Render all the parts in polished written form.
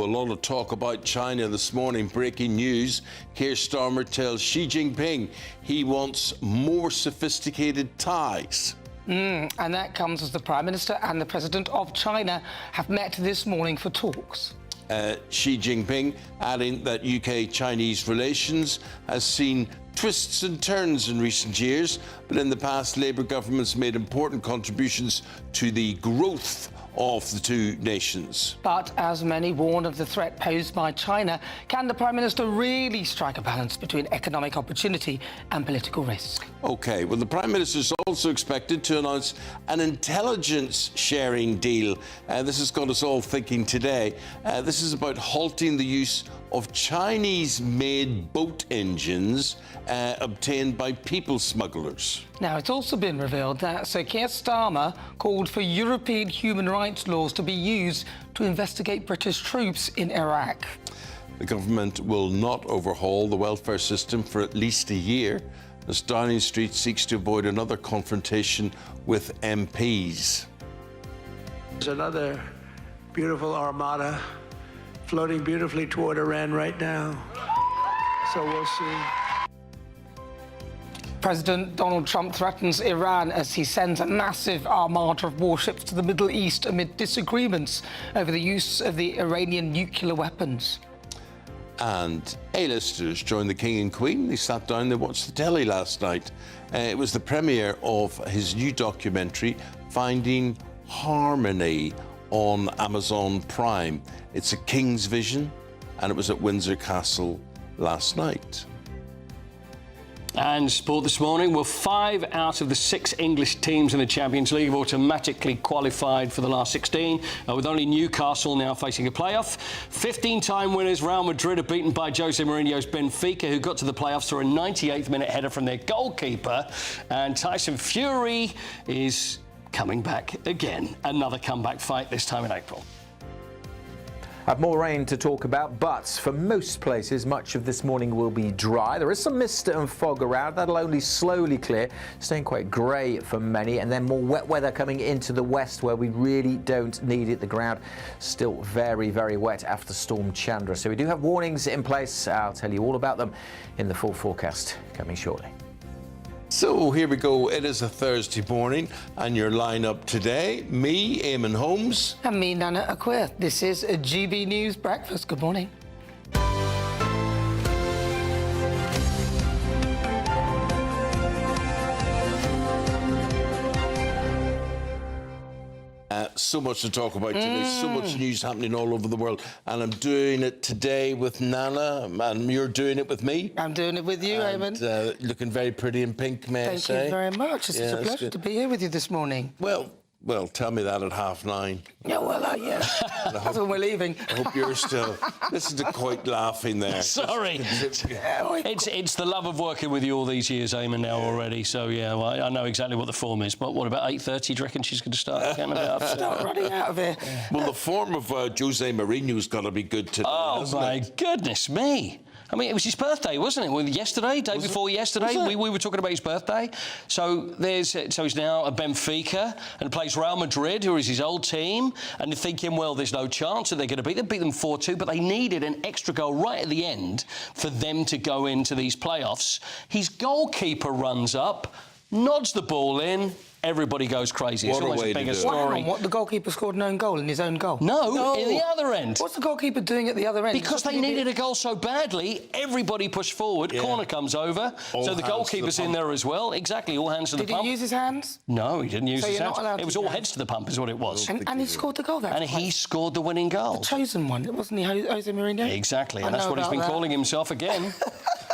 a lot of talk about China this morning. Breaking news. Keir Starmer tells Xi Jinping he wants more sophisticated ties. And that comes as the Prime Minister and the President of China have met this morning for talks. Xi Jinping adding that UK-Chinese relations has seen twists and turns in recent years, but in the past, Labour governments made important contributions to the growth of the two nations. But as many warn of the threat posed by China, can the Prime Minister really strike a balance between economic opportunity and political risk? OK, well, the Prime Minister is also expected to announce an intelligence sharing deal. This has got us all thinking today. This is about halting the use of Chinese-made boat engines obtained by people smugglers. Now, it's also been revealed that Sir Keir Starmer called for European human rights laws to be used to investigate British troops in Iraq. The government will not overhaul the welfare system for at least a year, as Downing Street seeks to avoid another confrontation with MPs. There's another beautiful armada floating beautifully toward Iran right now. So we'll see. President Donald Trump threatens Iran as he sends a massive armada of warships to the Middle East amid disagreements over the use of the Iranian nuclear weapons. And A-listers joined the King and Queen. They sat down, they watched the telly last night. It was the premiere of his new documentary, Finding Harmony, on Amazon Prime. It's a king's vision, and it was at Windsor Castle last night. And sport this morning, well, 5 out of the 6 English teams in the Champions League have automatically qualified for the last 16, with only Newcastle now facing a playoff. 15-time winners Real Madrid are beaten by Jose Mourinho's Benfica, who got to the playoffs through a 98th-minute header from their goalkeeper. And Tyson Fury is coming back again. Another comeback fight, this time in April. Have more rain to talk about, but for most places, much of this morning will be dry. There is some mist and fog around. That'll only slowly clear, staying quite grey for many, and then more wet weather coming into the west, where we really don't need it. The ground still very, very wet after Storm Chandra. So we do have warnings in place. I'll tell you all about them in the full forecast coming shortly. So here we go. It is a Thursday morning, and your lineup today: me, Eamon Holmes, And me, Nana Acquia. This is a GB News Breakfast. Good morning. so much to talk about today, so much news happening all over the world, and I'm doing it today with Nana, and you're doing it with me. I'm doing it with you, Eamon. Looking very pretty in pink, may I say. Thank you very much. It's a pleasure to be here with you this morning. Well, tell me that at 9:30. Yeah, well, yeah. That's when we're leaving. I hope you're still... Listen to quite laughing there. Sorry. It's the love of working with you all these years, Eamon, now already. So, yeah, well, I know exactly what the form is. But what, about 8:30, do you reckon she's going to start getting about? Start running out of here. Well, the form of Jose Mourinho's got to be good today, hasn't my it? goodness me. I mean, it was his birthday, wasn't it? Well, yesterday, day before yesterday, we were talking about his birthday. So he's now at Benfica and plays Real Madrid, who is his old team. And you're thinking, well, there's no chance that they're going to beat them. Beat them 4-2, but they needed an extra goal right at the end for them to go into these playoffs. His goalkeeper runs up, nods the ball in. Everybody goes crazy. What it's almost a bigger story. What, the goalkeeper scored an own goal in his own goal? No, in the other end. What's the goalkeeper doing at the other end? Because they needed a goal so badly, everybody pushed forward, corner comes over, so the goalkeeper's in there as well. Exactly, all hands to the pump. Did he use his hands? No, he didn't use his hands. It was all heads to the pump is what it was. And he scored the goal there. And he scored the winning goal. The chosen one, wasn't he, Jose Mourinho? Exactly, and that's what he's been calling himself again.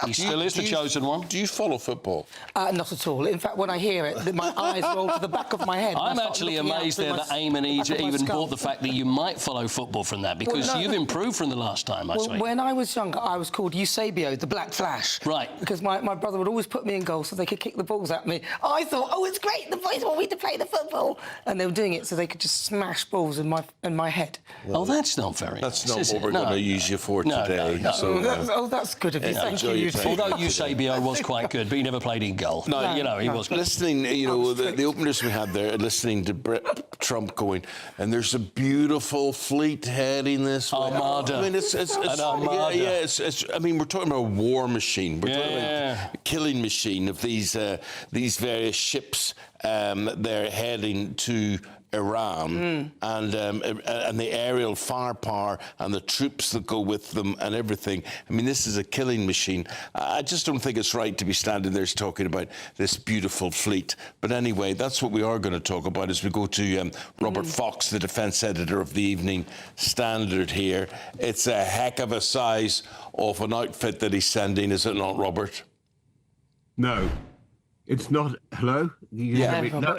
He still is the chosen one. Do you follow football? Not at all. In fact, when I hear it, my eyes roll to the back of my head. I'm actually amazed there that Eamon even bought the fact that you might follow football from that, because you've improved from the last time, I say. When I was younger, I was called Eusebio, the Black Flash. Right. Because my brother would always put me in goal so they could kick the balls at me. I thought, oh, it's great, the boys want me to play the football. And they were doing it so they could just smash balls in my head. Well, that's not very That's nice, not what we're going to use you for today. No. So, that's good of you. Thank you, duty. Although Eusebio was quite good, but he never played in goal. No, you know, he was good. Listening, the openers we had there, listening to Trump going, and there's a beautiful fleet heading this way. Armada. I mean, it's An armada. yeah. I mean, we're talking about a war machine. We're talking about a killing machine of these various ships. They're heading to Iran, and the aerial firepower and the troops that go with them and everything. I mean, this is a killing machine. I just don't think it's right to be standing there talking about this beautiful fleet. But anyway, that's what we are going to talk about as we go to Robert Fox, the defence editor of the Evening Standard here. It's a heck of a size of an outfit that he's sending, is it not, Robert? No, it's not. Hello? You can hear me? No,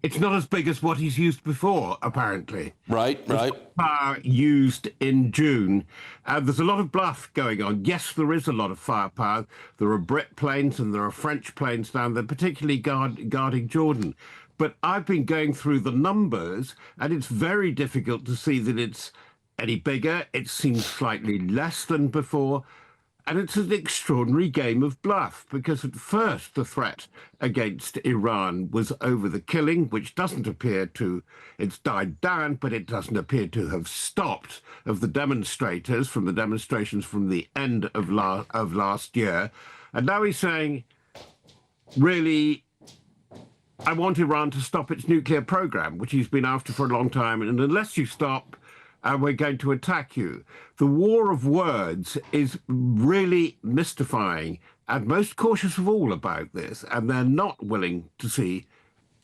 it's not as big as what he's used before, apparently. Right. Firepower used in June. There's a lot of bluff going on. Yes, there is a lot of firepower. There are Brit planes and there are French planes down there, particularly guarding Jordan. But I've been going through the numbers, and it's very difficult to see that it's any bigger. It seems slightly less than before. And it's an extraordinary game of bluff, because at first the threat against Iran was over the killing, which doesn't appear to, it's died down, but it doesn't appear to have stopped, of the demonstrators from the demonstrations from the end of last year. And now he's saying, really, I want Iran to stop its nuclear program, which he's been after for a long time. And unless you stop, we're going to attack you. The war of words is really mystifying, and most cautious of all about this, and they're not willing to see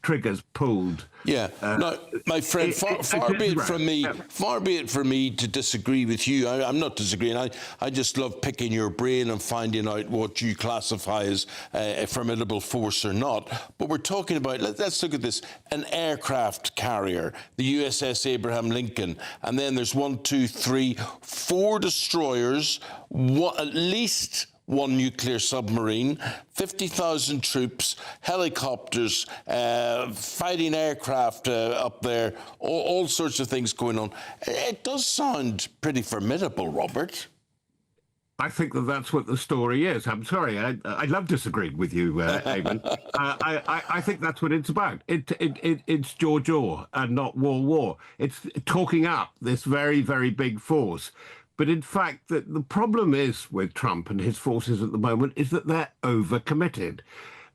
triggers pulled. Yeah, no, my friend, far be it from me to disagree with you. I'm not disagreeing. I just love picking your brain and finding out what you classify as a formidable force or not. But we're talking about, let's look at this, an aircraft carrier, the USS Abraham Lincoln, and then there's 1, 2, 3, 4 destroyers, at least one nuclear submarine, 50,000 troops, helicopters, fighting aircraft up there, all sorts of things going on. It does sound pretty formidable, Robert. I think that's what the story is. I'm sorry, I love disagreeing with you, Eamon. I think that's what it's about. It's jaw and not war. It's talking up this very, very big force. But in fact, the problem is with Trump and his forces at the moment is that they're overcommitted.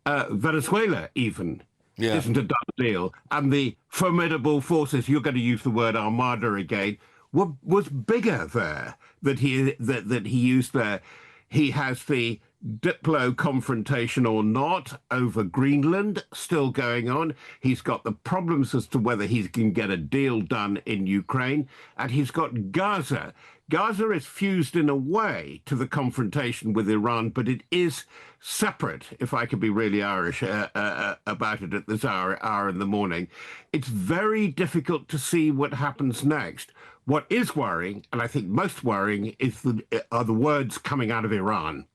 Venezuela even isn't a done deal. And the formidable forces, you're going to use the word armada again, was bigger there that he used there. He has the Diplo confrontation or not over Greenland still going on. He's got the problems as to whether he can get a deal done in Ukraine. And he's got Gaza. Gaza is fused in a way to the confrontation with Iran, but it is separate, if I could be really Irish about it at this hour in the morning. It's very difficult to see what happens next. What is worrying, and I think most worrying, are the words coming out of Iran,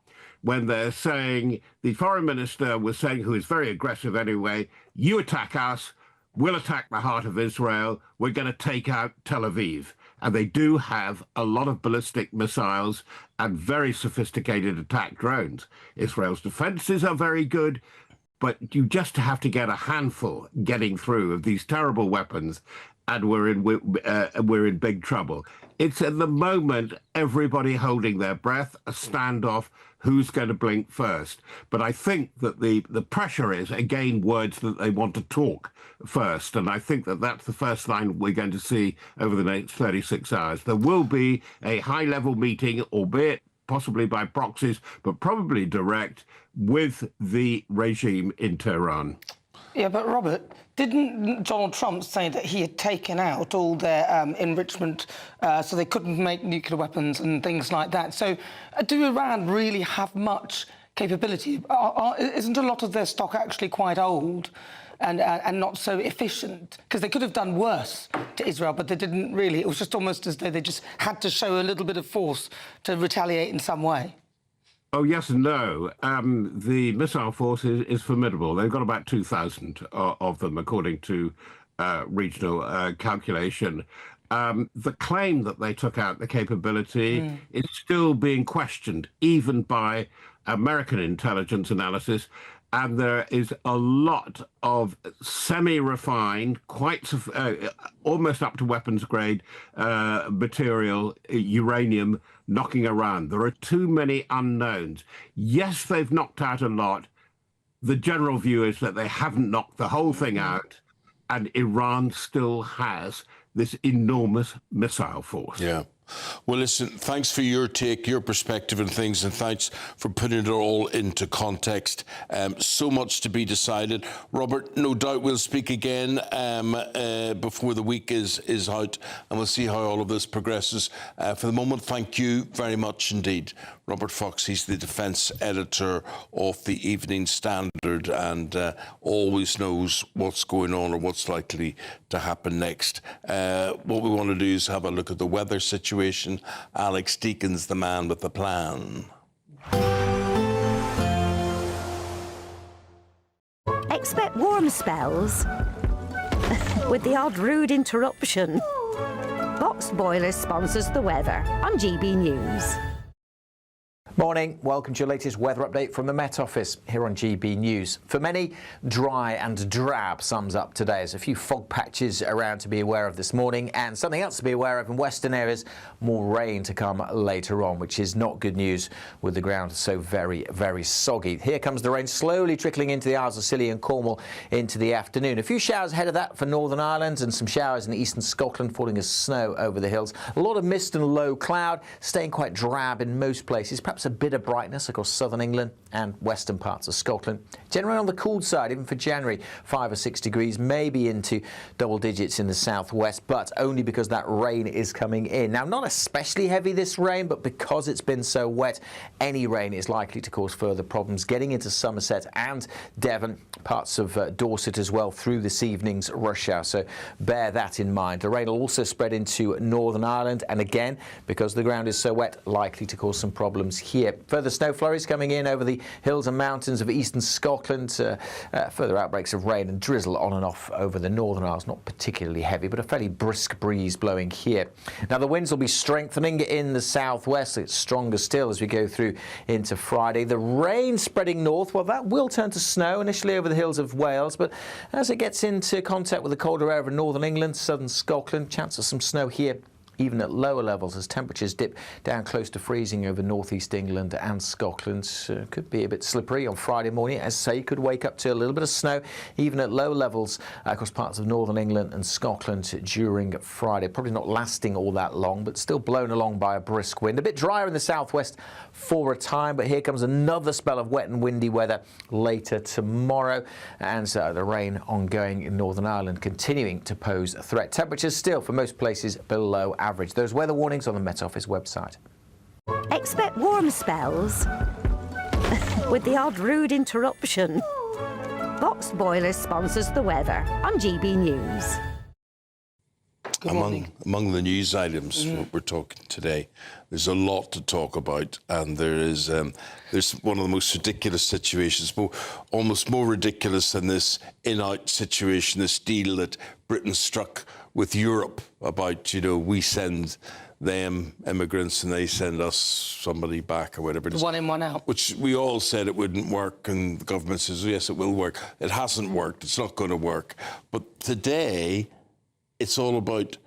when they're saying, the foreign minister was saying, who is very aggressive anyway, you attack us, we'll attack the heart of Israel, we're going to take out Tel Aviv. And they do have a lot of ballistic missiles and very sophisticated attack drones. Israel's defenses are very good, but you just have to get a handful getting through of these terrible weapons, and we're in big trouble. It's at the moment everybody holding their breath, a standoff, who's going to blink first. But I think that the pressure is, again, words that they want to talk first. And I think that that's the first line we're going to see over the next 36 hours. There will be a high-level meeting, albeit possibly by proxies, but probably direct, with the regime in Tehran. Yeah, but Robert, didn't Donald Trump say that he had taken out all their enrichment so they couldn't make nuclear weapons and things like that? So do Iran really have much capability? Isn't a lot of their stock actually quite old and not so efficient? Because they could have done worse to Israel, but they didn't really. It was just almost as though they just had to show a little bit of force to retaliate in some way. Oh, yes and no. The missile force is formidable. They've got about 2,000 of them, according to regional calculation. The claim that they took out the capability is still being questioned, even by American intelligence analysis. And there is a lot of semi-refined, almost up to weapons grade material, uranium, knocking around. There are too many unknowns. Yes, they've knocked out a lot. The general view is that they haven't knocked the whole thing out, and Iran still has this enormous missile force. Yeah. Well, listen, thanks for your take, your perspective and things, and thanks for putting it all into context. So much to be decided. Robert, no doubt we'll speak again before the week is out, and we'll see how all of this progresses. For the moment, thank you very much indeed. Robert Fox, he's the defence editor of the Evening Standard and always knows what's going on or what's likely to happen next. What we want to do is have a look at the weather situation. Alex Deacon's the man with the plan. Expect warm spells with the odd rude interruption. Boxed Boilers sponsors the weather on GB News. Morning, welcome to your latest weather update from the Met Office here on GB News. For many, dry and drab sums up today. There's a few fog patches around to be aware of this morning, and something else to be aware of in western areas, more rain to come later on, which is not good news with the ground so very, very soggy. Here comes the rain slowly trickling into the Isles of Scilly and Cornwall into the afternoon. A few showers ahead of that for Northern Ireland and some showers in eastern Scotland, falling as snow over the hills. A lot of mist and low cloud, staying quite drab in most places. Perhaps a bit of brightness across southern England and western parts of Scotland. Generally on the cool side, even for January, 5 or 6 degrees, maybe into double digits in the southwest, but only because that rain is coming in. Now, not especially heavy this rain, but because it's been so wet, any rain is likely to cause further problems getting into Somerset and Devon, parts of Dorset as well through this evening's rush hour. So bear that in mind. The rain will also spread into Northern Ireland, and again, because the ground is so wet, likely to cause some problems here. Further snow flurries coming in over the hills and mountains of eastern Scotland. Further outbreaks of rain and drizzle on and off over the Northern Isles. Not particularly heavy, but a fairly brisk breeze blowing here. Now, the winds will be strengthening in the southwest. It's stronger still as we go through into Friday. The rain spreading north, well, that will turn to snow initially over the hills of Wales, but as it gets into contact with the colder air over northern England, southern Scotland, chance of some snow here even at lower levels as temperatures dip down close to freezing over northeast England and Scotland. Could be a bit slippery on Friday morning. As I say, you could wake up to a little bit of snow even at low levels across parts of northern England and Scotland during Friday. Probably not lasting all that long, but still blown along by a brisk wind. A bit drier in the southwest for a time, but here comes another spell of wet and windy weather later tomorrow, and the rain ongoing in Northern Ireland continuing to pose a threat. Temperatures still for most places below average. Those weather warnings on the Met Office website. Expect warm spells with the odd rude interruption. Boxed Boilers sponsors the weather on GB News. Among the news items we're talking today, there's a lot to talk about, and there's one of the most ridiculous situations, almost more ridiculous than this in-out situation, this deal that Britain struck with Europe about, we send them immigrants and they send us somebody back or whatever it is. One in, one out. Which we all said it wouldn't work, and the government says, yes, it will work. It hasn't worked. It's not going to work. But today, it's all about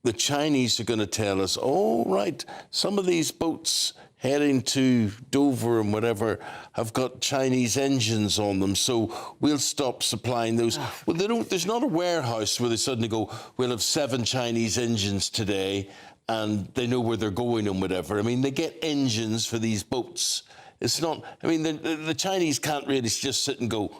the Chinese are going to tell us, oh, right, some of these boats heading to Dover and whatever have got Chinese engines on them, so we'll stop supplying those. Well, there's not a warehouse where they suddenly go, we'll have 7 Chinese engines today, and they know where they're going and whatever. I mean, they get engines for these boats. It's not, I mean, the Chinese can't really just sit and go,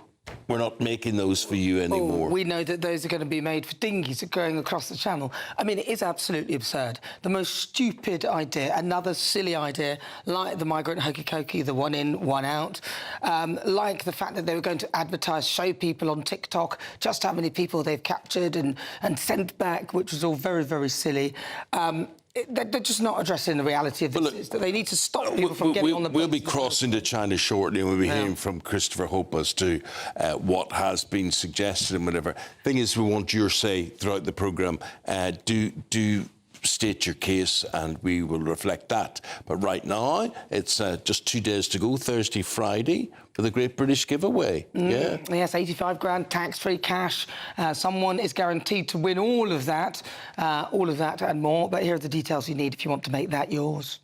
we're not making those for you anymore. Oh, we know that those are going to be made for dinghies going across the channel. I mean, it is absolutely absurd. The most stupid idea, another silly idea, like the migrant hokey-cokey, the one in, one out, like the fact that they were going to advertise, show people on TikTok just how many people they've captured and sent back, which was all very, very silly. they're just not addressing the reality of this. Look, is that they need to stop people from getting on the We'll boats. be crossing to China shortly, and we'll be hearing from Christopher Hope as to what has been suggested and whatever. Thing is, we want your say throughout the programme. Do state your case, and we will reflect that. But right now, it's just 2 days to go, Thursday, Friday, for the Great British Giveaway. Yeah. Yes, 85 grand, tax-free cash. Someone is guaranteed to win all of that and more. But here are the details you need if you want to make that yours.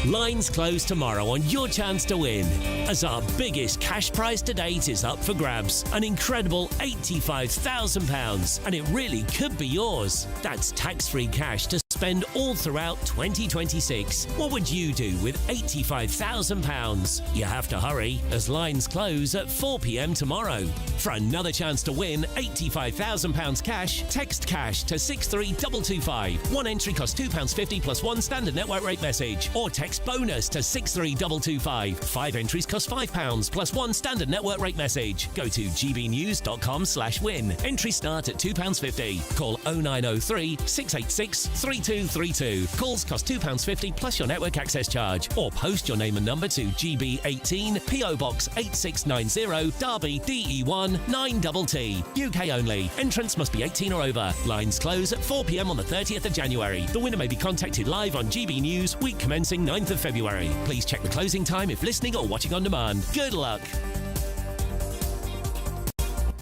Lines close tomorrow on your chance to win, as our biggest cash prize to date is up for grabs. An incredible £85,000, and it really could be yours. That's tax-free cash to spend all throughout 2026. What would you do with £85,000? You have to hurry, as lines close at 4 p.m. tomorrow. For another chance to win £85,000 cash, text cash to 63225. One entry costs £2.50 plus one standard network rate message, or text bonus to 63225. 5 entries cost £5 plus one standard network rate message. Go to gbnews.com/win. Entries start at £2.50. Call 0903 686 3232. Calls cost £2.50 plus your network access charge. Or post your name and number to GB18 PO Box 8690 Derby DE1 9TT. UK only. Entrants must be 18 or over. Lines close at 4 p.m. on the 30th of January. The winner may be contacted live on GB News, week commencing 9th of February. Please check the closing time if listening or watching on demand. Good luck.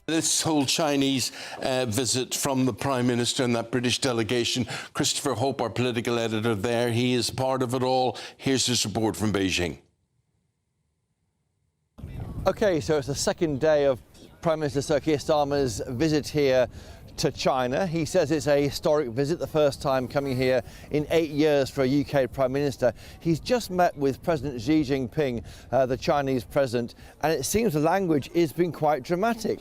This whole Chinese visit from the Prime Minister and that British delegation, Christopher Hope, our political editor there, he is part of it all. Here's his report from Beijing. OK, so it's the second day of Prime Minister Sir Keir Starmer's visit here to China. He says it's a historic visit, the first time coming here in 8 years for a UK Prime Minister. He's just met with President Xi Jinping, the Chinese president, and it seems the language has been quite dramatic.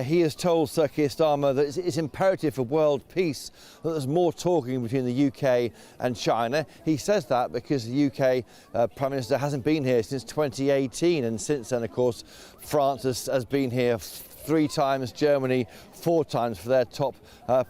He has told Sir Keir Starmer that it's imperative for world peace that there's more talking between the UK and China. He says that because the UK Prime Minister hasn't been here since 2018, and since then, of course, France has been here 3 times, Germany 4 times for their top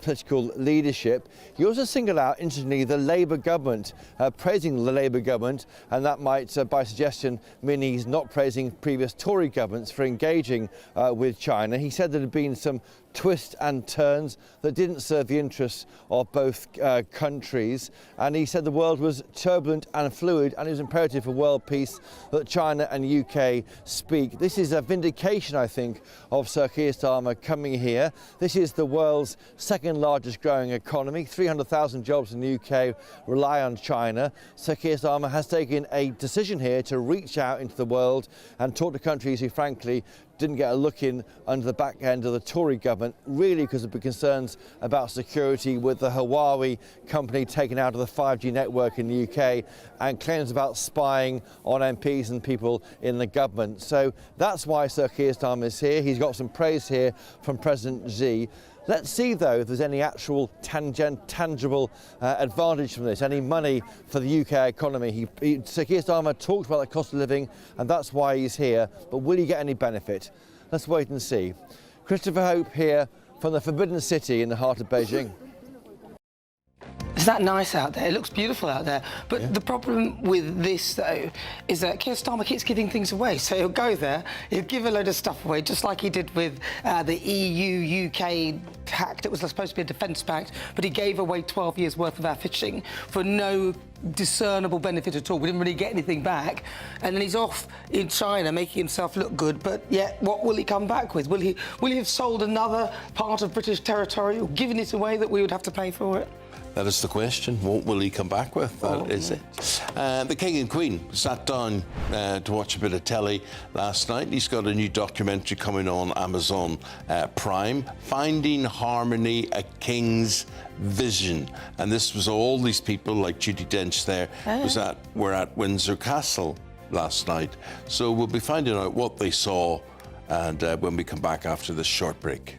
political leadership. He also singled out, interestingly, the Labour government, praising the Labour government, and that might, by suggestion, mean he's not praising previous Tory governments for engaging with China. He said there had been some twists and turns that didn't serve the interests of both countries, and he said the world was turbulent and fluid, and it was imperative for world peace that China and UK speak. This is a vindication, I think, of Sir Keir Starmer coming here. This is the world's second largest growing economy. 300,000 jobs in the UK rely on China. Sir Keir Starmer has taken a decision here to reach out into the world and talk to countries who, frankly, didn't get a look in under the back end of the Tory government, really because of the concerns about security with the Huawei company taken out of the 5G network in the UK, and claims about spying on MPs and people in the government. So that's why Sir Keir Starmer is here. He's got some praise here from President Xi. Let's see, though, if there's any actual tangible advantage from this, any money for the UK economy. Sir Keir Starmer talked about the cost of living, and that's why he's here. But will he get any benefit? Let's wait and see. Christopher Hope here from the Forbidden City in the heart of Beijing. Is that nice out there? It looks beautiful out there. But the problem with this, though, is that Keir Starmer keeps giving things away. So he'll go there, he'll give a load of stuff away, just like he did with the EU-UK pact. It was supposed to be a defence pact, but he gave away 12 years' worth of our fishing for no discernible benefit at all. We didn't really get anything back. And then he's off in China making himself look good, but yet what will he come back with? Will he have sold another part of British territory or given it away that we would have to pay for it? That is the question. What will he come back with? That is it. The King and Queen sat down to watch a bit of telly last night. He's got a new documentary coming on Amazon Prime, Finding Harmony, A King's Vision. And this was all these people like Judi Dench there were at Windsor Castle last night. So we'll be finding out what they saw and when we come back after this short break.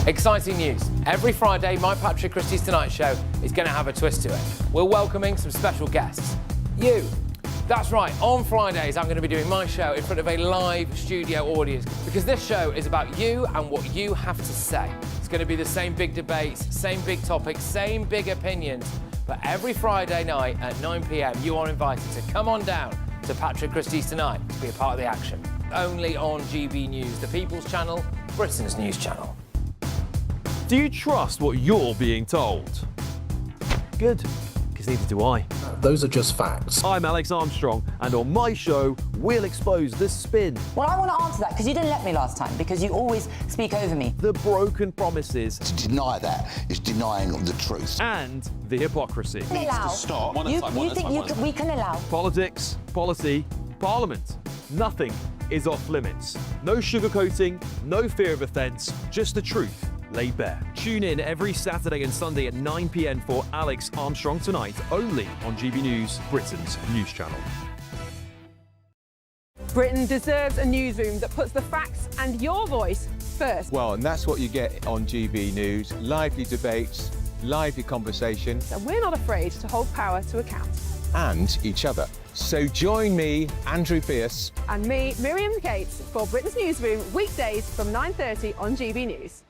Exciting news. Every Friday, my Patrick Christie's Tonight Show is going to have a twist to it. We're welcoming some special guests. You. That's right, on Fridays I'm going to be doing my show in front of a live studio audience because this show is about you and what you have to say. It's going to be the same big debates, same big topics, same big opinions, but every Friday night at 9 p.m. you are invited to come on down to Patrick Christie's Tonight to be a part of the action. Only on GB News, the People's Channel, Britain's news channel. Do you trust what you're being told? Good, because neither do I. Those are just facts. I'm Alex Armstrong, and on my show, we'll expose the spin. Well, I want to answer that, because you didn't let me last time, because you always speak over me. The broken promises. To deny that is denying the truth. And the hypocrisy. Needs to stop. You think we can allow? Politics, policy, parliament. Nothing is off limits. No sugarcoating, no fear of offence, just the truth laid bare. Tune in every Saturday and Sunday at 9 p.m. for Alex Armstrong Tonight, only on GB News, Britain's news channel. Britain deserves a newsroom that puts the facts and your voice first. Well, and that's what you get on GB News. Lively debates, lively conversation. And we're not afraid to hold power to account. And each other. So join me, Andrew Pierce. And me, Miriam Gates, for Britain's Newsroom, weekdays from 9:30 on GB News.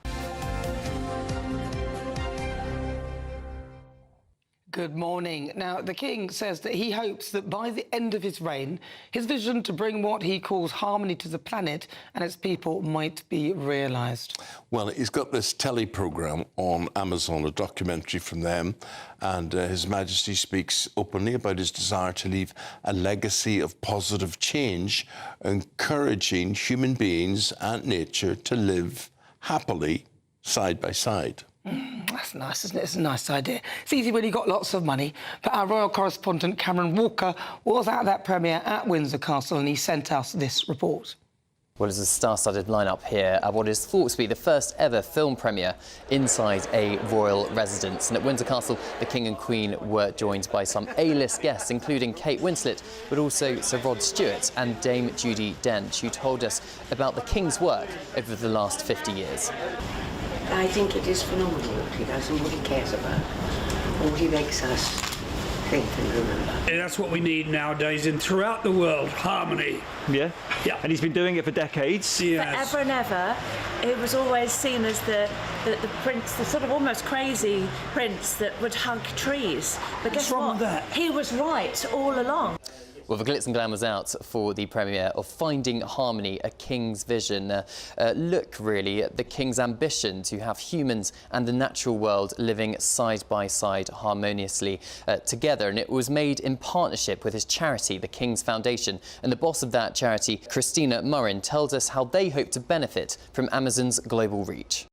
Good morning. Now, the King says that he hopes that by the end of his reign, his vision to bring what he calls harmony to the planet and its people might be realised. Well, he's got this telly programme on Amazon, a documentary from them, and His Majesty speaks openly about his desire to leave a legacy of positive change, encouraging human beings and nature to live happily side by side. That's nice, isn't it? It's a nice idea. It's easy when you've got lots of money. But our royal correspondent, Cameron Walker, was at that premiere at Windsor Castle and he sent us this report. Well, there's a star-studded lineup here at what is thought to be the first ever film premiere inside a royal residence. And at Windsor Castle, the King and Queen were joined by some A-list guests, including Kate Winslet, but also Sir Rod Stewart and Dame Judi Dench, who told us about the King's work over the last 50 years. I think it is phenomenal what he does and what he cares about, what he makes us think and remember. And that's what we need nowadays and throughout the world, harmony. Yeah? Yeah. And he's been doing it for decades. Yes. Forever and ever, it was always seen as the prince, the sort of almost crazy prince that would hug trees. But guess what? What's wrong with that? He was right all along. Well, the glitz and glam was out for the premiere of Finding Harmony, A King's Vision. Look, really, at the King's ambition to have humans and the natural world living side by side harmoniously together. And it was made in partnership with his charity, the King's Foundation. And the boss of that charity, Christina Murrin, tells us how they hope to benefit from Amazon's global reach.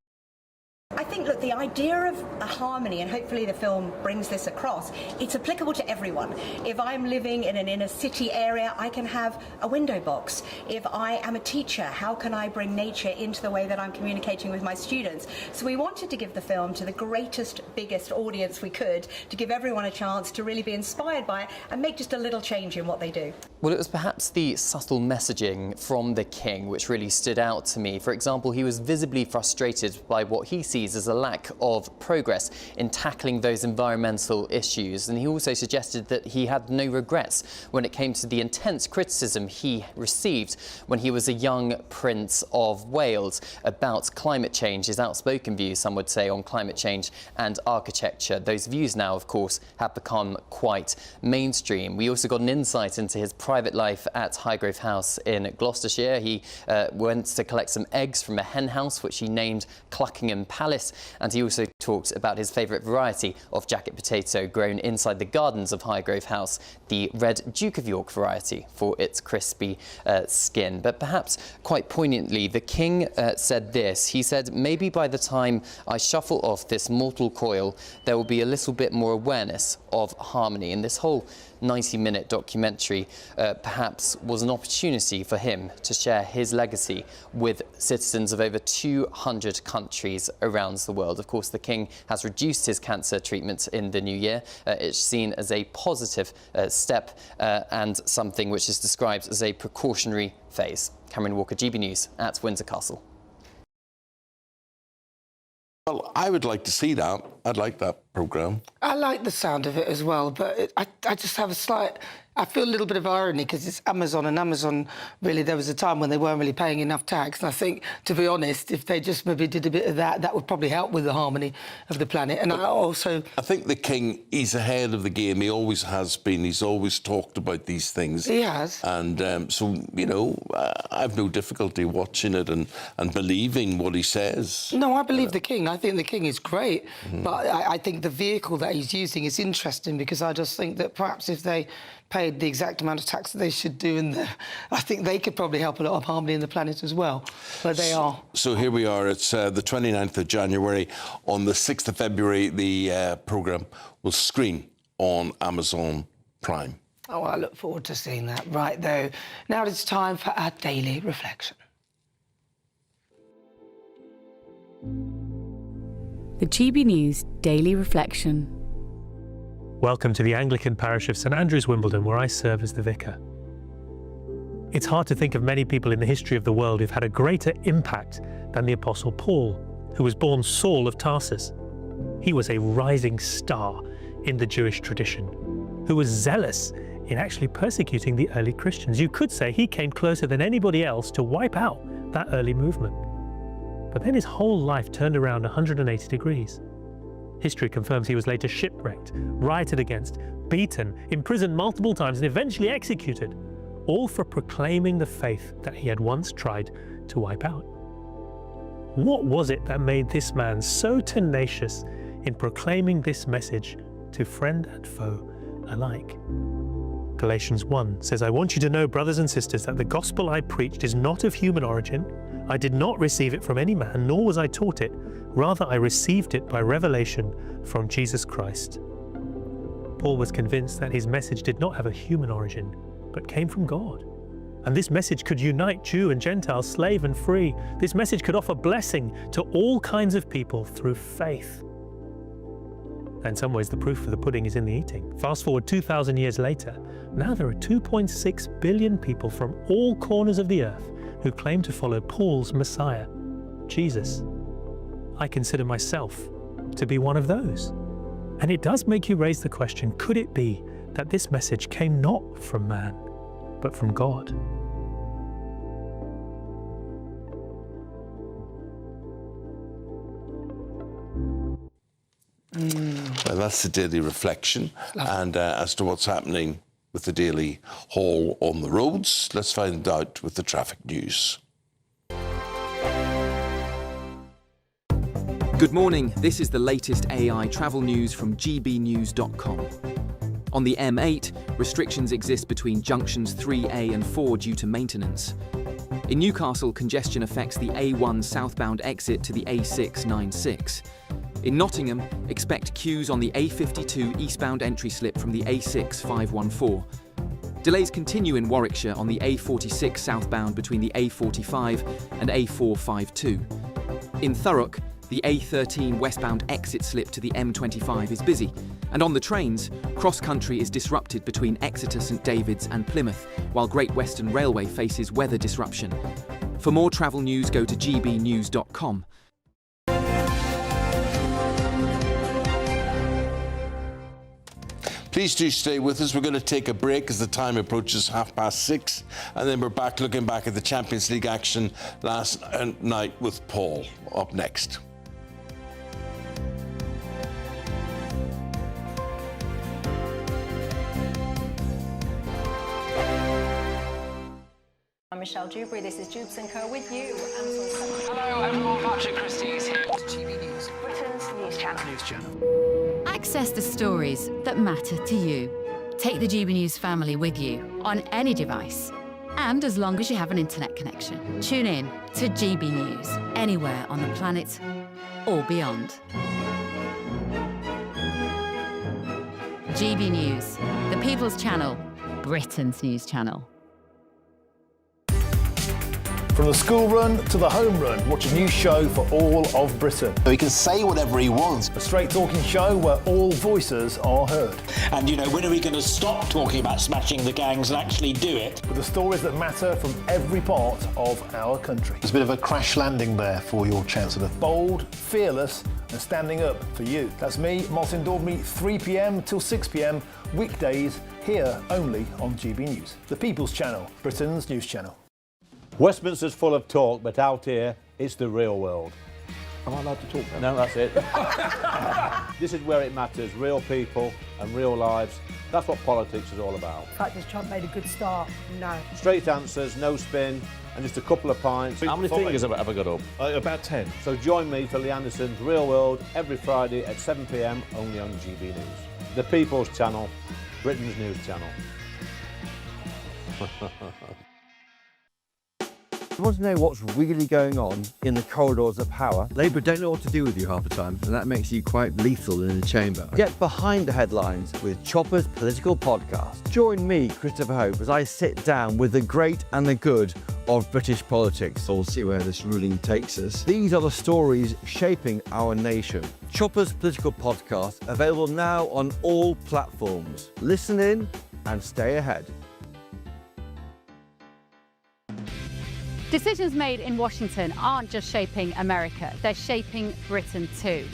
I think, look, the idea of a harmony, and hopefully the film brings this across, it's applicable to everyone. If I'm living in an inner city area, I can have a window box. If I am a teacher, how can I bring nature into the way that I'm communicating with my students? So we wanted to give the film to the greatest, biggest audience we could, to give everyone a chance to really be inspired by it and make just a little change in what they do. Well, it was perhaps the subtle messaging from the King which really stood out to me. For example, he was visibly frustrated by what he sees as a lack of progress in tackling those environmental issues. And he also suggested that he had no regrets when it came to the intense criticism he received when he was a young Prince of Wales about climate change, his outspoken views, some would say, on climate change and architecture. Those views now, of course, have become quite mainstream. We also got an insight into his private life at Highgrove House in Gloucestershire. He went to collect some eggs from a hen house, which he named Cluckingham Palace, and he also talked about his favourite variety of jacket potato grown inside the gardens of Highgrove House, the Red Duke of York variety, for its crispy skin. But perhaps quite poignantly, the King said this. He said, maybe by the time I shuffle off this mortal coil, there will be a little bit more awareness of harmony. And this whole 90-minute documentary perhaps was an opportunity for him to share his legacy with citizens of over 200 countries around the world. Of course, the King has reduced his cancer treatment in the new year. It's seen as a positive step and something which is described as a precautionary phase. Cameron Walker, GB News at Windsor Castle. Well, I would like to see that. I'd like that programme. I like the sound of it as well, but I just have a slight... I feel a little bit of irony because it's Amazon, and Amazon, really, there was a time when they weren't really paying enough tax. And I think, to be honest, if they just maybe did a bit of that, that would probably help with the harmony of the planet. And I think the King, he's ahead of the game. He always has been. He's always talked about these things. He has. And so, you know, I have no difficulty watching it and believing what he says. No, I believe the King. I think the King is great. But I think the vehicle that he's using is interesting because I just think that perhaps if they paid the exact amount of tax that they should do, and I think they could probably help a lot of harmony in the planet as well. But they are. So here we are. It's the 29th of January. On the 6th of February, the programme will screen on Amazon Prime. Oh, I look forward to seeing that. Right, though, now it's time for our daily reflection. The GB News Daily Reflection. Welcome to the Anglican parish of St Andrew's, Wimbledon, where I serve as the vicar. It's hard to think of many people in the history of the world who've had a greater impact than the Apostle Paul, who was born Saul of Tarsus. He was a rising star in the Jewish tradition, who was zealous in actually persecuting the early Christians. You could say he came closer than anybody else to wipe out that early movement. But then his whole life turned around 180 degrees. History confirms he was later shipwrecked, rioted against, beaten, imprisoned multiple times, and eventually executed, all for proclaiming the faith that he had once tried to wipe out. What was it that made this man so tenacious in proclaiming this message to friend and foe alike? Galatians 1 says, "I want you to know, brothers and sisters, that the gospel I preached is not of human origin. I did not receive it from any man, nor was I taught it. Rather, I received it by revelation from Jesus Christ." Paul was convinced that his message did not have a human origin, but came from God. And this message could unite Jew and Gentile, slave and free. This message could offer blessing to all kinds of people through faith. In some ways, the proof of the pudding is in the eating. Fast forward 2,000 years later, now there are 2.6 billion people from all corners of the earth who claim to follow Paul's Messiah, Jesus. I consider myself to be one of those. And it does make you raise the question, could it be that this message came not from man, but from God? Well, that's the daily reflection. And as to what's happening with the daily haul on the roads, let's find out with the traffic news. Good morning, this is the latest AI travel news from gbnews.com. On the M8, restrictions exist between junctions 3A and 4 due to maintenance. In Newcastle, congestion affects the A1 southbound exit to the A696. In Nottingham, expect queues on the A52 eastbound entry slip from the A6 514. Delays continue in Warwickshire on the A46 southbound between the A45 and A452. In Thurrock, the A13 westbound exit slip to the M25 is busy, and on the trains, cross-country is disrupted between Exeter St David's and Plymouth, while Great Western Railway faces weather disruption. For more travel news, go to gbnews.com. Please do stay with us. We're going to take a break as the time approaches 6:30, and then we're back looking back at the Champions League action last night with Paul. Up next. I'm Michelle Dewberry. This is Jubes & Co. with you. Hello everyone, Patrick Christie is here. GB News, Britain's news channel. Access the stories that matter to you. Take the GB News family with you on any device. And as long as you have an internet connection, tune in to GB News anywhere on the planet or beyond. GB News, the People's Channel, Britain's news channel. From the school run to the home run, watch a new show for all of Britain. So he can say whatever he wants. A straight-talking show where all voices are heard. And, you know, when are we going to stop talking about smashing the gangs and actually do it? With the stories that matter from every part of our country. There's a bit of a crash landing there for your Chancellor. Bold, fearless and standing up for you. That's me, Martin Daubney, 3 p.m. till 6 p.m, weekdays, here only on GB News. The People's Channel, Britain's news channel. Westminster's full of talk, but out here, it's the real world. Am I allowed to talk now? No, that's it. This is where it matters, real people and real lives. That's what politics is all about. In fact, has Trump made a good start? No. Straight answers, no spin, and just a couple of pints. How many fingers have I got up? About 10. So join me for Lee Anderson's Real World every Friday at 7 p.m, only on GB News. The People's Channel, Britain's news channel. You want to know what's really going on in the corridors of power? Labour don't know what to do with you half the time, and that makes you quite lethal in the chamber. Get behind the headlines with Chopper's Political Podcast. Join me, Christopher Hope, as I sit down with the great and the good of British politics. We'll see where this ruling takes us. These are the stories shaping our nation. Chopper's Political Podcast, available now on all platforms. Listen in and stay ahead. Decisions made in Washington aren't just shaping America, they're shaping Britain too.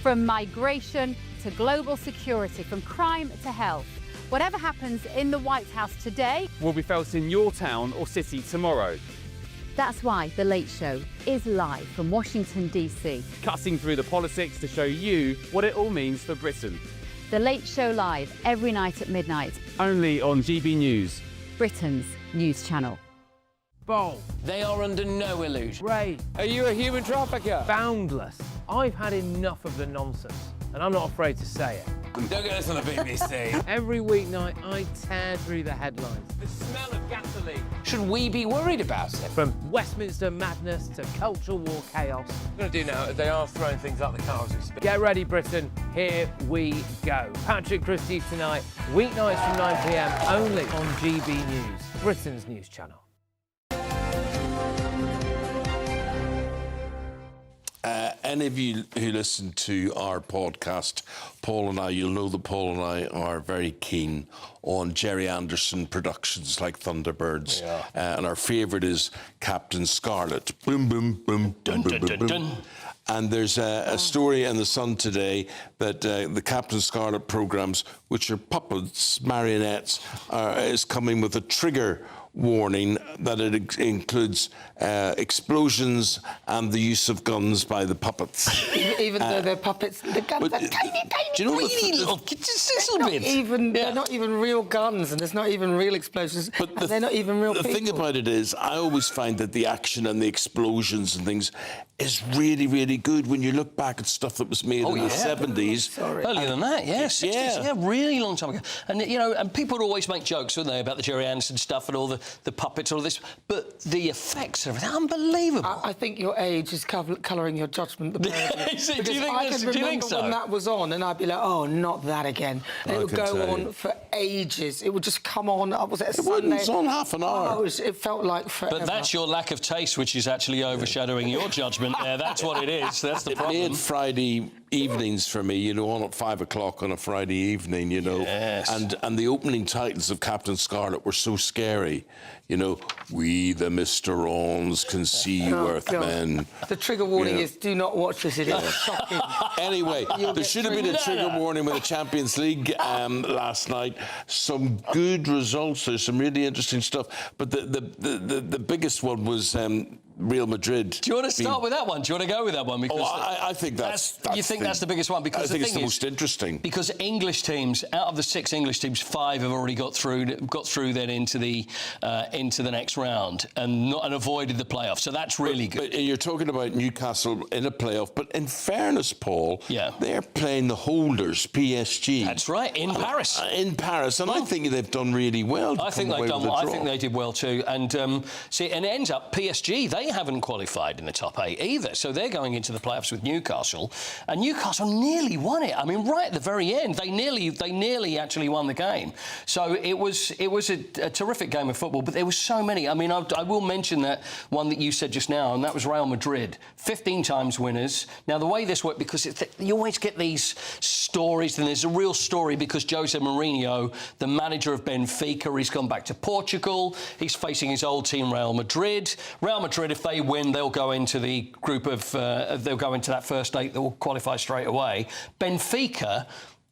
From migration to global security, from crime to health. Whatever happens in the White House today will be felt in your town or city tomorrow. That's why The Late Show is live from Washington, D.C. Cutting through the politics to show you what it all means for Britain. The Late Show live every night at midnight. Only on GB News, Britain's news channel. Bold. They are under no illusion. Ray. Are you a human trafficker? Boundless. I've had enough of the nonsense, and I'm not afraid to say it. Don't get this on the BBC. Every weeknight, I tear through the headlines. The smell of gasoline. Should we be worried about it? From Westminster madness to cultural war chaos. What I'm going to do now is they are throwing things out the car as we speak. Get ready, Britain. Here we go. Patrick Christie tonight, weeknights from 9 p.m, only on GB News, Britain's news channel. Any of you who listen to our podcast, Paul and I, you'll know that Paul and I are very keen on Gerry Anderson productions like Thunderbirds. Yeah. And our favourite is Captain Scarlet. Boom, boom, boom, dun, boom, boom, boom. And there's a story in The Sun today that the Captain Scarlet programmes, which are puppets, marionettes, is coming with a trigger warning that it includes explosions and the use of guns by the puppets. Even though they're puppets, the guns are tiny, do you know they're not even real guns, and there's not even real explosions, but they're not even real people. The thing about it is, I always find that the action and the explosions and things is really, really good when you look back at stuff that was made in the 70s. Earlier than that, yeah, 60s, yeah, really long time ago. And, you know, and people would always make jokes, wouldn't they, about the Gerry Anderson stuff and all the puppets, all this, but the effects are unbelievable. I think your age is colouring your judgment. Do you think so? When that was on, and I'd be like, oh, not that again. And it would go on for ages. It would just come on. Was it a Sunday? It was on half an hour. Oh, it felt like forever. But that's your lack of taste, which is actually overshadowing your judgment there. That's what it is. That's the problem. It made Friday evenings for me, you know, on at 5 o'clock on a Friday evening, you know. Yes. And the opening titles of Captain Scarlet were so scary. You know, we the Mr. Ons can see Earthmen. The trigger warning is do not watch this, it is shocking. Anyway, there should have been a trigger warning with the Champions League last night. Some good results, there's some really interesting stuff. But the biggest one was Real Madrid. Do you want to start with that one? Do you want to go with that one? Because I think that's you think that's the biggest one? Because I think it's the most interesting. Because English teams, out of the 6 English teams, 5 have already got through then into the next round and avoided the playoff. So that's really good. But you're talking about Newcastle in a playoff. But in fairness, Paul, they're playing the holders, PSG. That's right, in Paris. In Paris, and I think they've done really well. I think they've done well. I think they did well too. And see, and it ends up PSG. They they haven't qualified in the top 8 either. So they're going into the playoffs with Newcastle, and Newcastle nearly won it. I mean, right at the very end, they nearly actually won the game. So it was a terrific game of football, but there were so many. I mean, I will mention that one that you said just now, and that was Real Madrid, 15 times winners. Now, the way this worked, because you always get these stories, and there's a real story because Jose Mourinho, the manager of Benfica, he's gone back to Portugal. He's facing his old team, Real Madrid. Real Madrid, if they win, they'll go into the group of, they'll go into that first 8 that will qualify straight away. Benfica,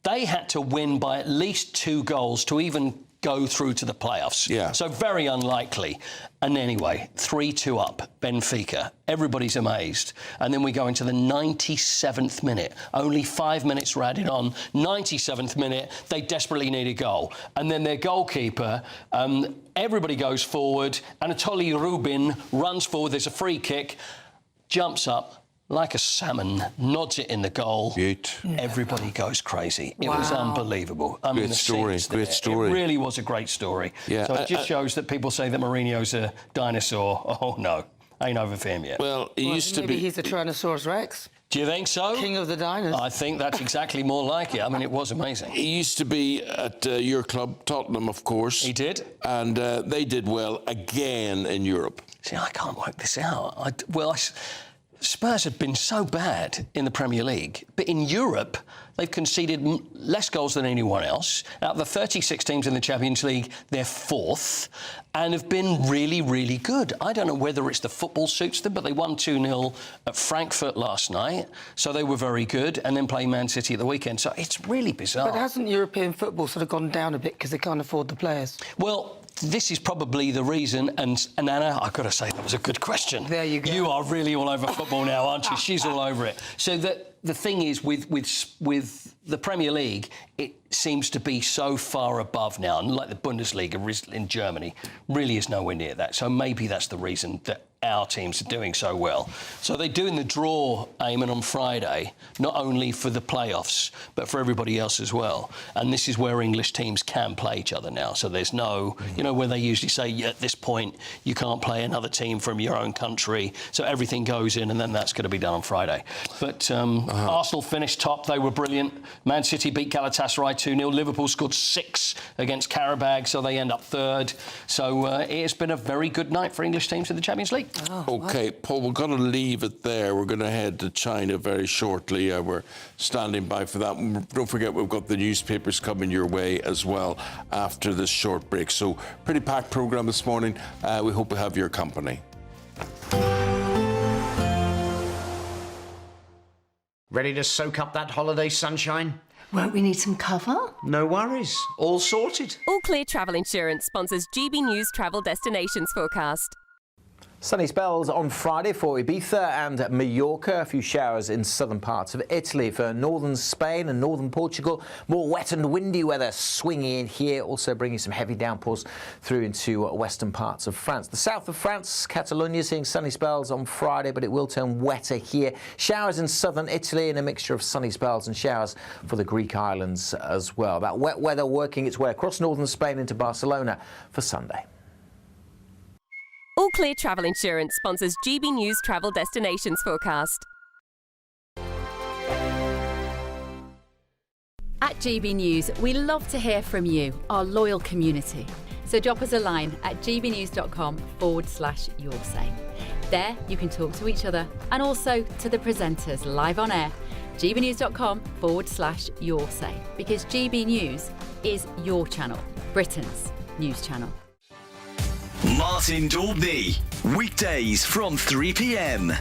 they had to win by at least 2 goals to even go through to the playoffs. Yeah. So very unlikely. And anyway, 3-2 up, Benfica. Everybody's amazed. And then we go into the 97th minute. Only 5 minutes were added on. 97th minute, they desperately need a goal. And then their goalkeeper, everybody goes forward. Anatoly Rubin runs forward. There's a free kick, jumps up like a salmon, nods it in the goal. Everybody goes crazy. It was unbelievable. I mean, great story. Great story. It really was a great story. Yeah. So it just shows that people say that Mourinho's a dinosaur. Oh, no. Ain't over for him yet. Well, he used to be... Maybe he's a Tyrannosaurus Rex. Do you think so? King of the Diners. I think that's exactly more like it. I mean, it was amazing. He used to be at your club, Tottenham, of course. He did. And they did well again in Europe. See, I can't work this out. Spurs have been so bad in the Premier League, but in Europe, they've conceded less goals than anyone else. Out of the 36 teams in the Champions League, they're 4th and have been really, really good. I don't know whether it's the football suits them, but they won 2-0 at Frankfurt last night, so they were very good, and then play Man City at the weekend. So it's really bizarre. But hasn't European football sort of gone down a bit because they can't afford the players? Well, this is probably the reason, and Anna, I've got to say, that was a good question. There you go. You are really all over football now, aren't you? She's all over it. So the thing is, with the Premier League, it seems to be so far above now, and like the Bundesliga in Germany, really is nowhere near that. So maybe that's the reason that our teams are doing so well. So they're doing the draw, Eamon, on Friday, not only for the playoffs, but for everybody else as well. And this is where English teams can play each other now. So there's no, you know, where they usually say, at this point, you can't play another team from your own country. So everything goes in, and then that's going to be done on Friday. But Arsenal finished top. They were brilliant. Man City beat Galatasaray 2-0. Liverpool scored 6 against Qarabag, so they end up 3rd. So it's been a very good night for English teams in the Champions League. OK, Paul, we're going to leave it there. We're going to head to China very shortly. We're standing by for that. And don't forget, we've got the newspapers coming your way as well after this short break. So, pretty packed programme this morning. We hope we have your company. Ready to soak up that holiday sunshine? Won't we need some cover? No worries. All sorted. All Clear Travel Insurance sponsors GB News Travel Destinations Forecast. Sunny spells on Friday for Ibiza and Mallorca. A few showers in southern parts of Italy. For northern Spain and northern Portugal, more wet and windy weather swinging in here, also bringing some heavy downpours through into western parts of France. The south of France, Catalonia, seeing sunny spells on Friday, but it will turn wetter here. Showers in southern Italy and a mixture of sunny spells and showers for the Greek islands as well. That wet weather working its way across northern Spain into Barcelona for Sunday. All Clear Travel Insurance sponsors GB News Travel Destinations Forecast. At GB News, we love to hear from you, our loyal community. So drop us a line at gbnews.com/yoursay. There you can talk to each other and also to the presenters live on air. gbnews.com/yoursay, because GB News is your channel, Britain's news channel. Martin Daubney, weekdays from 3 p.m.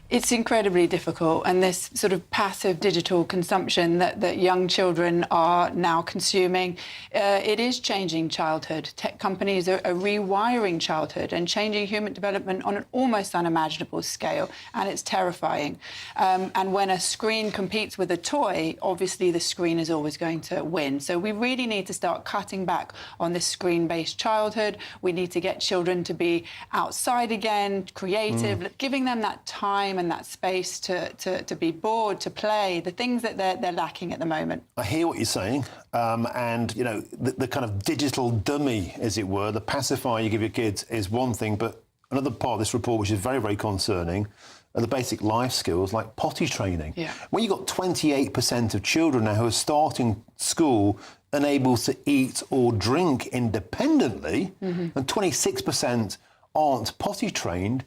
It's incredibly difficult, and this sort of passive digital consumption that young children are now consuming, it is changing childhood. Tech companies are rewiring childhood and changing human development on an almost unimaginable scale, and it's terrifying. And when a screen competes with a toy, obviously the screen is always going to win. So we really need to start cutting back on this screen-based childhood. We need to get children to be outside again, creative, giving them that time and that space to be bored, to play, the things that they're lacking at the moment. I hear what you're saying, and, you know, the kind of digital dummy, as it were, the pacifier you give your kids is one thing, but another part of this report which is very, very concerning are the basic life skills like potty training. Yeah. When you've got 28% of children now who are starting school unable to eat or drink independently, and 26% aren't potty trained,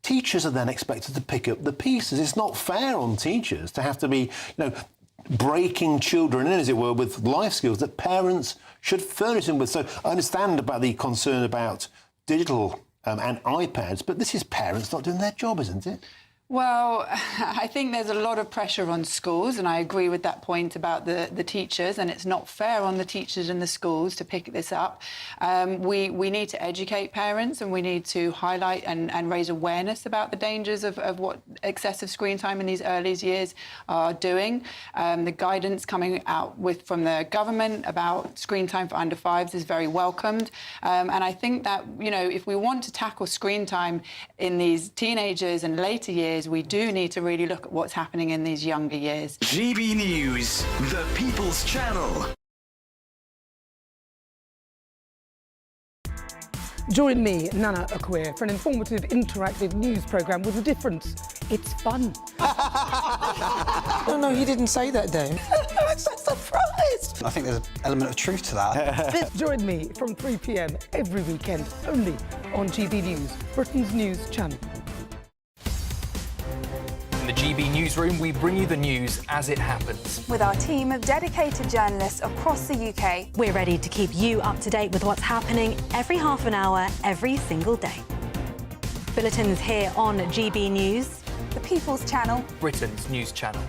teachers are then expected to pick up the pieces. It's not fair on teachers to have to be, breaking children in, as it were, with life skills that parents should furnish them with. So I understand about the concern about digital and iPads, but this is parents not doing their job, isn't it? Well, I think there's a lot of pressure on schools, and I agree with that point about the teachers, and it's not fair on the teachers and the schools to pick this up. We need to educate parents, and we need to highlight and raise awareness about the dangers of what excessive screen time in these early years are doing. The guidance coming out from the government about screen time for under 5s is very welcomed. And I think that, if we want to tackle screen time in these teenagers and later years, we do need to really look at what's happening in these younger years. GB News, the People's Channel. Join me, Nana Akweer, for an informative, interactive news programme with a difference. It's fun. No, he didn't say that, though. I'm so surprised. I think there's an element of truth to that. Join me from 3 p.m. every weekend, only on GB News, Britain's news channel. In the GB Newsroom, we bring you the news as it happens. With our team of dedicated journalists across the UK, we're ready to keep you up to date with what's happening every half an hour, every single day. Bulletins here on GB News, the People's Channel, Britain's news channel.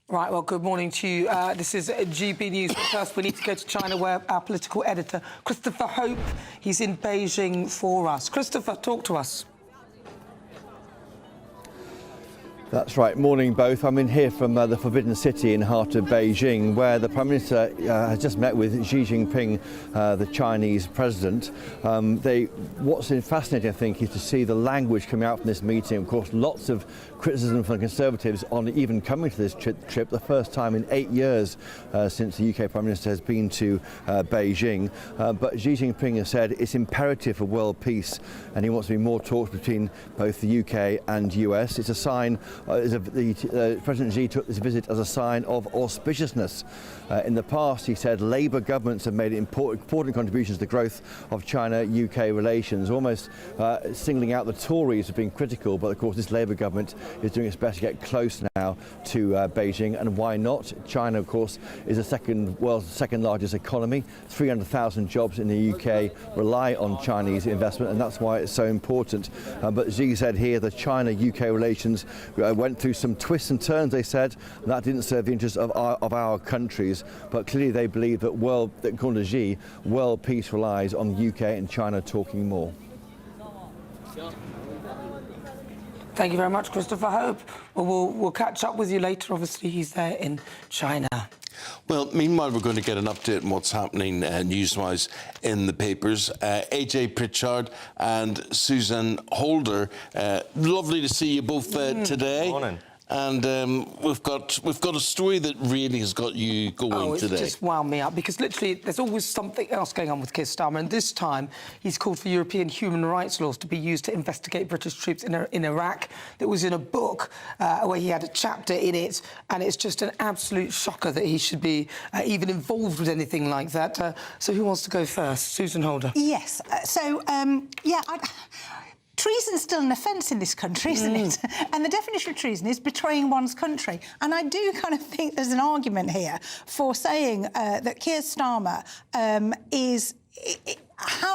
Right, well, good morning to you. This is GB News. But first, we need to go to China, where our political editor, Christopher Hope, he's in Beijing for us. Christopher, talk to us. That's right. Morning, both. I'm in here from the Forbidden City in the heart of Beijing, where the Prime Minister has just met with Xi Jinping, the Chinese president. What's fascinating, I think, is to see the language coming out from this meeting. Of course, lots of criticism from the Conservatives on even coming to this trip, the first time in 8 years since the UK Prime Minister has been to Beijing. But Xi Jinping has said it's imperative for world peace, and he wants to be more talks between both the UK and US. It's a sign. President Xi took this visit as a sign of auspiciousness. In the past, he said Labour governments have made important contributions to the growth of China-UK relations, almost singling out the Tories as being critical. But of course, this Labour government is doing its best to get close now to Beijing, and why not? China, of course, is the world's second largest economy. 300,000 jobs in the UK rely on Chinese investment, and that's why it's so important. But Xi said here the China-UK relations went through some twists and turns, they said, and that didn't serve the interests of our countries. But clearly they believe that, according to Xi, world peace relies on the UK and China talking more. Thank you very much, Christopher Hope. Well, we'll catch up with you later. Obviously, he's there in China. Well, meanwhile, we're going to get an update on what's happening news-wise in the papers. AJ Pritchard and Susan Holder, lovely to see you both today. Morning. And we've got a story that really has got you going today. It's just wound me up, because literally there's always something else going on with Keir Starmer, and this time he's called for European human rights laws to be used to investigate British troops in Iraq. That was in a book where he had a chapter in it, and it's just an absolute shocker that he should be even involved with anything like that. So who wants to go first? Susan Holder. Yes. Treason's still an offence in this country, isn't it? And the definition of treason is betraying one's country. And I do kind of think there's an argument here for saying that Keir Starmer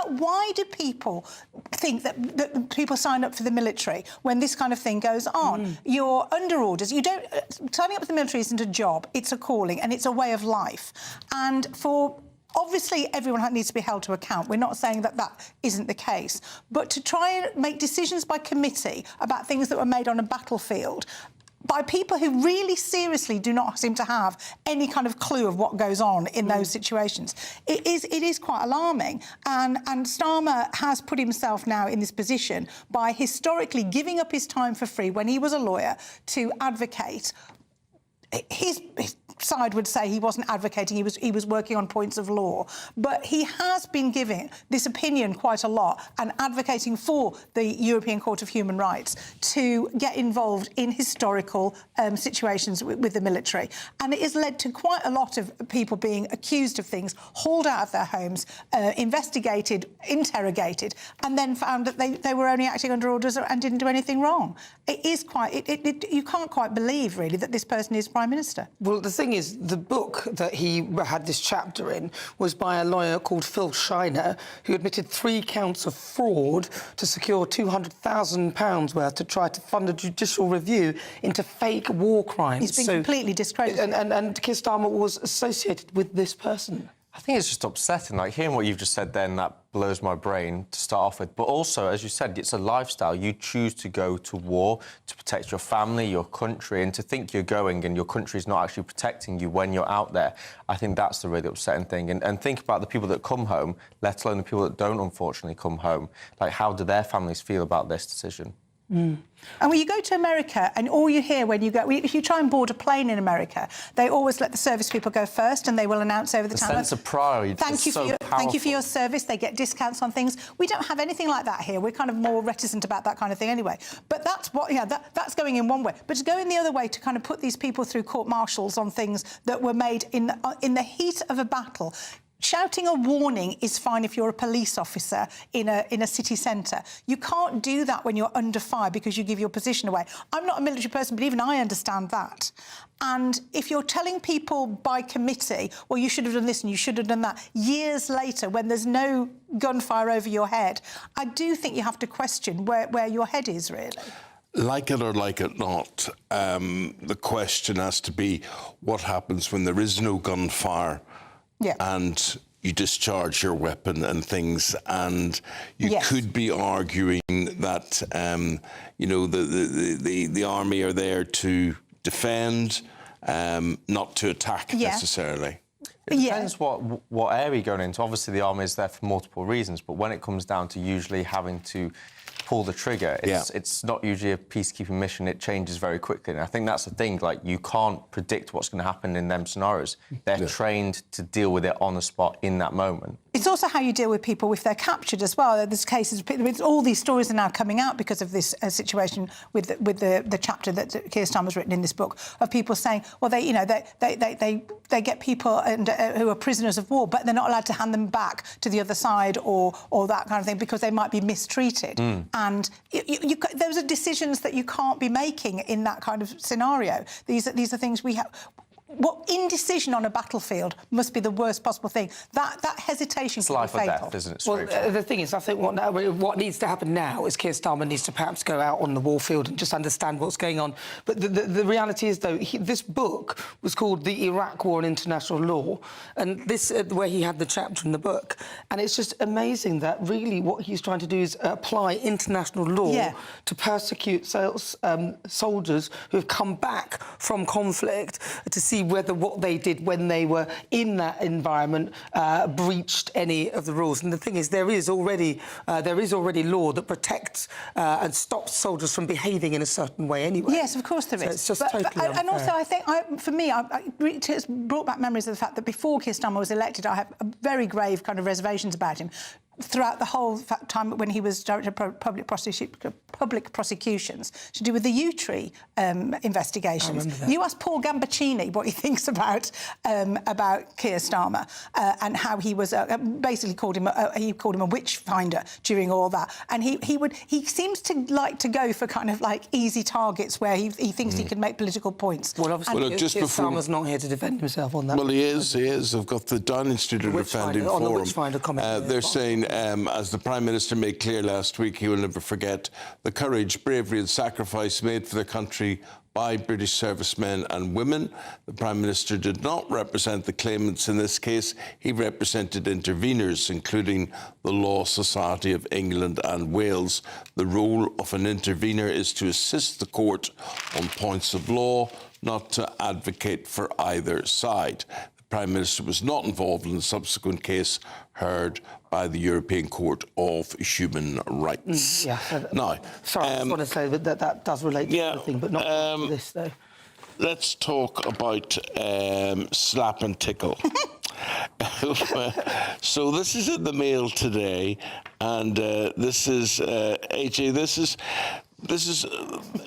why do people think that people sign up for the military when this kind of thing goes on? You're under orders. Signing up for the military isn't a job, it's a calling, and it's a way of life. And obviously, everyone needs to be held to account. We're not saying that isn't the case. But to try and make decisions by committee about things that were made on a battlefield by people who really seriously do not seem to have any kind of clue of what goes on in those situations, it is quite alarming. And Starmer has put himself now in this position by historically giving up his time for free when he was a lawyer to advocate his side would say he wasn't advocating, he was working on points of law, but he has been giving this opinion quite a lot and advocating for the European Court of Human Rights to get involved in historical situations with the military. And it has led to quite a lot of people being accused of things, hauled out of their homes, investigated, interrogated, and then found that they were only acting under orders and didn't do anything wrong. It is quite... you can't quite believe, really, that this person is Prime Minister. Well, the thing is, the book that he had this chapter in was by a lawyer called Phil Shiner, who admitted 3 counts of fraud to secure £200,000 worth to try to fund a judicial review into fake war crimes. He's been completely discredited. And Keir Starmer was associated with this person. I think it's just upsetting, like, hearing what you've just said then, that blows my brain to start off with. But also, as you said, it's a lifestyle. You choose to go to war to protect your family, your country, and to think you're going and your country's not actually protecting you when you're out there. I think that's the really upsetting thing. And think about the people that come home, let alone the people that don't, unfortunately, come home. Like, how do their families feel about this decision? Mm. And when you go to America, and all you hear when you go... If you try and board a plane in America, they always let the service people go first, and they will announce over the channel... sense of pride thank you for your service. They get discounts on things. We don't have anything like that here. We're kind of more reticent about that kind of thing anyway. But that's what... that's going in one way. But to go in the other way, to kind of put these people through court-martials on things that were made in the heat of a battle... Shouting a warning is fine if you're a police officer in a city centre. You can't do that when you're under fire because you give your position away. I'm not a military person, but even I understand that. And if you're telling people by committee, well, you should have done this and you should have done that, years later, when there's no gunfire over your head, I do think you have to question where your head is, really. Like it or like it not, the question has to be what happens when there is no gunfire. Yeah. And you discharge your weapon and things, and you could be arguing that the army are there to defend, not to attack necessarily. It depends what area you're going into. Obviously, the army is there for multiple reasons, but when it comes down to usually having to pull the trigger, it's not usually a peacekeeping mission. It changes very quickly, and I think that's the thing. Like, you can't predict what's going to happen in them scenarios. They're trained to deal with it on the spot in that moment. It's also how you deal with people if they're captured as well. There's cases, all these stories are now coming out because of this situation with the chapter that Keir Starmer's written in this book, of people saying, well, they get people who are prisoners of war, but they're not allowed to hand them back to the other side or that kind of thing because they might be mistreated. And those are decisions that you can't be making in that kind of scenario. These are things we have... What indecision on a battlefield must be the worst possible thing. That hesitation can be fatal. It's life or death, isn't it? Well, the thing is, I think what needs to happen now is Keir Starmer needs to perhaps go out on the warfield and just understand what's going on. But the reality is, though, this book was called The Iraq War and International Law, and this where he had the chapter in the book, and it's just amazing that really what he's trying to do is apply international law to persecute soldiers who have come back from conflict to see whether what they did when they were in that environment breached any of the rules. And the thing is, there is already law that protects and stops soldiers from behaving in a certain way anyway. Yes, of course there is. It's just totally unfair. And also, I think, for me, it's brought back memories of the fact that before Keir Starmer was elected, I have very grave kind of reservations about him. Throughout the whole time when he was Director of Public Prosecutions, to do with the Utree investigations. You asked Paul Gambaccini what he thinks about Keir Starmer and how he was basically called him a witch finder during all that. And he seems to like to go for kind of like easy targets where he thinks he can make political points. Well, obviously, just Keir Starmer's not here to defend himself on that. Well, he is. I've got the Downing Street defending for him. They're saying, as the Prime Minister made clear last week, he will never forget the courage, bravery and sacrifice made for the country by British servicemen and women. The Prime Minister did not represent the claimants in this case. He represented interveners, including the Law Society of England and Wales. The role of an intervener is to assist the court on points of law, not to advocate for either side. The Prime Minister was not involved in the subsequent case heard by the European Court of Human Rights. Now, sorry, I just want to say that does relate to the thing, but not to this, though. let's talk about slap and tickle. So this is in the Mail today, and this is AJ. This is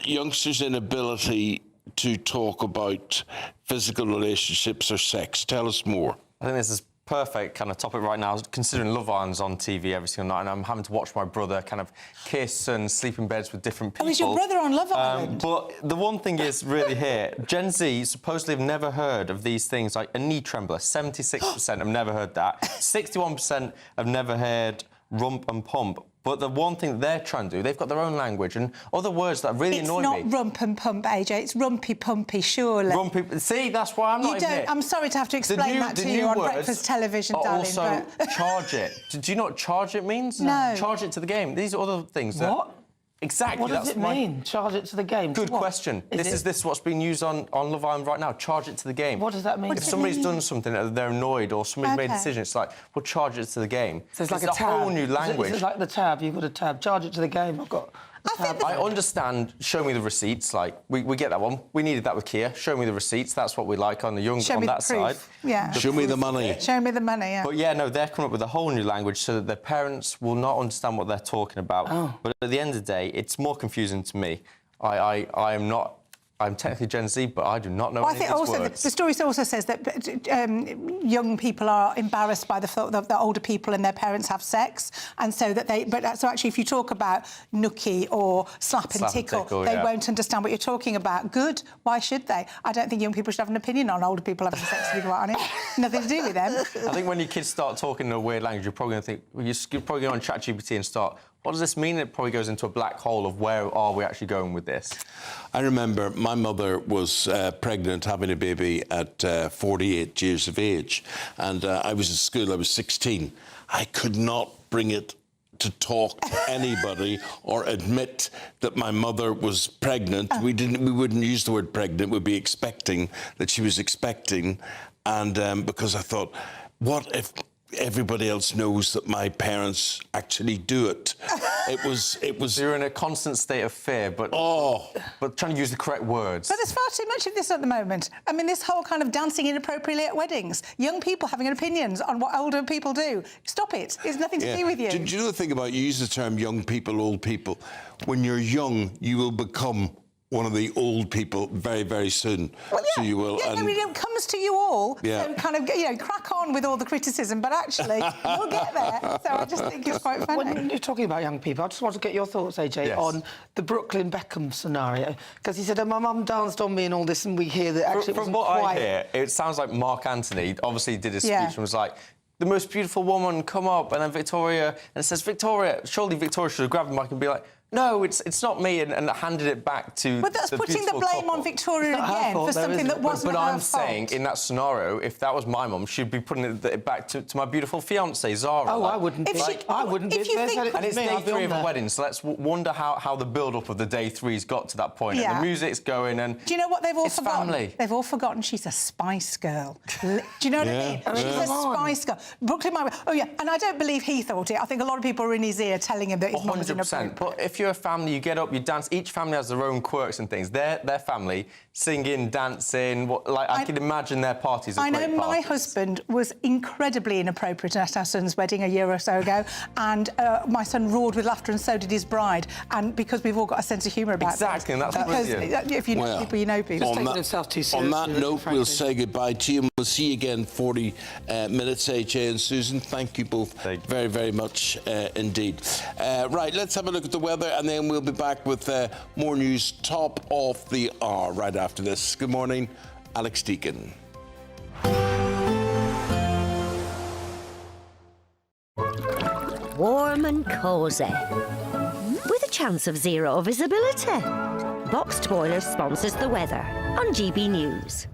youngsters' inability to talk about physical relationships or sex. Tell us more. I think this is perfect kind of topic right now, considering Love Island's on TV every single night, and I'm having to watch my brother kind of kiss and sleep in beds with different people. Oh, is your brother on Love Island? But the one thing is really here, Gen Z supposedly have never heard of these things like a knee trembler. 76% have never heard that. 61% have never heard rump and pump. But the one thing that they're trying to do, they've got their own language and other words that really annoy me. It's not rump and pump, AJ. It's rumpy pumpy, surely. Rumpy. See, that's why I'm not even here. I'm sorry to have to explain that to you on breakfast television, darling. Also, but... charge it. Do you know what charge it means? No. Charge it to the game. These are other things. What? Exactly. What does it mean? Charge it to the game? Good question. This is what's being used on Love Island right now. Charge it to the game. What does that mean? If somebody's done something that they're annoyed or somebody's made a decision, it's like, well, charge it to the game. So it's like a whole new language. It's like the tab. You've got a tab. Charge it to the game. I've got. I understand. Show me the receipts. Like we get that one. We needed that with Kia. Show me the receipts. That's what we like on the young on that side. Yeah. Show me the money. Show me the money. Yeah. But yeah, no, they're coming up with a whole new language so that their parents will not understand what they're talking about. Oh. But at the end of the day, it's more confusing to me. I am not. I'm technically Gen Z, but I do not know any of these words. The story also says that young people are embarrassed by the thought that older people and their parents have sex, and so that they. But so actually, if you talk about nookie or slap and tickle, they won't understand what you're talking about. Good. Why should they? I don't think young people should have an opinion on older people having sex. To be quite honest, nothing to do with them. I think when your kids start talking in a weird language, you're probably going to think you're probably going on ChatGPT and start. What does this mean? It probably goes into a black hole of where are we actually going with this? I remember my mother was pregnant, having a baby at 48 years of age. And I was in school, I was 16. I could not bring it to talk to anybody or admit that my mother was pregnant. We wouldn't use the word pregnant, we'd be expecting that she was expecting. And because I thought, what if everybody else knows that my parents actually do it? It was. So you're in a constant state of fear, but trying to use the correct words. But there's far too much of this at the moment. I mean, this whole kind of dancing inappropriately at weddings, young people having opinions on what older people do. Stop it. It's nothing to do with you. Do you know the thing about, you use the term young people, old people. When you're young, you will become one of the old people very, very soon. Well, yeah. So you will. Yeah, I mean, it comes to you all. Yeah. So kind of, crack on with all the criticism, but actually, you'll get there. So I just think it's quite funny. When you're talking about young people, I just want to get your thoughts, AJ, on the Brooklyn Beckham scenario. Because he said, my mum danced on me and all this, and we hear that actually From what I hear, it sounds like Mark Antony obviously did his speech and was like, the most beautiful woman, come up, and then Victoria, and it says, Victoria, surely Victoria should have grabbed the mic and be like, no, it's not me, and handed it back to. But that's putting the blame on Victoria again for something that wasn't her fault. But I'm saying, in that scenario, if that was my mum, she'd be putting it back to my beautiful fiancée, Zara. Oh, I wouldn't. I wouldn't. And it's day 3 of a wedding, so let's wonder how the build-up of the day 3's got to that point. And the music's going, and do you know what they've all forgotten? Family. They've all forgotten she's a Spice Girl. Do you know what I mean? She's a Spice Girl. Brooklyn might be. Oh yeah, and I don't believe he thought it. I think a lot of people were in his ear telling him that his mum was inappropriate. But if you're a family, you get up, you dance. Each family has their own quirks and things. Their family, singing, dancing, I can imagine their parties are great parties. My husband was incredibly inappropriate at our son's wedding a year or so ago, and my son roared with laughter, and so did his bride. And because we've all got a sense of humour about exactly, and that's brilliant. If you know people, you know people. Just taking himself too seriously. On that note, we'll say goodbye to you. We'll see you again 40 minutes, AJ and Susan. Thank you both very, very much indeed. Right, let's have a look at the weather, and then we'll be back with more news top of the hour right after this. Good morning, Alex Deacon. Warm and cosy, with a chance of zero visibility. Boxed Boilers sponsors the weather on GB News.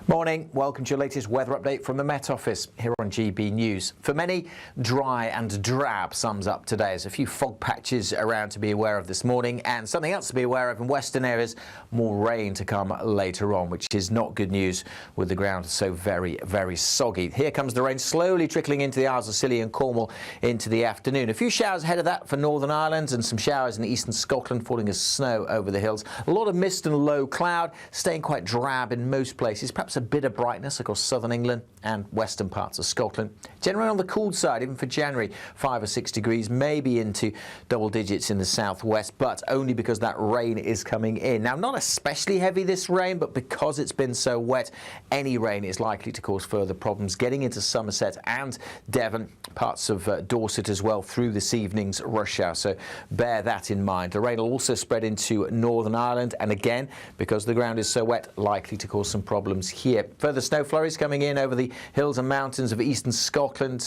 Morning, welcome to your latest weather update from the Met Office here on GB News. For many, dry and drab sums up today. There's a few fog patches around to be aware of this morning, and something else to be aware of in western areas, more rain to come later on, which is not good news with the ground so very, very soggy. Here comes the rain slowly trickling into the Isles of Scilly and Cornwall into the afternoon. A few showers ahead of that for Northern Ireland and some showers in eastern Scotland falling as snow over the hills. A lot of mist and low cloud, staying quite drab in most places, perhaps a bit of brightness across southern England and western parts of Scotland. Generally on the cool side, even for January, 5 or 6 degrees, maybe into double digits in the southwest, but only because that rain is coming in. Now, not especially heavy this rain, but because it's been so wet, any rain is likely to cause further problems getting into Somerset and Devon, parts of Dorset as well through this evening's rush hour, so bear that in mind. The rain will also spread into Northern Ireland, and again, because the ground is so wet, likely to cause some problems here. Further snow flurries coming in over the hills and mountains of eastern Scotland.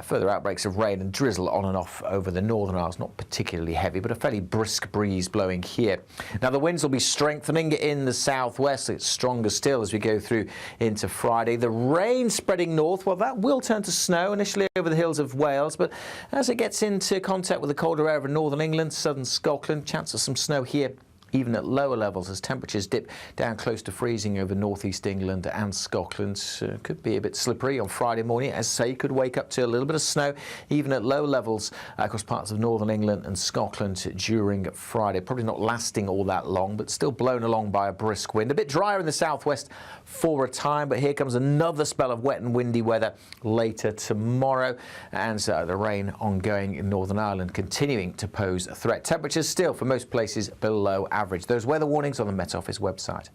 Further outbreaks of rain and drizzle on and off over the Northern Isles. Not particularly heavy, but a fairly brisk breeze blowing here. Now, the winds will be strengthening in the southwest. It's stronger still as we go through into Friday. The rain spreading north, well, that will turn to snow initially over the hills of Wales, but as it gets into contact with the colder air of northern England, southern Scotland, chance of some snow here even at lower levels as temperatures dip down close to freezing over northeast England and Scotland. Could be a bit slippery on Friday morning. As I say, could wake up to a little bit of snow even at low levels across parts of northern England and Scotland during Friday. Probably not lasting all that long, but still blown along by a brisk wind. A bit drier in the southwest for a time, but here comes another spell of wet and windy weather later tomorrow, and the rain ongoing in Northern Ireland continuing to pose a threat. Temperatures still for most places below average. Those weather warnings on the Met Office website.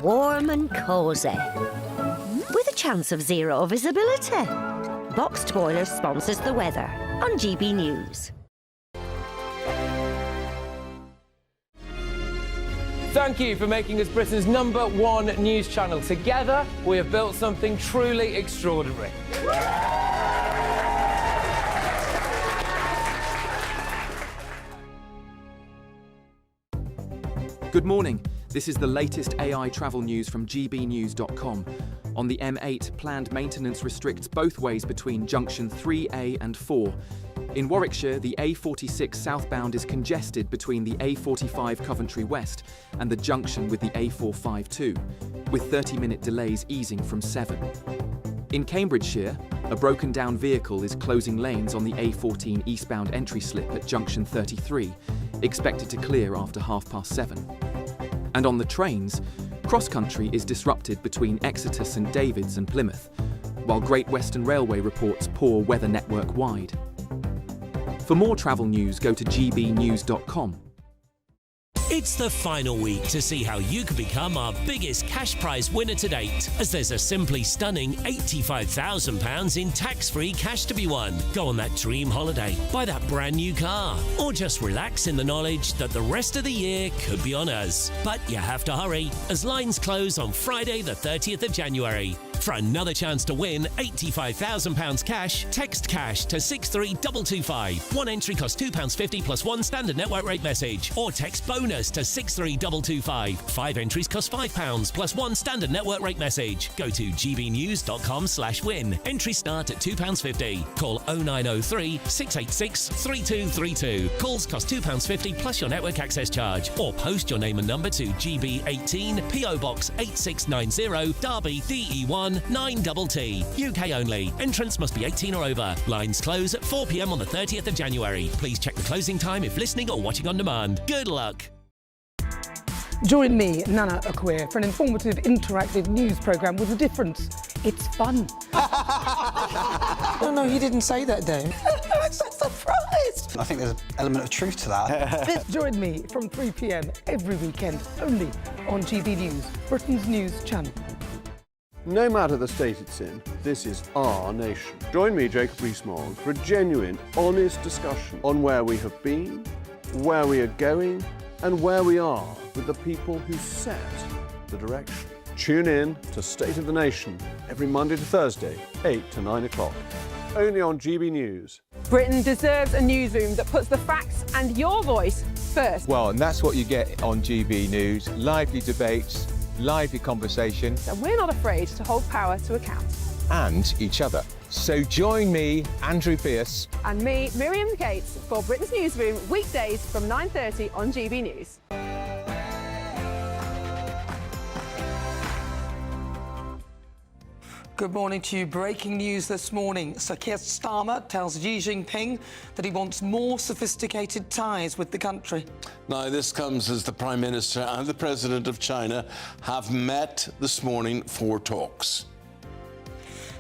Warm and cosy, with a chance of zero visibility. Boxed Boilers sponsors the weather on GB News. Thank you for making us Britain's #1 news channel. Together, we have built something truly extraordinary. Good morning. This is the latest AI travel news from gbnews.com. On the M8, planned maintenance restricts both ways between junction 3A and 4. In Warwickshire, the A46 southbound is congested between the A45 Coventry West and the junction with the A452, with 30-minute delays easing from 7. In Cambridgeshire, a broken-down vehicle is closing lanes on the A14 eastbound entry slip at junction 33, expected to clear after 7:30. And on the trains, cross-country is disrupted between Exeter, St David's and Plymouth, while Great Western Railway reports poor weather network-wide. For more travel news, go to gbnews.com. It's the final week to see how you can become our biggest cash prize winner to date, as there's a simply stunning £85,000 in tax-free cash to be won. Go on that dream holiday, buy that brand new car, or just relax in the knowledge that the rest of the year could be on us. But you have to hurry, as lines close on Friday the 30th of January. For another chance to win £85,000 cash, text cash to 63225. One entry costs £2.50 plus one standard network rate message, or text bonus to 63225. 5 entries cost £5 plus one standard network rate message. Go to gbnews.com/win. Entries start at £2.50. Call 0903 686 3232. Calls cost £2.50 plus your network access charge, or post your name and number to GB18 PO Box 8690 Derby DE1 9TT. UK only. Entrance must be 18 or over. Lines close at 4 p.m. on the 30th of January. Please check the closing time if listening or watching on demand. Good luck. Join me, Nana Akweer, for an informative, interactive news programme with a difference. It's fun. No, he didn't say that, Dave. I'm so surprised. I think there's an element of truth to that. Join me from 3 p.m. every weekend, only on GB News, Britain's news channel. No matter the state it's in, this is our nation. Join me, Jacob Rees-Mogg, for a genuine, honest discussion on where we have been, where we are going, and where we are with the people who set the direction. Tune in to State of the Nation every Monday to Thursday, 8 to 9 o'clock. Only on GB News. Britain deserves a newsroom that puts the facts and your voice first. Well, and that's what you get on GB News. Lively debates, lively conversation. And we're not afraid to hold power to account. And each other. So join me, Andrew Pearce. And me, Miriam Gates, for Britain's Newsroom, weekdays from 9:30 on GB News. Good morning to you. Breaking news this morning. Sir Keir Starmer tells Xi Jinping that he wants more sophisticated ties with the country. Now, this comes as the Prime Minister and the President of China have met this morning for talks.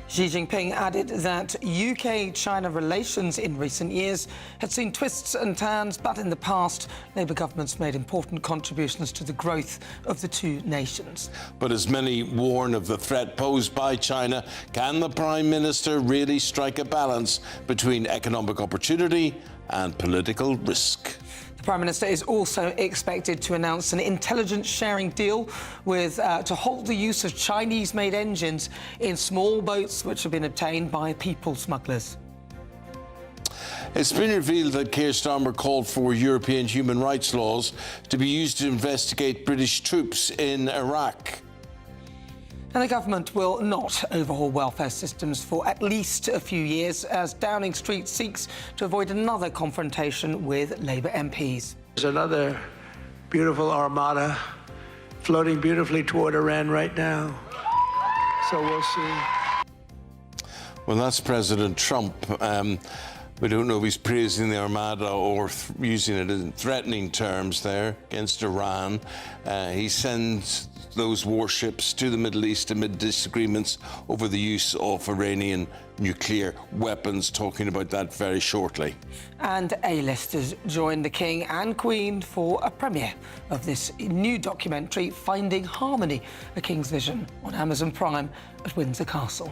Xi Jinping added that UK-China relations in recent years had seen twists and turns, but in the past, Labour governments made important contributions to the growth of the two nations. But as many warn of the threat posed by China, can the Prime Minister really strike a balance between economic opportunity and political risk? The Prime Minister is also expected to announce an intelligence sharing deal with to halt the use of Chinese-made engines in small boats which have been obtained by people smugglers. It's been revealed that Keir Starmer called for European human rights laws to be used to investigate British troops in Iraq. And the government will not overhaul welfare systems for at least a few years as Downing Street seeks to avoid another confrontation with Labour MPs. There's another beautiful armada floating beautifully toward Iran right now. So we'll see. Well, that's President Trump. We don't know if he's praising the armada or using it in threatening terms there against Iran. He sends those warships to the Middle East amid disagreements over the use of Iranian nuclear weapons. Talking about that very shortly. And A-listers join the King and Queen for a premiere of this new documentary, Finding Harmony, A King's Vision, on Amazon Prime at Windsor Castle.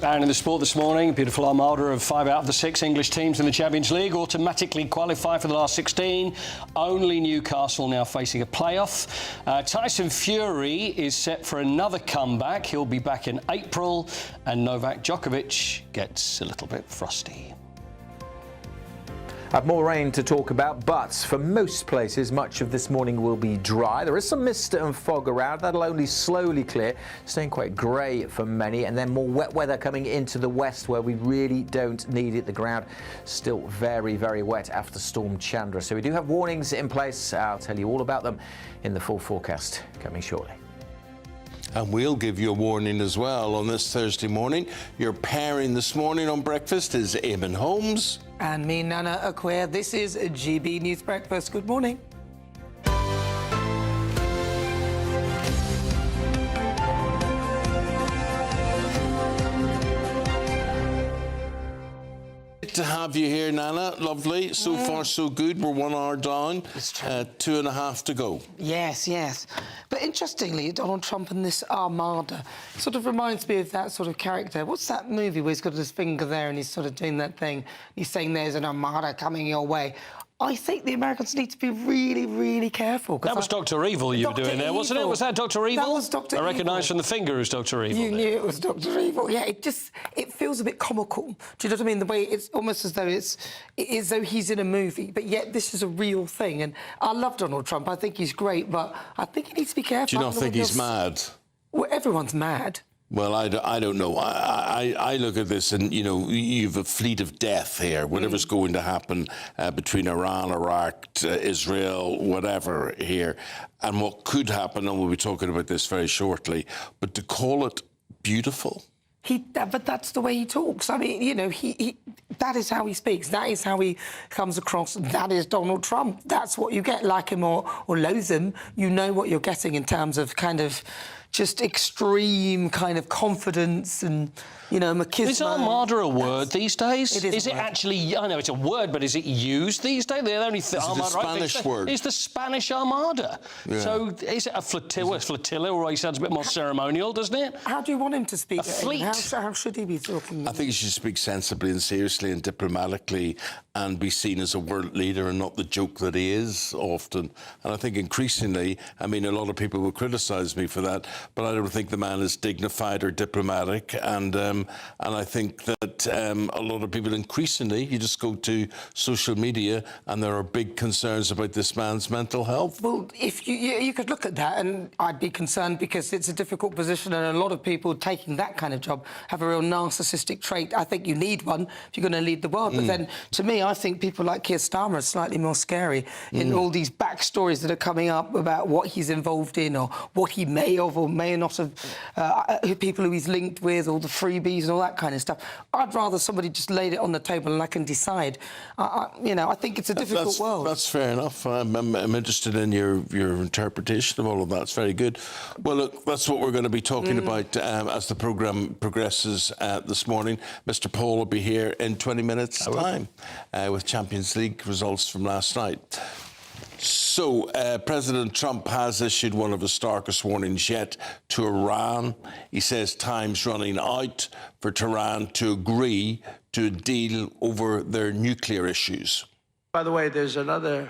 And in the sport this morning, a beautiful armada of 5 out of the 6 English teams in the Champions League automatically qualify for the last 16. Only Newcastle now facing a playoff. Tyson Fury is set for another comeback. He'll be back in April. And Novak Djokovic gets a little bit frosty. Have more rain to talk about, but for most places, much of this morning will be dry. There is some mist and fog around. That'll only slowly clear, staying quite grey for many, and then more wet weather coming into the west where we really don't need it. The ground still very, very wet after Storm Chandra. So we do have warnings in place. I'll tell you all about them in the full forecast coming shortly. And we'll give you a warning as well on this Thursday morning. Your pairing this morning on breakfast is Eamon Holmes. And me, Nana Acquare. This is GB News Breakfast. Good morning. To have you here, Nana. Lovely. So far, so good. We're 1 hour down. 2.5 to go. Yes, yes. But interestingly, Donald Trump and this armada sort of reminds me of that sort of character. What's that movie where he's got his finger there and he's sort of doing that thing? He's saying there's an armada coming your way. I think the Americans need to be really, really careful. That was Dr. Evil you were doing there, wasn't it? Was that Dr. Evil? That was Dr. Evil. I recognise from the finger as Dr. Evil. You knew it was Dr. Evil. Yeah, it feels a bit comical. Do you know what I mean? The way it's almost as though it is though he's in a movie, but yet this is a real thing. And I love Donald Trump. I think he's great, but I think he needs to be careful. Do you not think he's mad? Well, everyone's mad. Well, I don't know. I look at this and, you know, you've a fleet of death here. Whatever's going to happen between Iran, Iraq, Israel, whatever here, and what could happen, and we'll be talking about this very shortly, but to call it beautiful... But that's the way he talks. I mean, you know, that is how he speaks. That is how he comes across. That is Donald Trump. That's what you get, like him or loathe him. You know what you're getting in terms of kind of just extreme kind of confidence and, you know, machismo. Is armada a word these days? It is it actually, I know it's a word, but is it used these days? The only armada, Spanish word. Is the Spanish armada. Yeah. So is it a flotilla? Flotilla, or he sounds a bit more ceremonial, doesn't it? How do you want him to speak? A fleet. How should he be talking? I think he should speak sensibly and seriously and diplomatically and be seen as a world leader and not the joke that he is often. And I think increasingly, I mean, a lot of people will criticise me for that, but I don't think the man is dignified or diplomatic. And I think that a lot of people increasingly, you just go to social media and there are big concerns about this man's mental health. Well, if you could look at that, and I'd be concerned because it's a difficult position, and a lot of people taking that kind of job have a real narcissistic trait. I think you need one if you're going to lead the world. But then, to me, I think people like Keir Starmer are slightly more scary in all these backstories that are coming up about what he's involved in or what he may have or may not have, people who he's linked with, all the freebies and all that kind of stuff. I'd rather somebody just laid it on the table and I can decide. I think it's a difficult world. That's fair enough. I'm interested in your interpretation of all of that. It's very good. Well, look, that's what we're going to be talking about as the programme progresses this morning. Mr. Paul will be here in 20 minutes' time with Champions League results from last night. So, President Trump has issued one of his starkest warnings yet to Iran. He says time's running out for Tehran to agree to a deal over their nuclear issues. By the way, there's another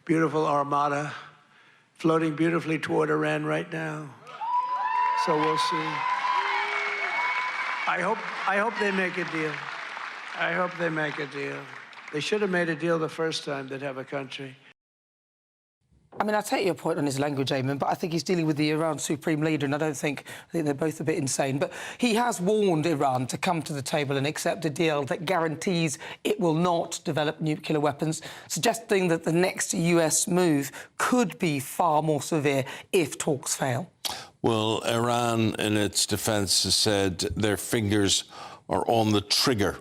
beautiful armada floating beautifully toward Iran right now. So we'll see. I hope they make a deal. I hope they make a deal. They should have made a deal the first time they'd have a country. I mean, I take your point on his language, Eamon, but I think he's dealing with the Iran supreme leader, and I think they're both a bit insane. But he has warned Iran to come to the table and accept a deal that guarantees it will not develop nuclear weapons, suggesting that the next US move could be far more severe if talks fail. Well, Iran, in its defence, has said their fingers are on the trigger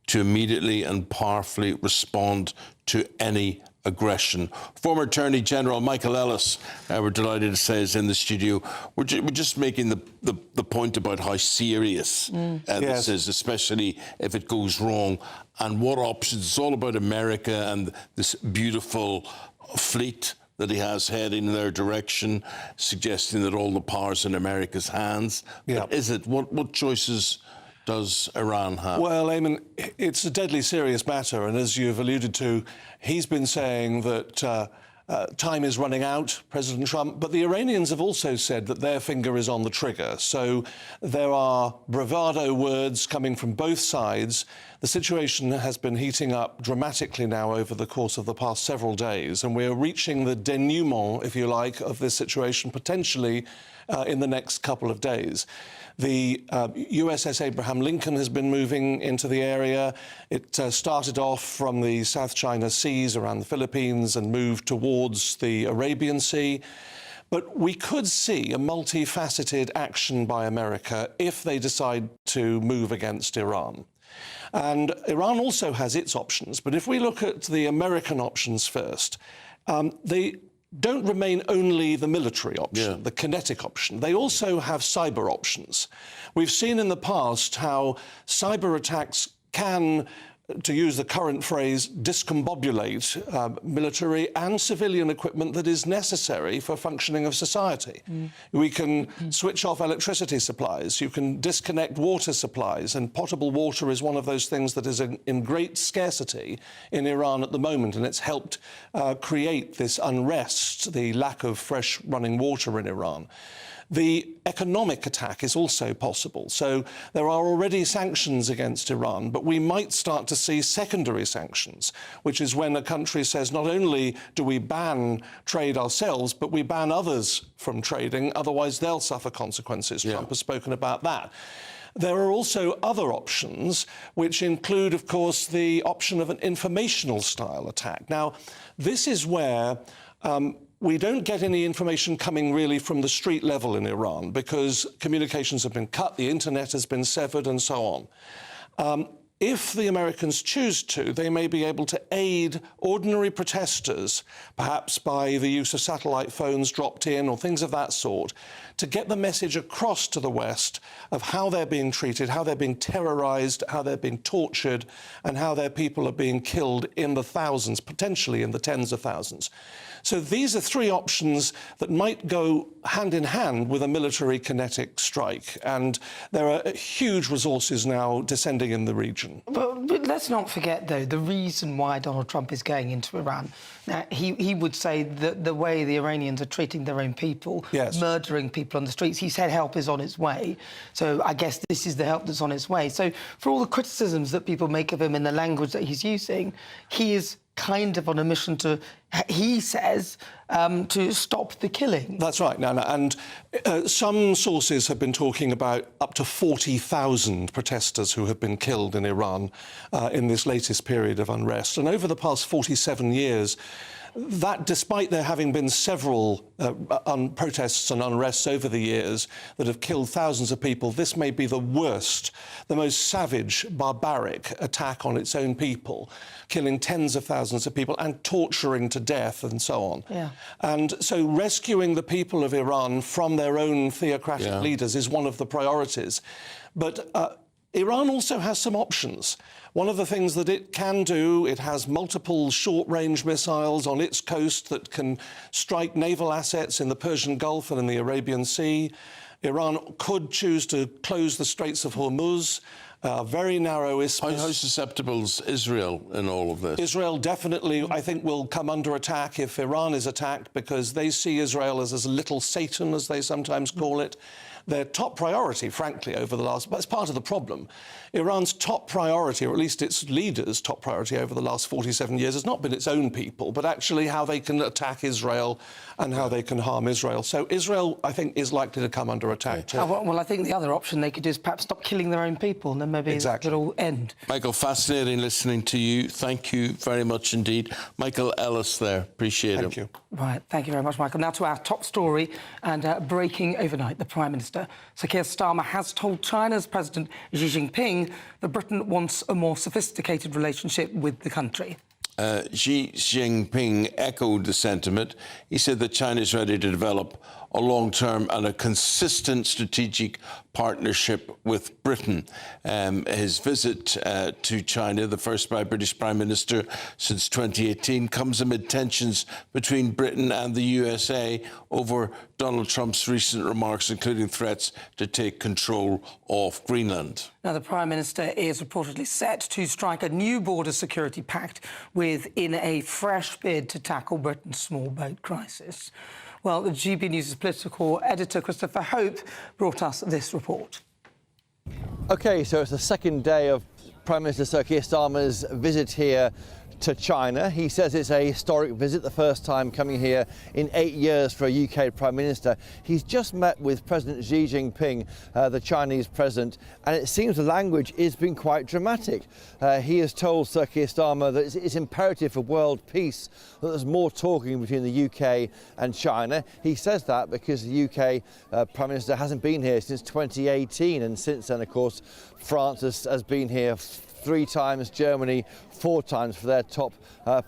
to immediately and powerfully respond to any aggression. Former Attorney General Michael Ellis, we're delighted to say, is in the studio. We're just making the point about how serious this is, especially if it goes wrong, and what options. It's all about America and this beautiful fleet that he has heading in their direction, suggesting that all the power's in America's hands. But is it? What choices does Iran have? Well, Eamon, it's a deadly serious matter, and as you've alluded to, he's been saying that time is running out, President Trump, but the Iranians have also said that their finger is on the trigger. So there are bravado words coming from both sides. The situation has been heating up dramatically now over the course of the past several days, and we're reaching the denouement, if you like, of this situation potentially in the next couple of days. The USS Abraham Lincoln has been moving into the area. It started off from the South China Seas around the Philippines and moved towards the Arabian Sea. But we could see a multifaceted action by America if they decide to move against Iran. And Iran also has its options. But if we look at the American options first, they don't remain only the military option, the kinetic option. They also have cyber options. We've seen in the past how cyber attacks can, to use the current phrase, discombobulate military and civilian equipment that is necessary for functioning of society. We can switch off electricity supplies, you can disconnect water supplies, and potable water is one of those things that is in great scarcity in Iran at the moment, and it's helped create this unrest, the lack of fresh running water in Iran. The economic attack is also possible. So there are already sanctions against Iran, but we might start to see secondary sanctions, which is when a country says not only do we ban trade ourselves, but we ban others from trading, otherwise they'll suffer consequences. Trump has spoken about that. There are also other options, which include, of course, the option of an informational style attack. Now, this is where we don't get any information coming really from the street level in Iran because communications have been cut, the internet has been severed, and so on. If the Americans choose to, they may be able to aid ordinary protesters, perhaps by the use of satellite phones dropped in or things of that sort, to get the message across to the West of how they're being treated, how they're being terrorized, how they're being tortured, and how their people are being killed in the thousands, potentially in the tens of thousands. So these are three options that might go hand in hand with a military kinetic strike, and there are huge resources now descending in the region. question. But let's not forget, though, the reason why Donald Trump is going into Iran. Now, he would say that the way the Iranians are treating their own people, murdering people on the streets, he said help is on its way. So I guess this is the help that's on its way. So for all the criticisms that people make of him in the language that he's using, he is kind of on a mission to, he says, to stop the killing. That's right, Nana. And some sources have been talking about up to 40,000 protesters who have been killed in Iran in this latest period of unrest. And over the past 47 years, that, despite there having been several protests and unrests over the years that have killed thousands of people, this may be the worst, the most savage, barbaric attack on its own people, killing tens of thousands of people and torturing to death and so on. Yeah. And so rescuing the people of Iran from their own theocratic leaders is one of the priorities. But Iran also has some options. One of the things that it can do, it has multiple short-range missiles on its coast that can strike naval assets in the Persian Gulf and in the Arabian Sea. Iran could choose to close the Straits of Hormuz, very narrow isthmus. How susceptible is Israel in all of this? Israel definitely, I think, will come under attack if Iran is attacked, because they see Israel as little Satan, as they sometimes call it. Their top priority, frankly, over the last... That's part of the problem. Iran's top priority, or at least its leaders' top priority over the last 47 years, has not been its own people, but actually how they can attack Israel and how they can harm Israel. So Israel, I think, is likely to come under attack too. Well, I think the other option they could do is perhaps stop killing their own people, and then maybe it'll end. Michael, fascinating listening to you. Thank you very much indeed. Michael Ellis there. Appreciate it. Thank you. Right, thank you very much, Michael. Now to our top story, and breaking overnight, the Prime Minister, Sir Keir Starmer, has told China's President Xi Jinping that Britain wants a more sophisticated relationship with the country. Xi Jinping echoed the sentiment. He said that China is ready to develop a long-term and a consistent strategic partnership with Britain. His visit to China, the first by a British Prime Minister since 2018, comes amid tensions between Britain and the USA over Donald Trump's recent remarks, including threats to take control of Greenland. Now, the Prime Minister is reportedly set to strike a new border security pact in a fresh bid to tackle Britain's small boat crisis. Well, the GB News' political editor, Christopher Hope, brought us this report. OK, so it's the second day of Prime Minister Sir Keir Starmer's visit here to China. He says it's a historic visit, the first time coming here in 8 years for a UK Prime Minister. He's just met with President Xi Jinping, the Chinese president, and it seems the language has been quite dramatic. He has told Sir Keir Starmer that it's imperative for world peace that there's more talking between the UK and China. He says that because the UK Prime Minister hasn't been here since 2018, and since then, of course, France has been here 3 times, Germany 4 times for their top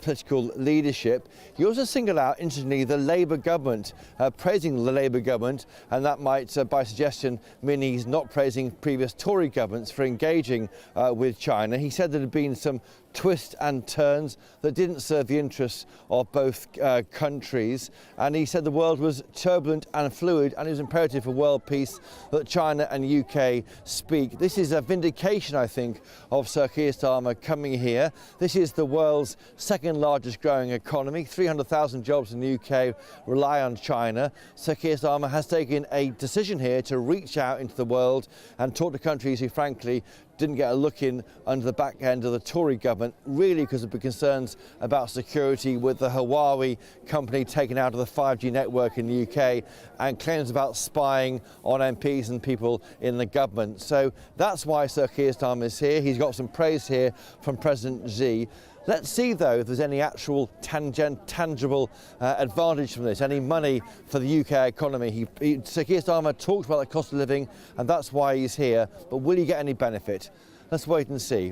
political leadership. He also singled out, interestingly, the Labour government, praising the Labour government, and that might, by suggestion, mean he's not praising previous Tory governments for engaging with China. He said there had been some twists and turns that didn't serve the interests of both countries, and he said the world was turbulent and fluid, and it was imperative for world peace that China and UK speak. This is a vindication, I think, of Sir Keir Starmer coming here. This is the world's second largest growing economy. 300,000 jobs in the UK rely on China. Sir Keir Starmer has taken a decision here to reach out into the world and talk to countries who, frankly, didn't get a look in under the back end of the Tory government, really because of the concerns about security with the Huawei company taken out of the 5G network in the UK, and claims about spying on MPs and people in the government. So that's why Sir Keir Starmer is here. He's got some praise here from President Xi. Let's see, though, if there's any actual tangible advantage from this, any money for the UK economy. Sir Keir Starmer talked about the cost of living, and that's why he's here. But will he get any benefit? Let's wait and see.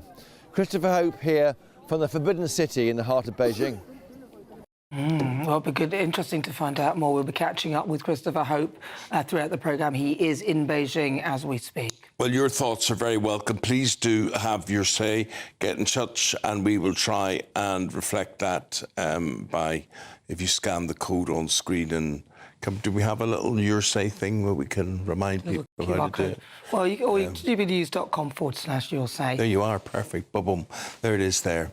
Christopher Hope here from the Forbidden City in the heart of Beijing. Well, it'll be interesting to find out more. We'll be catching up with Christopher Hope throughout the programme. He is in Beijing as we speak. Well, your thoughts are very welcome. Please do have your say. Get in touch and we will try and reflect that if you scan the code on screen and Do we have a little your say thing where we can remind people how to do it? Well, gbnews.com/your say. There you are, perfect. Boom. There it is there.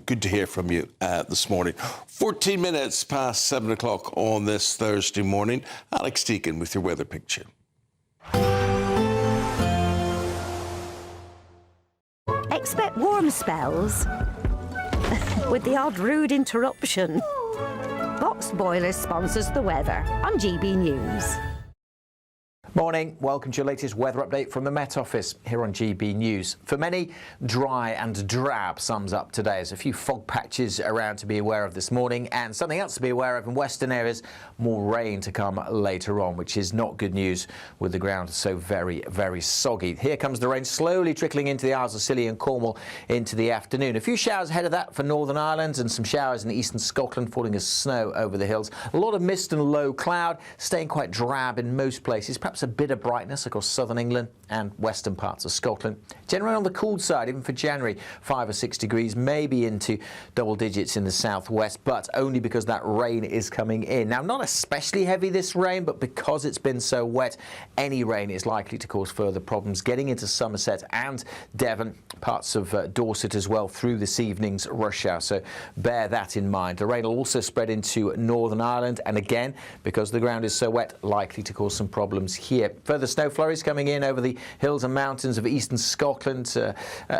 Good to hear from you this morning. 14 minutes past 7 o'clock on this Thursday morning. Alex Deacon with your weather picture. Expect warm spells with the odd rude interruption. Boxed Boilers sponsors the weather on GB News. Morning, welcome to your latest weather update from the Met Office here on GB News. For many, dry and drab sums up today. There's a few fog patches around to be aware of this morning, and something else to be aware of in western areas, more rain to come later on, which is not good news with the ground so very, very soggy. Here comes the rain slowly trickling into the Isles of Scilly and Cornwall into the afternoon. A few showers ahead of that for Northern Ireland and some showers in eastern Scotland, falling as snow over the hills. A lot of mist and low cloud, staying quite drab in most places, perhaps a bit of brightness across southern England and western parts of Scotland. Generally on the cool side, even for January, 5 or 6 degrees, maybe into double digits in the southwest, but only because that rain is coming in. Now, not especially heavy this rain, but because it's been so wet, any rain is likely to cause further problems getting into Somerset and Devon, parts of Dorset as well through this evening's rush hour, so bear that in mind. The rain will also spread into Northern Ireland, and again, because the ground is so wet, likely to cause some problems here. Further snow flurries coming in over the hills and mountains of eastern Scotland.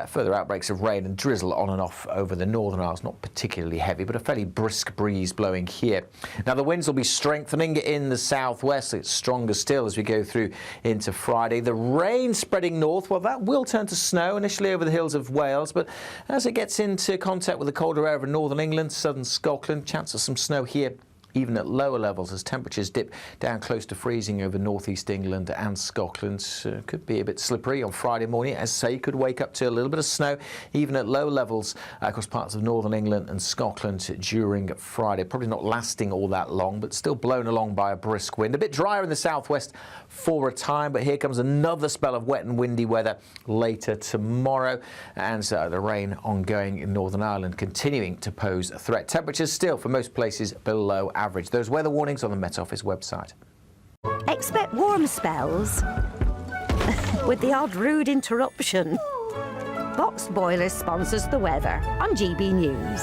Further outbreaks of rain and drizzle on and off over the Northern Isles. Not particularly heavy, but a fairly brisk breeze blowing here. Now, the winds will be strengthening in the southwest. It's stronger still as we go through into Friday. The rain spreading north, well, that will turn to snow initially over the hills of Wales, but as it gets into contact with the colder air over northern England, southern Scotland, chance of some snow here even at lower levels as temperatures dip down close to freezing over northeast England and Scotland. Could be a bit slippery on Friday morning. As I say, you could wake up to a little bit of snow even at low levels across parts of northern England and Scotland during Friday. Probably not lasting all that long, but still blown along by a brisk wind. A bit drier in the southwest for a time, but here comes another spell of wet and windy weather later tomorrow, and the rain ongoing in Northern Ireland continuing to pose a threat. Temperatures still for most places below average. Those weather warnings on the Met Office website. Expect warm spells with the odd rude interruption. Boxed Boilers sponsors the weather on GB News.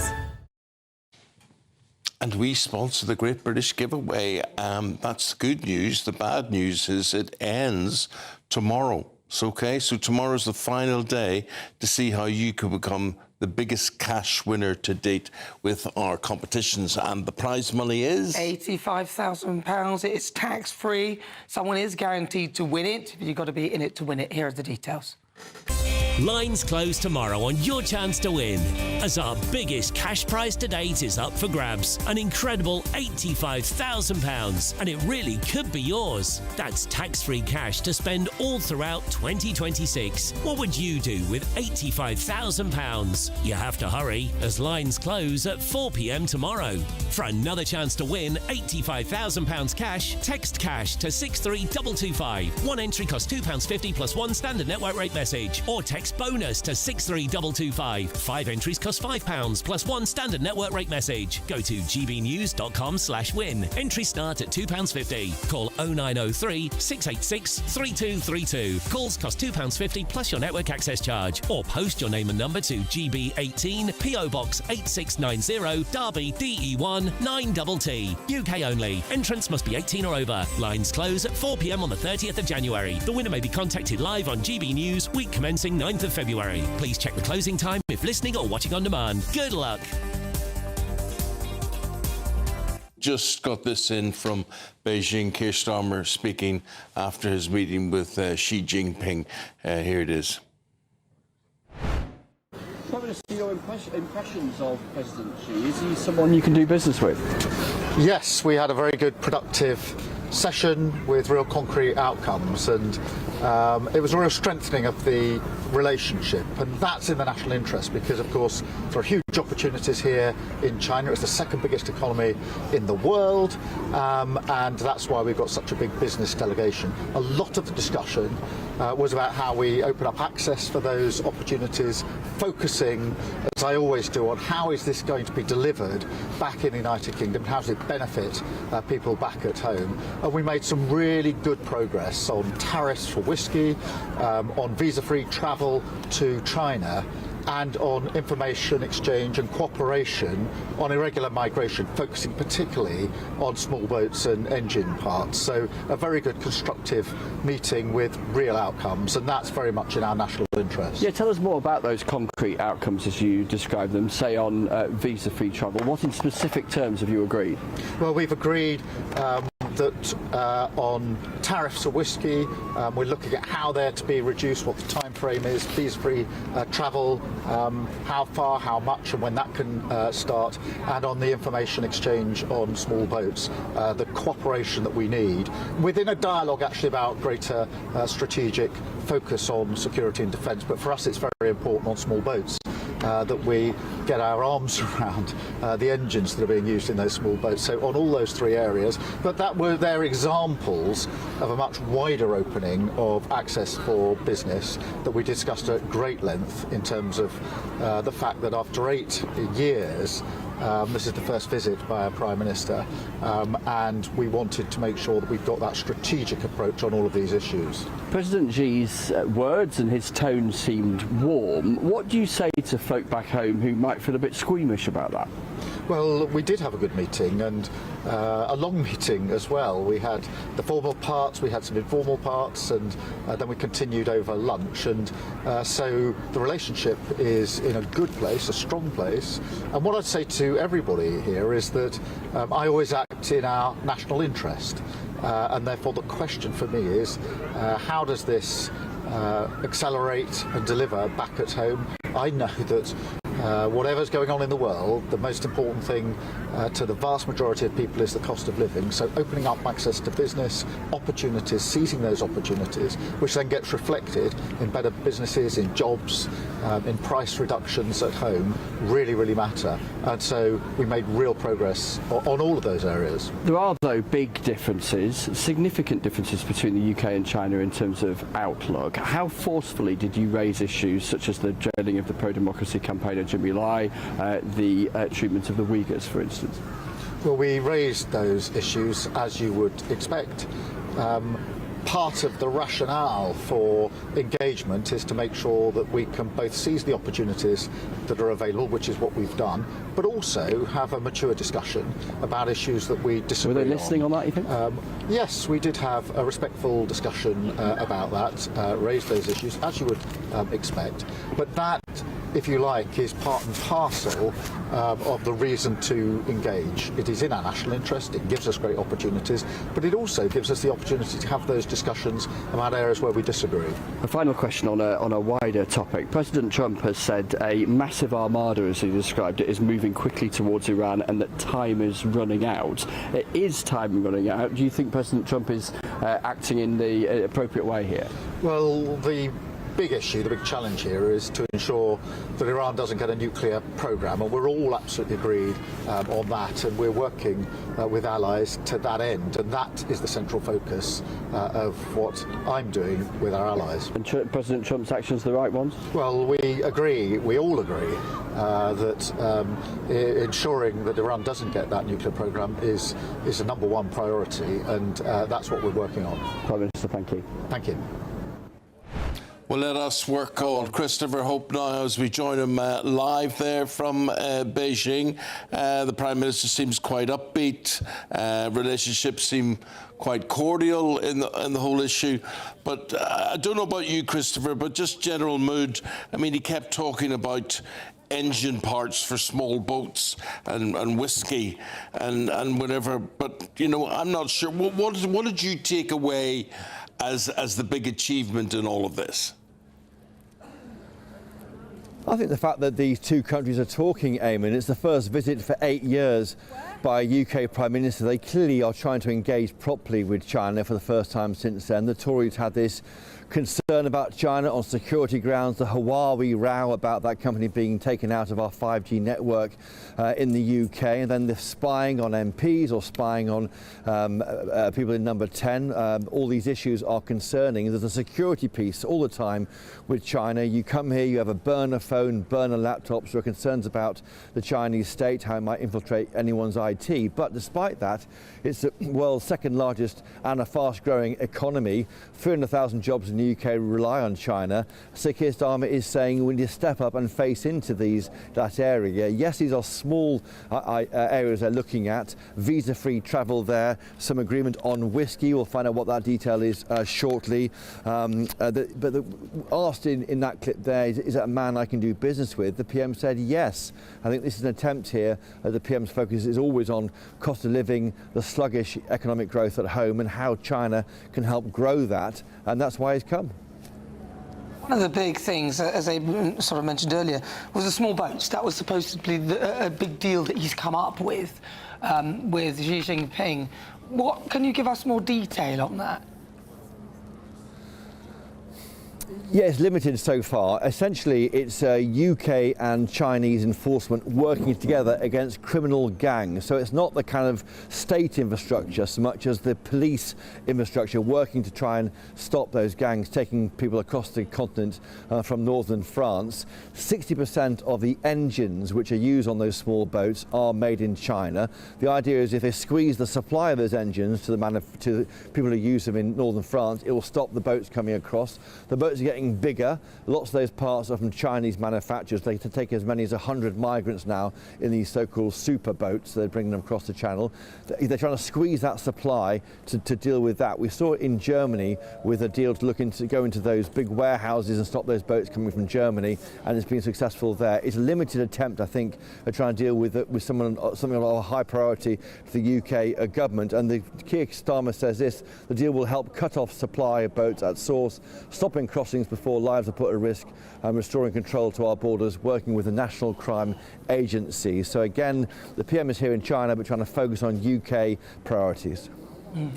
And we sponsor the Great British Giveaway. That's the good news. The bad news is it ends tomorrow. So tomorrow's the final day to see how you can become the biggest cash winner to date with our competitions. And the prize money is £85,000. It's tax-free. Someone is guaranteed to win it. You've got to be in it to win it. Here are the details. Lines close tomorrow on your chance to win, as our biggest cash prize to date is up for grabs. An incredible £85,000, and it really could be yours. That's tax-free cash to spend all throughout 2026. What would you do with £85,000? You have to hurry, as lines close at 4 p.m. tomorrow. For another chance to win £85,000 cash, text cash to 63225. One entry costs £2.50 plus one standard network rate message, or text bonus to 63225. 5 entries cost £5 plus one standard network rate message. Go to gbnews.com/win. Entries start at £2.50. Call 0903 686 3232. Calls cost £2.50 plus your network access charge. Or post your name and number to GB18 PO Box 8690 Derby DE1 9TT. UK only. Entrants must be 18 or over. Lines close at 4 p.m. on the 30th of January. The winner may be contacted live on GB News week commencing 9th of February. Please check the closing time if listening or watching on demand. Good luck. Just got this in from Beijing. Keir Starmer speaking after his meeting with Xi Jinping. Here it is. Prime Minister, your impressions of President Xi, is he someone you can do business with? Yes, we had a very good, productive session with real concrete outcomes, and it was a real strengthening of the relationship, and that's in the national interest because, of course, there are huge opportunities here in China. It's the second biggest economy in the world, and that's why we've got such a big business delegation. A lot of the discussion was about how we open up access for those opportunities, focusing, as I always do, on how is this going to be delivered back in the United Kingdom, how does it benefit people back at home. And we made some really good progress on tariffs for whisky, on visa-free travel to China, and on information exchange and cooperation on irregular migration, focusing particularly on small boats and engine parts. So a very good constructive meeting with real outcomes, and that's very much in our national interest. Yeah, tell us more about those concrete outcomes as you describe them, say on visa-free travel. What in specific terms have you agreed? Well, we've agreed that on tariffs for whisky, we're looking at how they're to be reduced, what the time frame is, visa-free travel, how far, how much, and when that can start, and on the information exchange on small boats, the cooperation that we need, within a dialogue actually about greater strategic focus on security and defence. But for us it's very important on small boats that we get our arms around the engines that are being used in those small boats. So on all those three areas, but they're examples of a much wider opening of access for business that we discussed at great length in terms of the fact that after 8 years, this is the first visit by our Prime Minister, and we wanted to make sure that we've got that strategic approach on all of these issues. President Xi's words and his tone seemed warm. What do you say to folk back home who might feel a bit squeamish about that? Well, we did have a good meeting, and a long meeting as well. We had the formal parts, we had some informal parts, and then we continued over lunch, and so the relationship is in a good place, a strong place. And what I'd say to everybody here is that I always act in our national interest, and therefore the question for me is how does this accelerate and deliver back at home? I know that whatever's going on in the world, the most important thing to the vast majority of people is the cost of living. So opening up access to business, opportunities, seizing those opportunities, which then gets reflected in better businesses, in jobs, in price reductions at home, really, really matter. And so we made real progress on all of those areas. There are, though, big differences, significant differences between the UK and China in terms of outlook. How forcefully did you raise issues such as the jailing of the pro-democracy campaigner Jimmy Lai, the treatment of the Uyghurs, for instance? Well, we raised those issues as you would expect. Part of the rationale for engagement is to make sure that we can both seize the opportunities that are available, which is what we've done, but also have a mature discussion about issues that we disagree on. Were they listening on that, you think? Yes, we did have a respectful discussion about that, raised those issues, as you would expect. But that, if you like, is part and parcel of the reason to engage. It is in our national interest, it gives us great opportunities, but it also gives us the opportunity to have those discussions about areas where we disagree. A final question on a wider topic. President Trump has said a massive armada, as he described it, is moving quickly towards Iran and that time is running out. Is time running out? Do you think President Trump is acting in the appropriate way here? Well, the big issue, the big challenge here is to ensure that Iran doesn't get a nuclear programme, and we're all absolutely agreed on that, and we're working with allies to that end, and that is the central focus of what I'm doing with our allies. And President Trump's actions the right ones? Well, we all agree that ensuring that Iran doesn't get that nuclear programme is the number one priority, and that's what we're working on. Prime Minister, thank you. Thank you. Well, let us work on Christopher Hope now as we join him live there from Beijing. The Prime Minister seems quite upbeat. Relationships seem quite cordial in the whole issue. But I don't know about you, Christopher, but just general mood. I mean, he kept talking about engine parts for small boats and whiskey and whatever. But, you know, I'm not sure. What did you take away as the big achievement in all of this? I think the fact that these two countries are talking, Eamon, it's the first visit for 8 years by a UK Prime Minister. They clearly are trying to engage properly with China for the first time since then. The Tories had this concern about China on security grounds, the Huawei row about that company being taken out of our 5G network in the UK, and then the spying on MPs or spying on people in number 10. All these issues are concerning. There's a security piece all the time with China. You come here, you have a burner phone, burner laptops. There are concerns about the Chinese state, how it might infiltrate anyone's IT. But despite that, it's the world's second largest and a fast growing economy. 300,000 jobs in the UK rely on China. Sir Keir Starmer is saying we need to step up and face into that area. Yes, these are small areas they're looking at. Visa-free travel there, some agreement on whisky. We'll find out what that detail is shortly. Asked in that clip there, is that a man I can do business with? The PM said yes. I think this is an attempt here. The PM's focus is always on cost of living, the sluggish economic growth at home, and how China can help grow that, and that's why he's come. One of the big things, as I sort of mentioned earlier, was the small boats. That was supposed to be a big deal that he's come up with Xi Jinping. Can you give us more detail on that? Yeah, it's limited so far. Essentially, it's UK and Chinese enforcement working together against criminal gangs. So it's not the kind of state infrastructure so much as the police infrastructure working to try and stop those gangs taking people across the continent from northern France. 60% of the engines which are used on those small boats are made in China. The idea is if they squeeze the supply of those engines to the people who use them in northern France, it will stop the boats coming across. The boats are getting bigger. Lots of those parts are from Chinese manufacturers. They can take as many as 100 migrants now in these so-called super boats. They're bringing them across the channel. They're trying to squeeze that supply to deal with that. We saw it in Germany with a deal to go into those big warehouses and stop those boats coming from Germany, and it's been successful there. It's a limited attempt, I think, at trying to deal with something of a high priority to the UK government. And the Keir Starmer says this: the deal will help cut off supply of boats at source, stopping crossings before lives are put at risk, and restoring control to our borders, working with the National Crime Agency. So again, the PM is here in China, but trying to focus on UK priorities.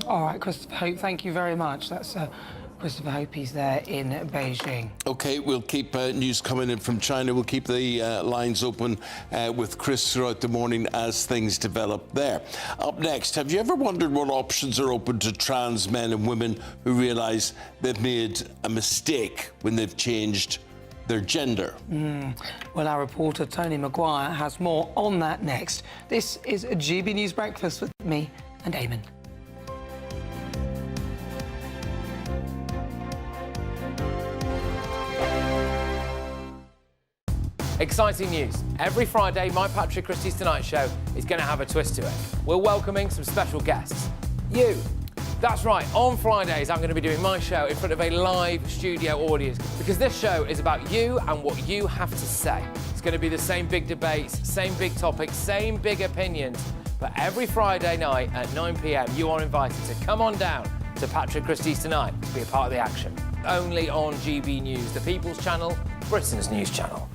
All right, Christopher Hope, thank you very much. That's Christopher Hope, he's there in Beijing. OK, we'll keep news coming in from China. We'll keep the lines open with Chris throughout the morning as things develop there. Up next, have you ever wondered what options are open to trans men and women who realise they've made a mistake when they've changed their gender? Well, our reporter Tony Maguire has more on that next. This is a GB News Breakfast with me and Eamon. Exciting news. Every Friday, my Patrick Christie's Tonight Show is going to have a twist to it. We're welcoming some special guests. You. That's right, on Fridays I'm going to be doing my show in front of a live studio audience, because this show is about you and what you have to say. It's going to be the same big debates, same big topics, same big opinions. But every Friday night at 9 p.m, you are invited to come on down to Patrick Christie's Tonight to be a part of the action. Only on GB News, the People's Channel, Britain's news channel.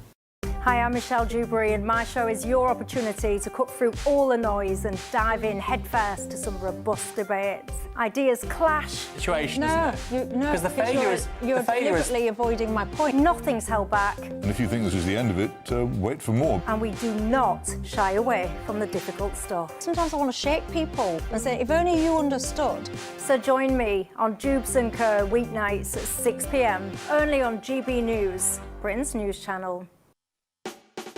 Hi, I'm Michelle Dewberry, and my show is your opportunity to cut through all the noise and dive in headfirst to some robust debates. Ideas clash. Situation, isn't it? Because the failure is... You're deliberately avoiding my point. Nothing's held back. And if you think this is the end of it, wait for more. And we do not shy away from the difficult stuff. Sometimes I want to shake people and say, if only you understood. So join me on Jubes & Co. weeknights at 6 p.m, only on GB News, Britain's news channel.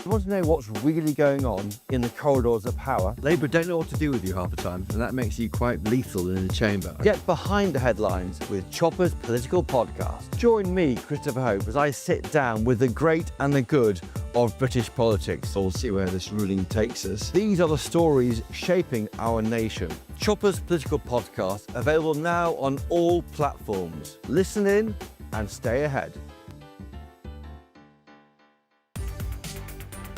You want to know what's really going on in the corridors of power? Labour don't know what to do with you half the time, and that makes you quite lethal in the chamber. Get behind the headlines with Chopper's Political Podcast. Join me, Christopher Hope, as I sit down with the great and the good of British politics. We'll see where this ruling takes us. These are the stories shaping our nation. Chopper's Political Podcast, available now on all platforms. Listen in and stay ahead.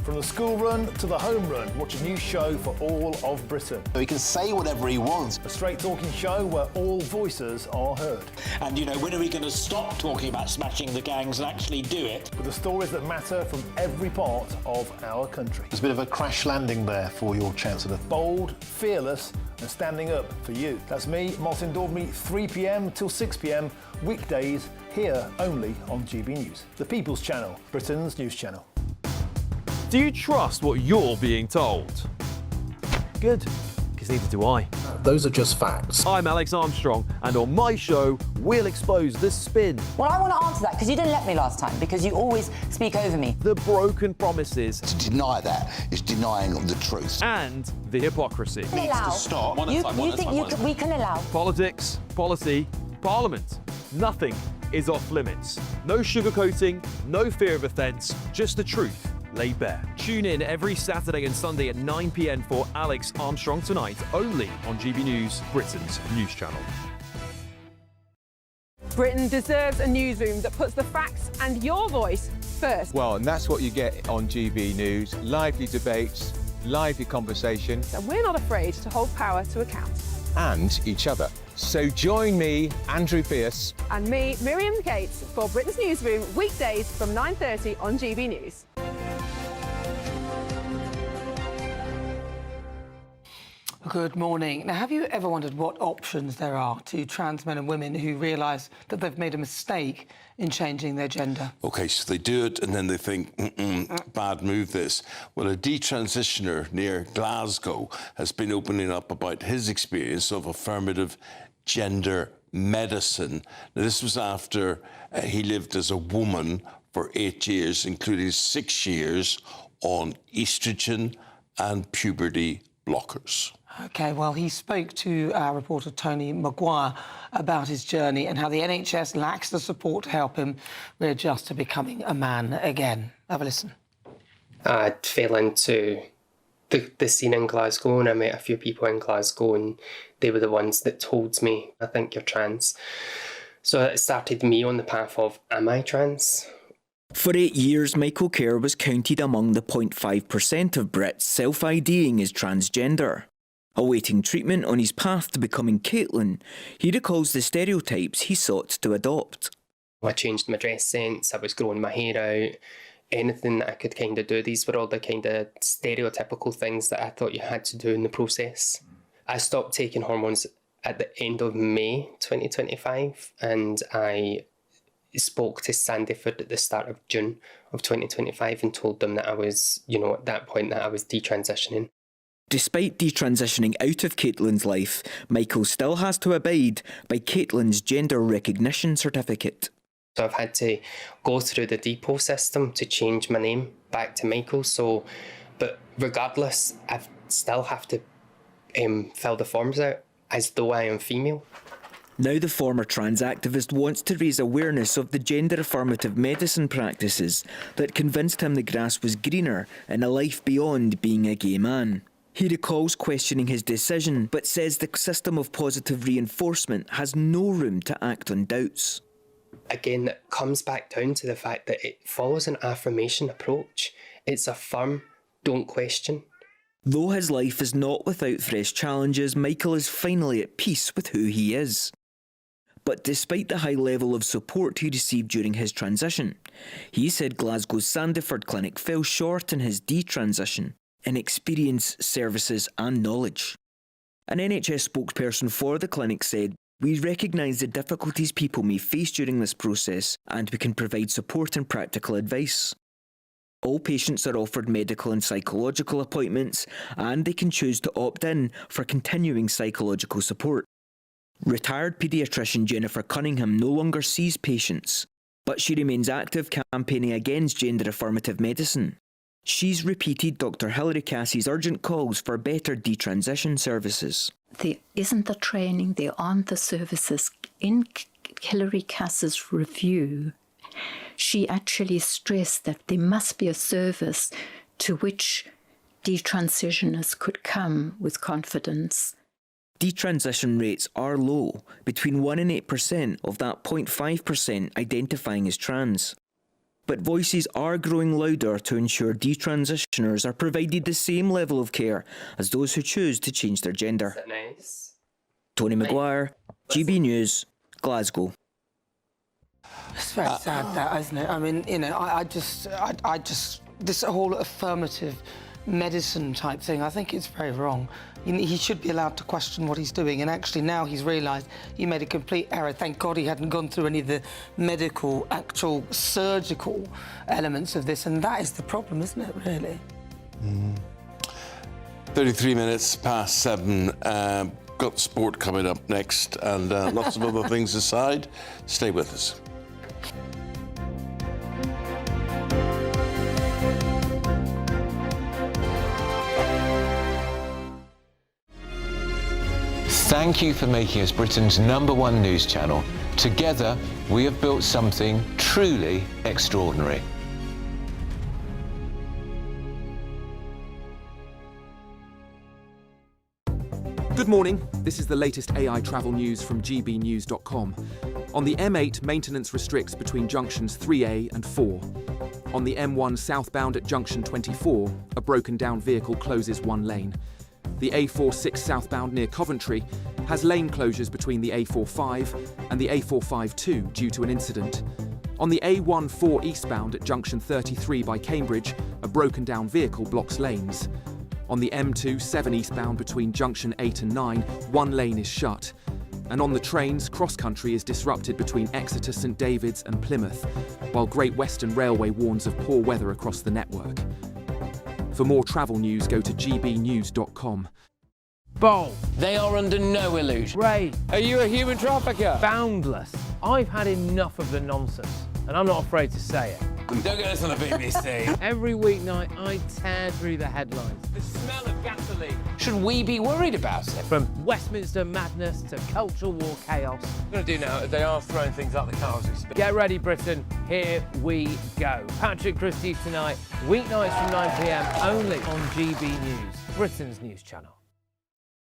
From the school run to the home run, watch a new show for all of Britain. He can say whatever he wants. A straight talking show where all voices are heard. And, you know, when are we going to stop talking about smashing the gangs and actually do it? With the stories that matter from every part of our country. There's a bit of a crash landing there for your Chancellor. Bold, fearless and standing up for you. That's me, Martin Daubney, 3 p.m. till 6 p.m, weekdays here only on GB News, the People's Channel, Britain's news channel. Do you trust what you're being told? Good, because neither do I. Those are just facts. I'm Alex Armstrong, and on my show, we'll expose the spin. Well, I want to answer that because you didn't let me last time, because you always speak over me. The broken promises. To deny that is denying the truth. And the hypocrisy. We can allow. Stop. You think we can allow? Politics, policy, parliament. Nothing is off limits. No sugarcoating, no fear of offence, just the truth laid bare. Tune in every Saturday and Sunday at 9 p.m. for Alex Armstrong Tonight, only on GB News, Britain's news channel. Britain deserves a newsroom that puts the facts and your voice first. Well, and that's what you get on GB News. Lively debates, lively conversation. And we're not afraid to hold power to account. And each other. So join me, Andrew Pearce. And me, Miriam Gates, for Britain's Newsroom, weekdays from 9:30 on GB News. Good morning. Now, have you ever wondered what options there are to trans men and women who realise that they've made a mistake in changing their gender? OK, so they do it and then they think, bad move this. Well, a detransitioner near Glasgow has been opening up about his experience of affirmative gender medicine. Now, this was after he lived as a woman for 8 years, including 6 years on estrogen and puberty blockers. OK, well, he spoke to our reporter Tony Maguire about his journey and how the NHS lacks the support to help him readjust to becoming a man again. Have a listen. I fell into the scene in Glasgow, and I met a few people in Glasgow, and they were the ones that told me, I think you're trans. So it started me on the path of, am I trans? For 8 years, Michael Kerr was counted among the 0.5% of Brits self-IDing as transgender. Awaiting treatment on his path to becoming Caitlin, he recalls the stereotypes he sought to adopt. I changed my dress sense, I was growing my hair out, anything that I could kind of do. These were all the kind of stereotypical things that I thought you had to do in the process. I stopped taking hormones at the end of May 2025, and I spoke to Sandyford at the start of June of 2025 and told them that I was, at that point that I was detransitioning. Despite detransitioning out of Caitlin's life, Michael still has to abide by Caitlin's gender recognition certificate. So I've had to go through the depot system to change my name back to Michael. But regardless, I still have to fill the forms out as though I am female. Now the former trans activist wants to raise awareness of the gender-affirmative medicine practices that convinced him the grass was greener in a life beyond being a gay man. He recalls questioning his decision, but says the system of positive reinforcement has no room to act on doubts. Again, it comes back down to the fact that it follows an affirmation approach. It's affirm, don't question. Though his life is not without fresh challenges, Michael is finally at peace with who he is. But despite the high level of support he received during his transition, he said Glasgow's Sandyford clinic fell short in his detransition in experience, services and knowledge. An NHS spokesperson for the clinic said, "We recognise the difficulties people may face during this process, and we can provide support and practical advice. All patients are offered medical and psychological appointments, and they can choose to opt in for continuing psychological support." Retired paediatrician Jennifer Cunningham no longer sees patients, but she remains active campaigning against gender-affirmative medicine. She's repeated Dr. Hilary Cassie's urgent calls for better detransition services. There isn't the training, there aren't the services. In Hilary Cassie's review, she actually stressed that there must be a service to which detransitioners could come with confidence. Detransition rates are low, between 1 and 8% of that 0.5% identifying as trans. But voices are growing louder to ensure detransitioners are provided the same level of care as those who choose to change their gender. Is that nice? Tony Maguire, GB News, Glasgow. It's very sad, that, isn't it? I mean, I just, this whole affirmative medicine type thing. I think it's very wrong. He should be allowed to question what he's doing, and actually now he's realised he made a complete error. Thank God he hadn't gone through any of the medical, actual surgical elements of this, and that is the problem, isn't it, really? 33 minutes past 7. Got sport coming up next, and lots of other things aside. Stay with us. Thank you for making us Britain's #1 news channel. Together, we have built something truly extraordinary. Good morning. This is the latest AI travel news from gbnews.com. On the M8, maintenance restricts between junctions 3A and 4. On the M1 southbound at junction 24, a broken down vehicle closes one lane. The A46 southbound near Coventry has lane closures between the A45 and the A452 due to an incident. On the A14 eastbound at junction 33 by Cambridge, a broken down vehicle blocks lanes. On the M27 eastbound between junction 8 and 9, one lane is shut. And on the trains, cross-country is disrupted between Exeter, St David's and Plymouth, while Great Western Railway warns of poor weather across the network. For more travel news, go to gbnews.com. Bold. They are under no illusion. Ray. Are you a human trafficker? Boundless. I've had enough of the nonsense, and I'm not afraid to say it. Don't get us on the BBC. Every weeknight, I tear through the headlines. The smell of gasoline. Should we be worried about it? From Westminster madness to cultural war chaos. What we're going to do now, they are throwing things out the car as we speak. Get ready, Britain. Here we go. Patrick Christie tonight, weeknights from 9 p.m, only on GB News, Britain's news channel.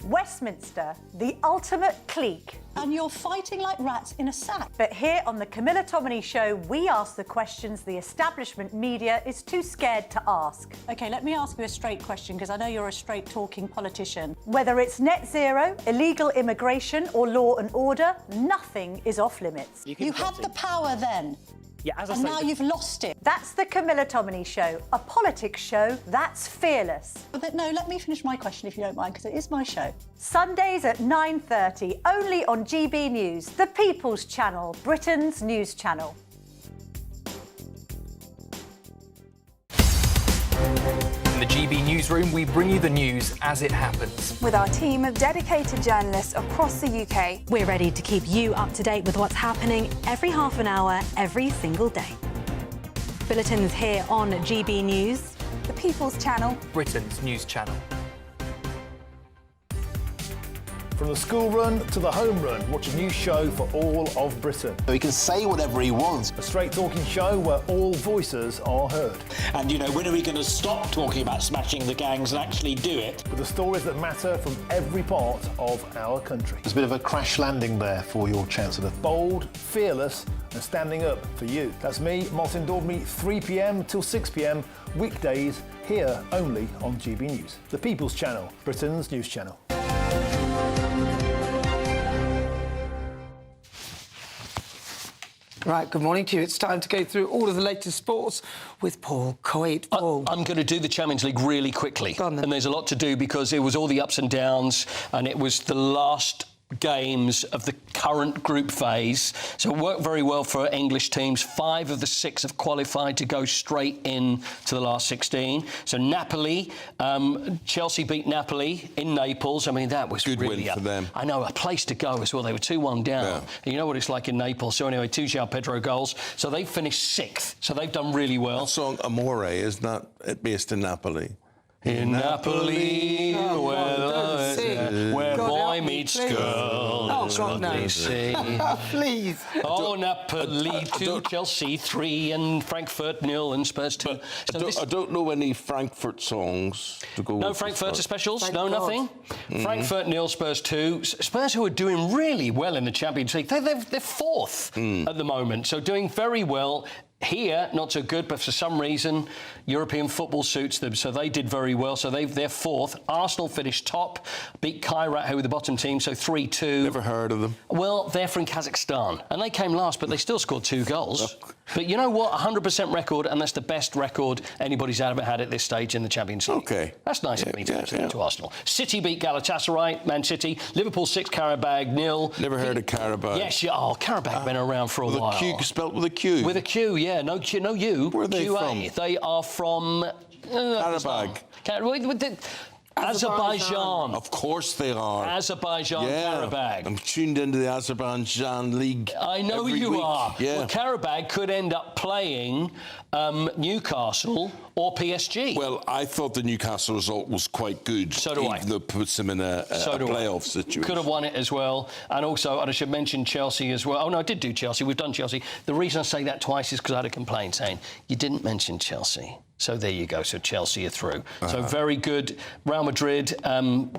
Westminster, the ultimate clique. And you're fighting like rats in a sack. But here on the Camilla Tominey Show, we ask the questions the establishment media is too scared to ask. OK, let me ask you a straight question, because I know you're a straight-talking politician. Whether it's net zero, illegal immigration or law and order, nothing is off limits. You had the power then. Yeah, as I and say, now you've lost it. That's the Camilla Tominey Show, a politics show that's fearless. But no, let me finish my question if you don't mind, because it is my show. Sundays at 9:30, only on GB News, the People's Channel, Britain's news channel. In the GB Newsroom, we bring you the news as it happens. With our team of dedicated journalists across the UK, we're ready to keep you up to date with what's happening every half an hour, every single day. Bulletins here on GB News, the People's Channel, Britain's news channel. From the school run to the home run, watch a new show for all of Britain. He can say whatever he wants. A straight-talking show where all voices are heard. And, you know, when are we going to stop talking about smashing the gangs and actually do it? With the stories that matter from every part of our country. There's a bit of a crash landing there for your Chancellor. Bold, fearless and standing up for you. That's me, Martin Daubney, 3 p.m. till 6 p.m, weekdays, here only on GB News. The People's Channel, Britain's news channel. Right, good morning to you. It's time to go through all of the latest sports with Paul Coate. Paul. I'm going to do the Champions League really quickly. And there's a lot to do because it was all the ups and downs, and it was the last games of the current group phase. So it worked very well for English teams. 5 of the 6 have qualified to go straight in to the last 16. So Napoli, Chelsea beat Napoli in Naples. I mean, that was good really win for them. I know, a place to go as well. They were 2-1 down. Yeah. And you know what it's like in Naples. So anyway, 2 João Pedro goals. So they finished 6th. So they've done really well. That song Amore is not based in Napoli. In Napoli, where boy meets girl. Oh, God, no. Please. Oh, Napoli 2, Chelsea 3, and Frankfurt 0, and Spurs 2. I don't know any Frankfurt songs to go No with Frankfurter specials? Thank No, God. nothing? Frankfurt 0, Spurs 2. Spurs, who are doing really well in the Champions League, they're 4th at the moment, so doing very well. Here, not so good, but for some reason, European football suits them, so they did very well. So they're fourth. Arsenal finished top, beat Kairat, who were the bottom team, so 3-2. Never heard of them. Well, they're from Kazakhstan, and they came last, but they still scored 2 goals. But you know what? 100% record, and that's the best record anybody's ever had at this stage in the Champions League. Okay. That's nice of me to Arsenal. City beat Galatasaray, Man City. Liverpool 6, Qarabag 0. Never heard of Qarabag. Yes, Qarabag been around for a while. With a Q, spelled with a Q. With a Q, yeah. No U. Where are they QA. from? They are from... Qarabag. Azerbaijan. Of course they are. Azerbaijan, Qarabag. I'm tuned into the Azerbaijan League. I know every you week. are. Yeah. Well, Qarabag could end up playing Newcastle or PSG. Well, I thought the Newcastle result was quite good. So do I. Even though it puts them in a playoff situation. Could have won it as well. And also, I should mention Chelsea as well. Oh, no, I did do Chelsea. We've done Chelsea. The reason I say that twice is because I had a complaint saying, you didn't mention Chelsea. So there you go. So Chelsea are through. So very good. Real Madrid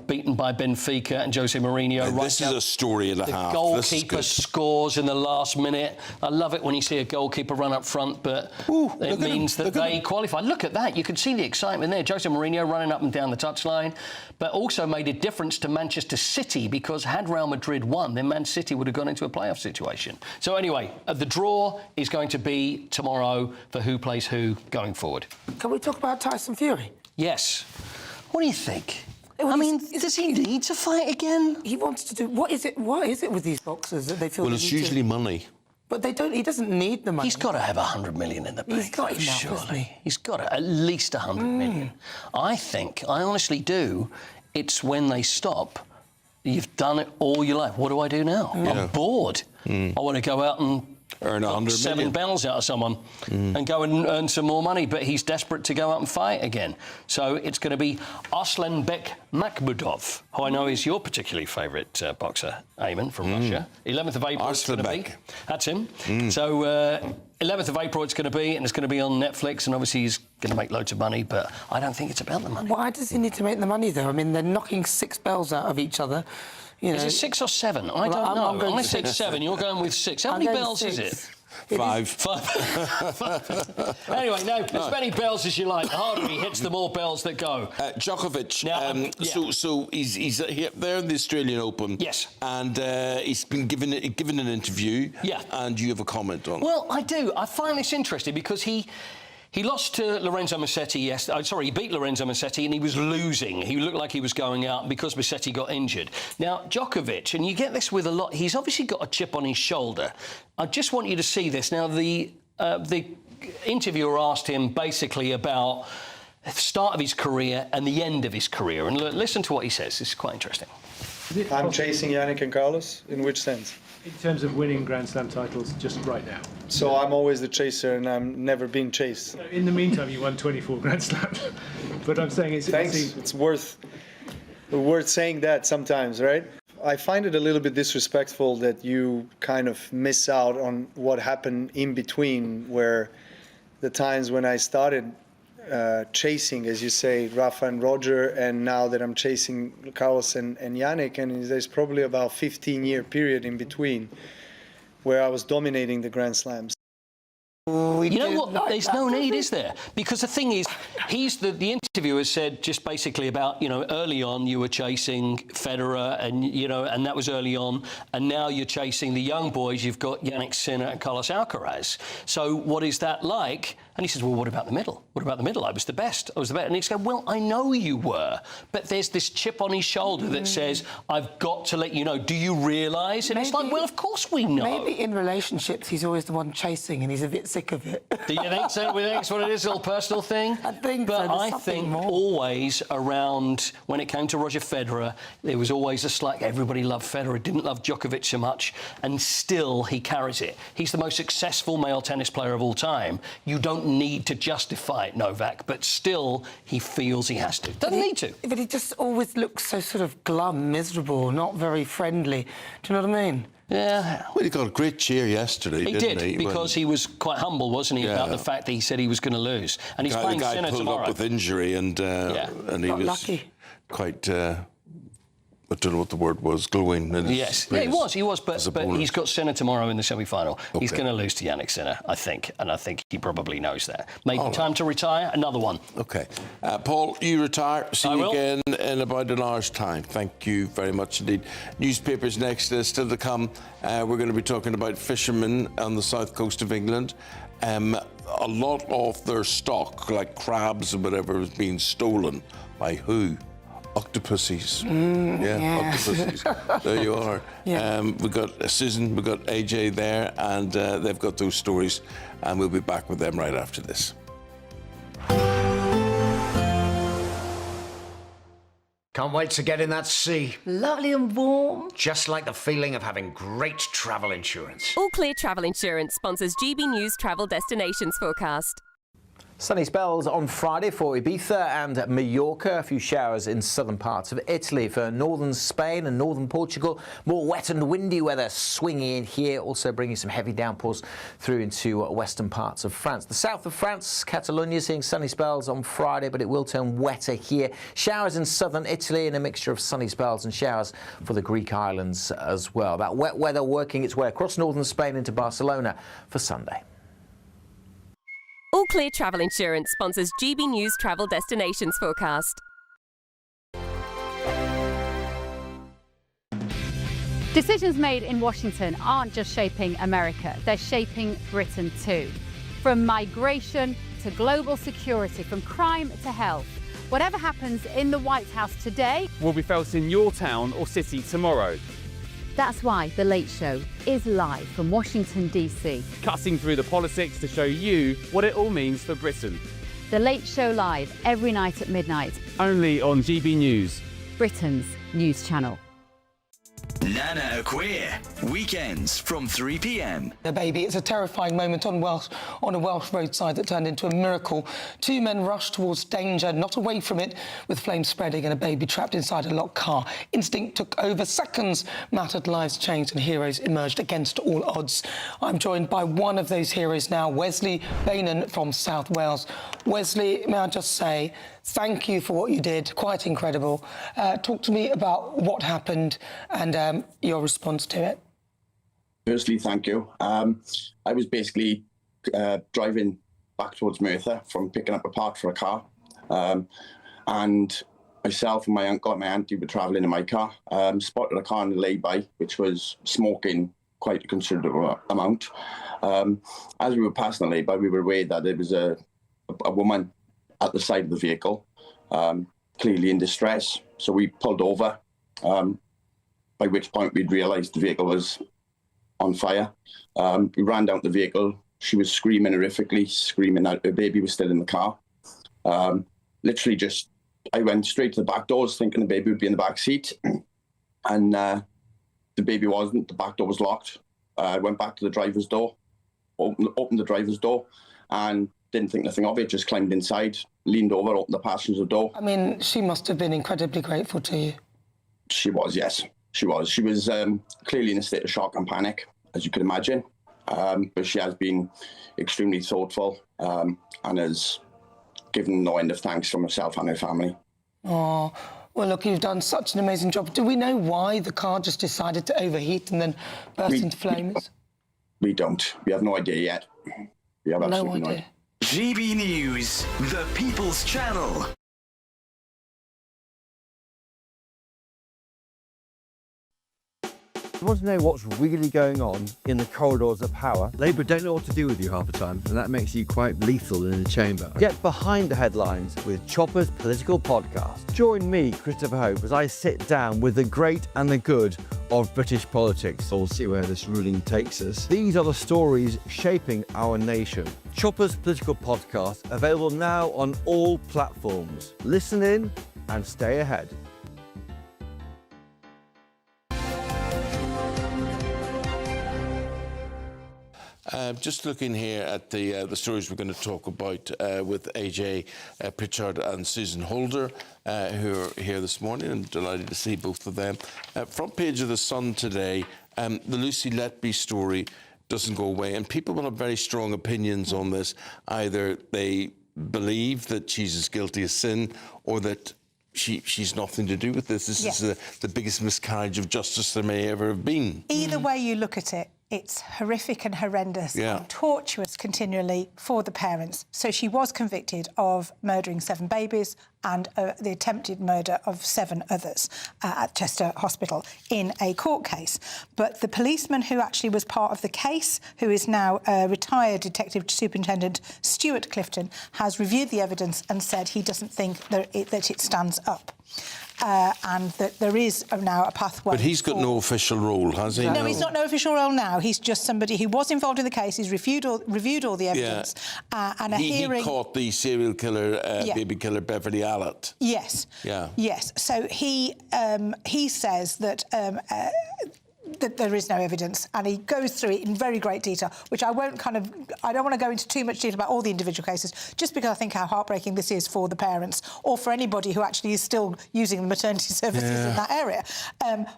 beaten by Benfica and Jose Mourinho. This is a story and a half. The goalkeeper scores in the last minute. I love it when you see a goalkeeper run up front, but it means that they qualify. Look at that. You can see the excitement there. Jose Mourinho running up and down the touchline, but also made a difference to Manchester City because had Real Madrid won, then Man City would have gone into a playoff situation. So anyway, the draw is going to be tomorrow for who plays who going forward. Can we talk about Tyson Fury? Yes. What do you think? I mean, does he need to fight again? He wants to do... What is it with these boxers that they feel... Well, it's usually money. But they don't... He doesn't need the money. He's got to have 100 million in the bank. He's got enough, surely. hasn't he? He's got at least 100 million. I honestly do, it's when they stop, you've done it all your life. What do I do now? I'm bored. I want to go out and earn 100 7 million. bells out of someone and go and earn some more money, but he's desperate to go out and fight again. So it's going to be Arslanbek Makhmudov, who I know is your particularly favourite boxer, Eamon, from Russia. 11th of April it's going to be. That's him. So 11th of April it's going to be, and it's going to be on Netflix, and obviously he's going to make loads of money, but I don't think it's about the money. Why does he need to make the money, though? I mean, they're knocking 6 bells out of each other. You know. Is it 6 or 7? I don't know. I'm going to say 7. You're going with 6. How many bells is it? 5. Anyway, no, as many bells as you like. The harder he hits, the more bells that go. Djokovic. So he's here, there in the Australian Open. Yes. And he's been given an interview. Yeah. And you have a comment on it. Well, I do. I find this interesting because he lost to Lorenzo Musetti yesterday. He beat Lorenzo Musetti and he was losing. He looked like he was going out because Musetti got injured. Now, Djokovic, and you get this with a lot, he's obviously got a chip on his shoulder. I just want you to see this. Now, the interviewer asked him basically about the start of his career and the end of his career. And listen to what he says. This is quite interesting. I'm chasing Yannick and Carlos? In which sense? In terms of winning Grand Slam titles just right now. So I'm always the chaser and I'm never being chased. In the meantime, you won 24 Grand Slams. But I'm saying it's... Thanks. It's worth saying that sometimes, right? I find it a little bit disrespectful that you kind of miss out on what happened in between, where the times when I started chasing, as you say, Rafa and Roger, and now that I'm chasing Carlos and Yannick, and there's probably about a 15-year period in between where I was dominating the Grand Slams. You know what? There's no need, is there? Because the thing is, the interviewer said just basically about, early on you were chasing Federer and, and that was early on, and now you're chasing the young boys. You've got Yannick Sinner and Carlos Alcaraz. So what is that like? And he says, well, what about the middle? What about the middle? I was the best. And he's going, well, I know you were, but there's this chip on his shoulder that says, I've got to let you know. Do you realise? And it's like, well, of course we know. Maybe in relationships he's always the one chasing and he's a bit sick of it. Do you think so? We think it's what it is, a little personal thing? I think but so. I think always around, when it came to Roger Federer, there was always a slight, everybody loved Federer, didn't love Djokovic so much, and still he carries it. He's the most successful male tennis player of all time. You don't need to justify it, Novak, but still he feels he has to. Doesn't need to. But he just always looks so sort of glum, miserable, not very friendly. Do you know what I mean? Yeah. Well, he got a great cheer yesterday, didn't he? Because he was quite humble, wasn't he, about the fact that he said he was going to lose. And he's playing Sinner tomorrow. The guy pulled up with injury and he was lucky. quite I don't know what the word was, glowing. In his Yes, yeah, he was, but he's got Sinner tomorrow in the semi-final. Okay. He's going to lose to Yannick Sinner, I think, and I think he probably knows that. Maybe All right. time to retire, another one. Okay. Paul, you retire. See you again in about an hour's time. Thank you very much indeed. Newspapers next, still to come. We're going to be talking about fishermen on the south coast of England. A lot of their stock, like crabs and whatever, is being stolen. By who? Octopuses. Octopuses. There you are. Yeah. We've got Susan, we've got AJ there, and they've got those stories, and we'll be back with them right after this. Can't wait to get in that sea. Lovely and warm. Just like the feeling of having great travel insurance. All Clear Travel Insurance sponsors GB News Travel Destinations Forecast. Sunny spells on Friday for Ibiza and Mallorca. A few showers in southern parts of Italy. For northern Spain and northern Portugal, more wet and windy weather swinging in here, also bringing some heavy downpours through into western parts of France. The south of France, Catalonia, seeing sunny spells on Friday, but it will turn wetter here. Showers in southern Italy and a mixture of sunny spells and showers for the Greek islands as well. That wet weather working its way across northern Spain into Barcelona for Sunday. All Clear Travel Insurance sponsors GB News Travel Destinations Forecast. Decisions made in Washington aren't just shaping America, they're shaping Britain too. From migration to global security, from crime to health. Whatever happens in the White House today will be felt in your town or city tomorrow. That's why The Late Show is live from Washington, D.C. Cutting through the politics to show you what it all means for Britain. The Late Show live every night at midnight. Only on GB News, Britain's news channel. Nana Queer, weekends from 3 p.m. A baby. It's a terrifying moment on a Welsh roadside that turned into a miracle. Two men rushed towards danger, not away from it, with flames spreading and a baby trapped inside a locked car. Instinct took over. Seconds mattered, lives changed, and heroes emerged against all odds. I'm joined by one of those heroes now, Wesley Bainan from South Wales. Wesley, may I just say, thank you for what you did. Quite incredible. Talk to me about what happened and your response to it. Firstly, thank you. I was basically driving back towards Merthyr from picking up a part for a car. And myself and my uncle and my auntie were travelling in my car. Spotted a car in the lay-by, which was smoking quite a considerable amount. As we were passing the lay-by, we were aware that there was a woman at the side of the vehicle, clearly in distress. So we pulled over, by which point we'd realised the vehicle was on fire. We ran down to the vehicle. She was screaming horrifically, screaming out her baby was still in the car. Literally just, I went straight to the back doors thinking the baby would be in the back seat. And the baby wasn't, the back door was locked. I went back to the driver's door, opened the driver's door and didn't think nothing of it, just climbed inside, leaned over, opened the passenger door. I mean, she must have been incredibly grateful to you. She was, yes. She was. She was clearly in a state of shock and panic, as you can imagine. But she has been extremely thoughtful and has given no end of thanks from herself and her family. Oh, well, look, you've done such an amazing job. Do we know why the car just decided to overheat and then burst into flames? We don't. We have no idea yet. We have absolutely no idea. GB News, the People's Channel. You want to know what's really going on in the corridors of power? Labour don't know what to do with you half the time, and that makes you quite lethal in the chamber. Get behind the headlines with Chopper's Political Podcast. Join me, Christopher Hope, as I sit down with the great and the good of British politics. We'll see where this ruling takes us. These are the stories shaping our nation. Chopper's Political Podcast, available now on all platforms. Listen in and stay ahead. Just looking here at the stories we're going to talk about with AJ Pritchard and Susan Holder, who are here this morning. I'm delighted to see both of them. Front page of The Sun today, the Lucy Letby story doesn't go away, and people will have very strong opinions on this. Either they believe that she's as guilty as sin, or that she's nothing to do with this. This is the biggest miscarriage of justice there may ever have been. Either way you look at it, it's horrific and horrendous and torturous continually for the parents. So she was convicted of murdering 7 babies and the attempted murder of 7 others at Chester Hospital in a court case. But the policeman who actually was part of the case, who is now retired Detective Superintendent Stuart Clifton, has reviewed the evidence and said he doesn't think that it stands up. And that there is now a pathway. But he's got no official role, has he? No, he's not no official role now. He's just somebody who was involved in the case. He's reviewed all the evidence, and a hearing. He caught the serial killer, baby killer Beverly Allett. Yes. Yeah. Yes. So he says that. That there is no evidence, and he goes through it in very great detail, which I don't want to go into too much detail about all the individual cases, just because I think how heartbreaking this is for the parents or for anybody who actually is still using the maternity services in that area.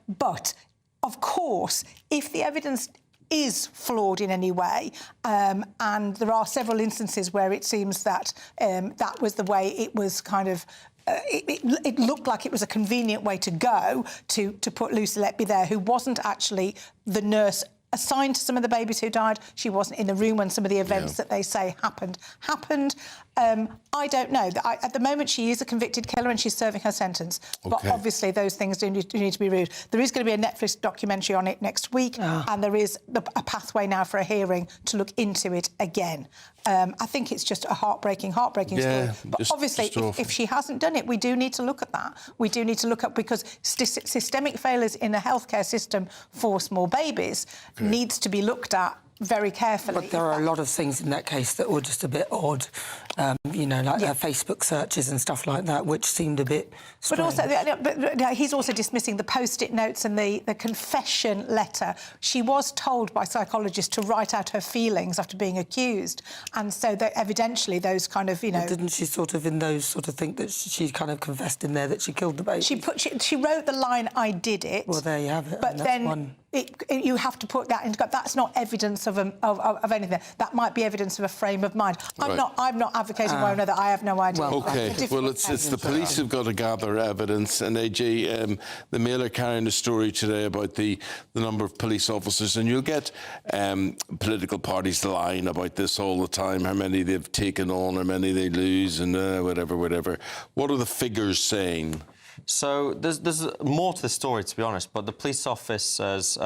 But, of course, if the evidence is flawed in any way, and there are several instances where it seems that that was the way it was kind of it looked like it was a convenient way to go to put Lucy Letby there, who wasn't actually the nurse assigned to some of the babies who died. She wasn't in the room when some of the events that they say happened. I don't know. At the moment, she is a convicted killer and she's serving her sentence. But obviously, those things do need to be reviewed. There is going to be a Netflix documentary on it next week, and there is a pathway now for a hearing to look into it again. I think it's just a heartbreaking story. But obviously, if she hasn't done it, we do need to look at that. We do need to look at, because systemic failures in the healthcare system for small babies needs to be looked at very carefully. But there are a lot of things in that case that were just a bit odd, like Facebook searches and stuff like that, which seemed a bit strange. But he's also dismissing the post-it notes and the confession letter. She was told by psychologists to write out her feelings after being accused, and so that evidently those kind of, But didn't she think that she kind of confessed in there that she killed the baby? She wrote the line, "I did it." Well, there you have it. But then you have to put that into. That's not evidence of anything. That might be evidence of a frame of mind. I'm not advocating one or another. I have no idea. It's the police who've got to gather evidence, and AJ, the Mail are carrying a story today about the number of police officers, and you'll get political parties lying about this all the time, how many they've taken on, how many they lose, and whatever. What are the figures saying? So there's more to the story, to be honest, but the police office has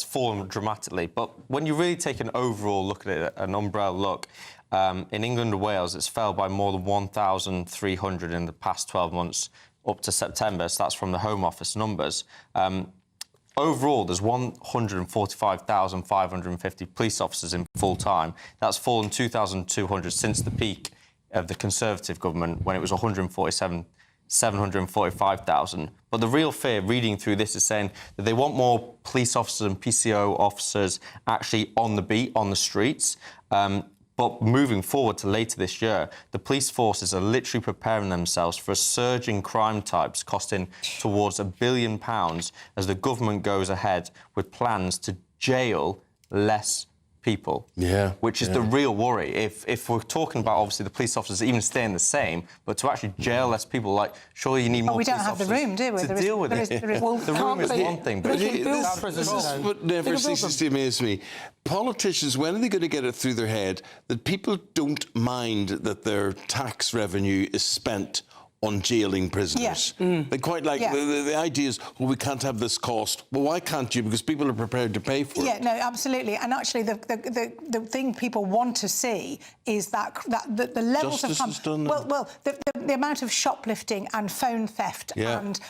fallen dramatically. But when you really take an overall look at it, an umbrella look, in England and Wales, it's fell by more than 1,300 in the past 12 months up to September. So that's from the Home Office numbers. Overall, there's 145,550 police officers in full-time. That's fallen 2,200 since the peak of the Conservative government, when it was 745,000. But the real fear, reading through this, is saying that they want more police officers and PCO officers actually on the beat, on the streets. But moving forward to later this year, the police forces are literally preparing themselves for a surge in crime types costing towards £1 billion as the government goes ahead with plans to jail less people, which is the real worry. If we're talking about, obviously, the police officers even staying the same, but to actually jail less people, surely you need more police officers. We don't have the room, do we? To deal with it. The room is one thing, but this is what never ceases to amaze me. Politicians, when are they going to get it through their head that people don't mind that their tax revenue is spent on jailing prisoners? They quite like the idea is, well, we can't have this cost. Well, why can't you? Because people are prepared to pay for it. Yeah, no, absolutely. And actually, the thing people want to see is that the levels of crime. The amount of shoplifting and phone theft and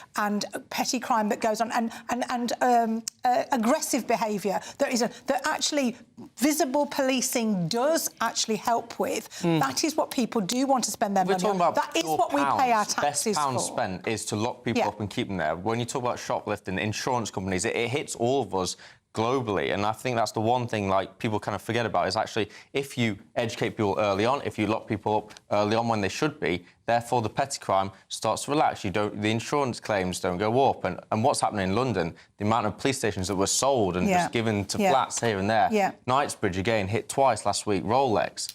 petty crime that goes on, and aggressive behaviour that actually visible policing does actually help with. That is what people do want to spend their money on. That is what we pay our taxes for. Best pound for. spent is to lock people up and keep them there. When you talk about shoplifting, insurance companies, it hits all of us globally, and I think that's the one thing people kind of forget about, is actually if you educate people early on, if you lock people up early on when they should be, therefore the petty crime starts to relax. The insurance claims don't go up, and what's happening in London, the amount of police stations that were sold and just given to flats here and there. Knightsbridge again hit twice last week, Rolex.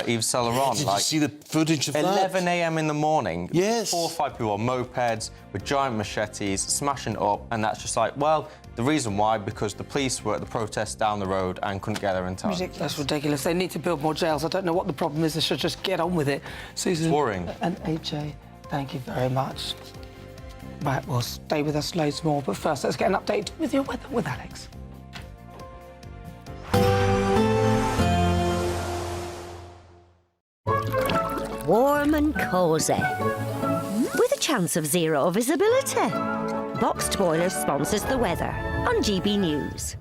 Yves Saint Laurent. Did you see the footage of that? 11 a.m. in the morning. Yes. 4 or 5 people on mopeds with giant machetes smashing up, and that's just like, well, the reason why, because the police were at the protest down the road and couldn't get there in time. Ridiculous. That's ridiculous. They need to build more jails. I don't know what the problem is. They should just get on with it. Susan worrying. And AJ, thank you very much. Right, well, stay with us loads more. But first, let's get an update with your weather with Alex. Warm and cosy, with a chance of zero visibility. Boxed Boilers sponsors the weather on GB News.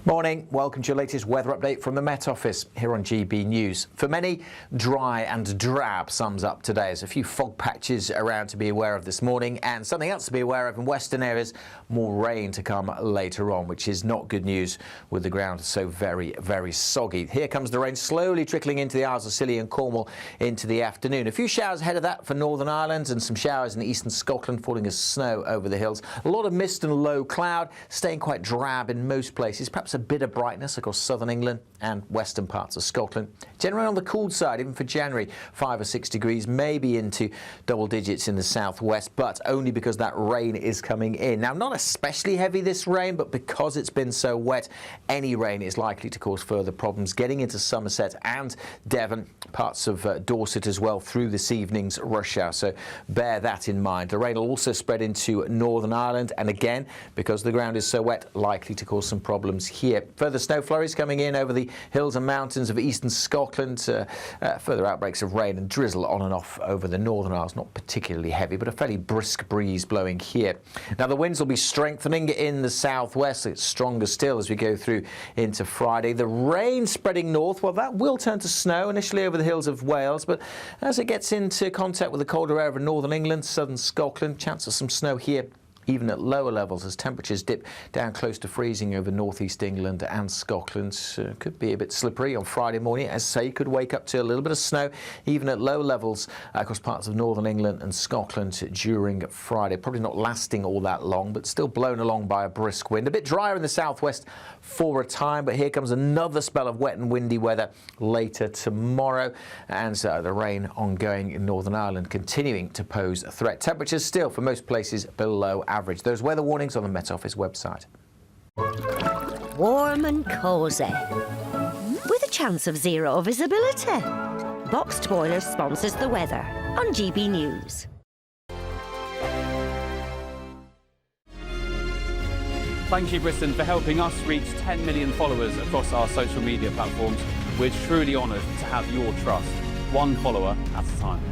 Morning, welcome to your latest weather update from the Met Office here on GB News. For many, dry and drab sums up today. There's a few fog patches around to be aware of this morning, and something else to be aware of in western areas, more rain to come later on, which is not good news with the ground so very, very soggy. Here comes the rain slowly trickling into the Isles of Scilly and Cornwall into the afternoon. A few showers ahead of that for Northern Ireland and some showers in eastern Scotland, falling as snow over the hills. A lot of mist and low cloud, staying quite drab in most places. Perhaps a bit of brightness across southern England and western parts of Scotland. Generally on the cool side, even for January, 5 or 6 degrees, maybe into double digits in the southwest, but only because that rain is coming in. Now, not especially heavy this rain, but because it's been so wet, any rain is likely to cause further problems getting into Somerset and Devon, parts of Dorset as well through this evening's rush hour. So bear that in mind. The rain will also spread into Northern Ireland, and again, because the ground is so wet, likely to cause some problems here. Further snow flurries coming in over the hills and mountains of eastern Scotland. Further outbreaks of rain and drizzle on and off over the Northern Isles. Not particularly heavy, but a fairly brisk breeze blowing here. Now, the winds will be strengthening in the southwest. It's stronger still as we go through into Friday. The rain spreading north, well, that will turn to snow initially over the hills of Wales, but as it gets into contact with the colder air over northern England, southern Scotland, chance of some snow here even at lower levels as temperatures dip down close to freezing over northeast England and Scotland. Could be a bit slippery on Friday morning. As I say, you could wake up to a little bit of snow even at low levels across parts of northern England and Scotland during Friday. Probably not lasting all that long, but still blown along by a brisk wind. A bit drier in the southwest for a time, but here comes another spell of wet and windy weather later tomorrow, and the rain ongoing in Northern Ireland continuing to pose a threat. Temperatures still for most places below average. Those weather warnings on the Met Office website. Warm and cosy, with a chance of zero visibility. Boxed Boilers sponsors the weather on GB News. Thank you, Britain, for helping us reach 10 million followers across our social media platforms. We're truly honoured to have your trust, one follower at a time.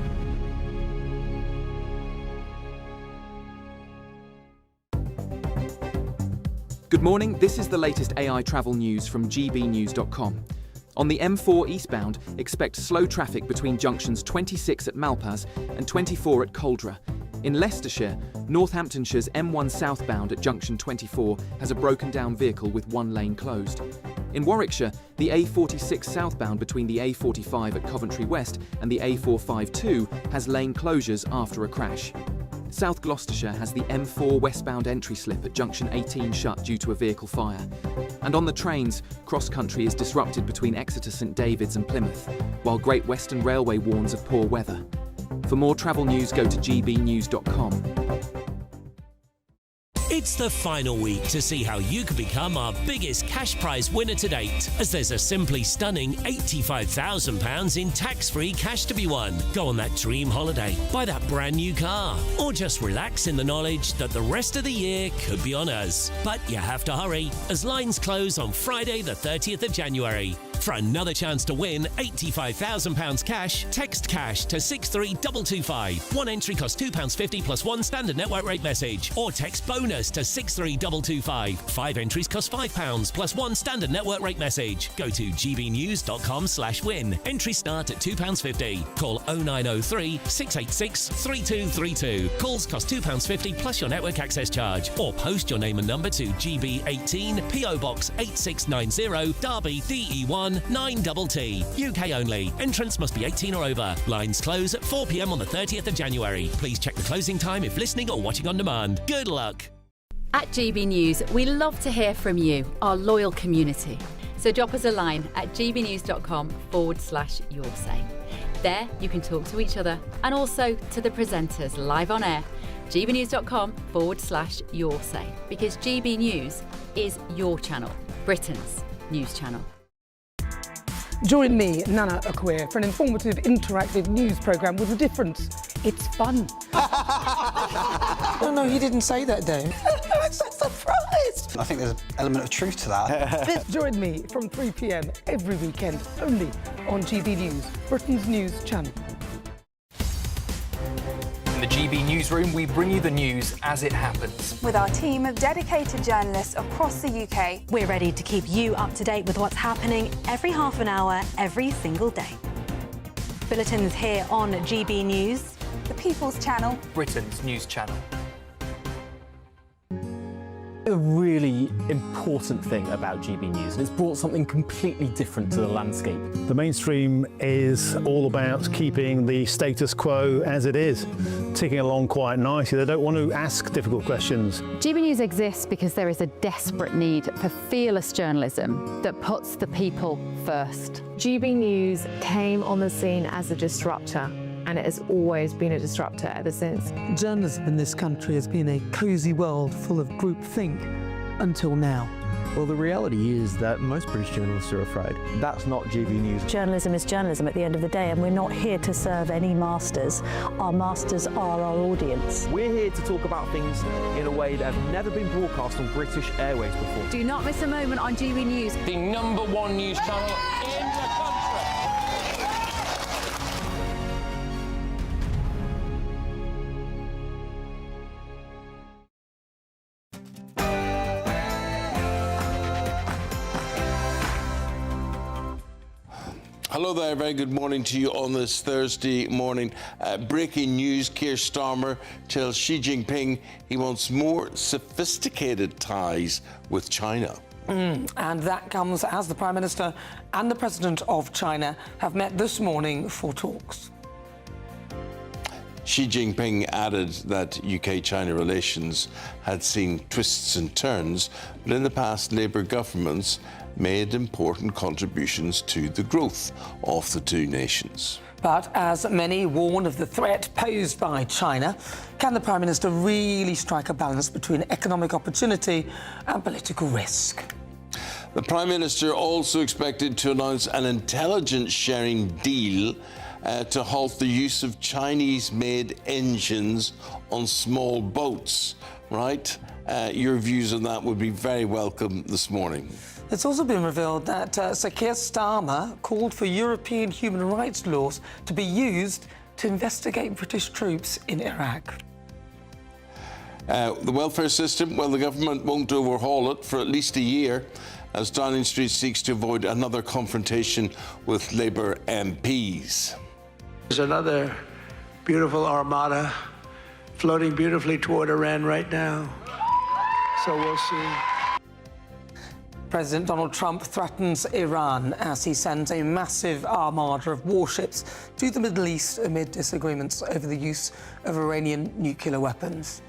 Good morning, this is the latest AI travel news from gbnews.com. On the M4 eastbound, expect slow traffic between junctions 26 at Malpas and 24 at Coldra. In Leicestershire, Northamptonshire's M1 southbound at junction 24 has a broken down vehicle with one lane closed. In Warwickshire, the A46 southbound between the A45 at Coventry West and the A452 has lane closures after a crash. South Gloucestershire has the M4 westbound entry slip at junction 18 shut due to a vehicle fire. And on the trains, cross-country is disrupted between Exeter St David's and Plymouth, while Great Western Railway warns of poor weather. For more travel news, go to gbnews.com. It's the final week to see how you could become our biggest cash prize winner to date, as there's a simply stunning £85,000 in tax-free cash to be won. Go on that dream holiday, buy that brand new car, or just relax in the knowledge that the rest of the year could be on us. But you have to hurry, as lines close on Friday the 30th of January. For another chance to win £85,000 cash, text cash to 63225. One entry costs £2.50 plus one standard network rate message, or text bonus to 63225. 5 entries cost £5 plus one standard network rate message. Go to gbnews.com/win. Entries start at £2.50. Call 0903 686 3232. Calls cost £2.50 plus your network access charge, or post your name and number to GB18 PO Box 8690 Derby DE1 9TT. UK only. Entrance must be 18 or over. Lines close at 4 p.m. on the 30th of January. Please check the closing time if listening or watching on demand. Good luck. At GB News, we love to hear from you, our loyal community. So drop us a line at gbnews.com/yoursay. There you can talk to each other and also to the presenters live on air. gbnews.com/yoursay, because GB News is your channel, Britain's news channel. Join me, Nana Akweer, for an informative, interactive news programme with a difference. It's fun. No, he didn't say that, though. I'm so surprised. I think there's an element of truth to that. Join me from 3 p.m. every weekend, only on GB News, Britain's news channel. In the GB Newsroom, we bring you the news as it happens. With our team of dedicated journalists across the UK, we're ready to keep you up to date with what's happening every half an hour, every single day. Bulletins here on GB News, the People's Channel, Britain's news channel. A really important thing about GB News, and it's brought something completely different to the landscape. The mainstream is all about keeping the status quo as it is, ticking along quite nicely. They don't want to ask difficult questions. GB News exists because there is a desperate need for fearless journalism that puts the people first. GB News came on the scene as a disruptor, and it has always been a disruptor ever since. Journalism in this country has been a cosy world full of groupthink until now. Well, the reality is that most British journalists are afraid. That's not GB News. Journalism is journalism at the end of the day, and we're not here to serve any masters. Our masters are our audience. We're here to talk about things in a way that have never been broadcast on British airways before. Do not miss a moment on GB News. The #1 news channel in the country. Hello there, very good morning to you on this Thursday morning. Breaking news, Keir Starmer tells Xi Jinping he wants more sophisticated ties with China. And that comes as the Prime Minister and the President of China have met this morning for talks. Xi Jinping added that UK-China relations had seen twists and turns, but in the past, Labour governments made important contributions to the growth of the two nations. But as many warn of the threat posed by China, can the Prime Minister really strike a balance between economic opportunity and political risk? The Prime Minister also expected to announce an intelligence sharing deal to halt the use of Chinese-made engines on small boats, right? Your views on that would be very welcome this morning. It's also been revealed that Sir Keir Starmer called for European human rights laws to be used to investigate British troops in Iraq. The welfare system, well, the government won't overhaul it for at least a year as Downing Street seeks to avoid another confrontation with Labour MPs. There's another beautiful armada floating beautifully toward Iran right now. So we'll see. President Donald Trump threatens Iran as he sends a massive armada of warships to the Middle East amid disagreements over the use of Iranian nuclear weapons.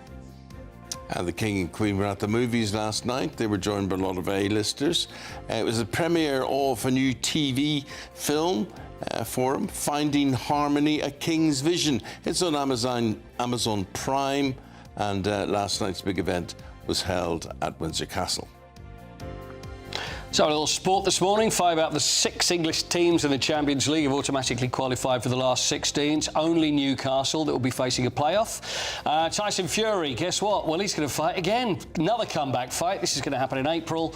And the King and Queen were at the movies last night. They were joined by a lot of A-listers. It was the premiere of a new TV film for him, Finding Harmony, A King's Vision. It's on Amazon Prime, and last night's big event was held at Windsor Castle. So a little sport this morning. 5 out of the 6 English teams in the Champions League have automatically qualified for the last 16. It's only Newcastle that will be facing a playoff. Tyson Fury, guess what? Well, he's going to fight again. Another comeback fight. This is going to happen in April.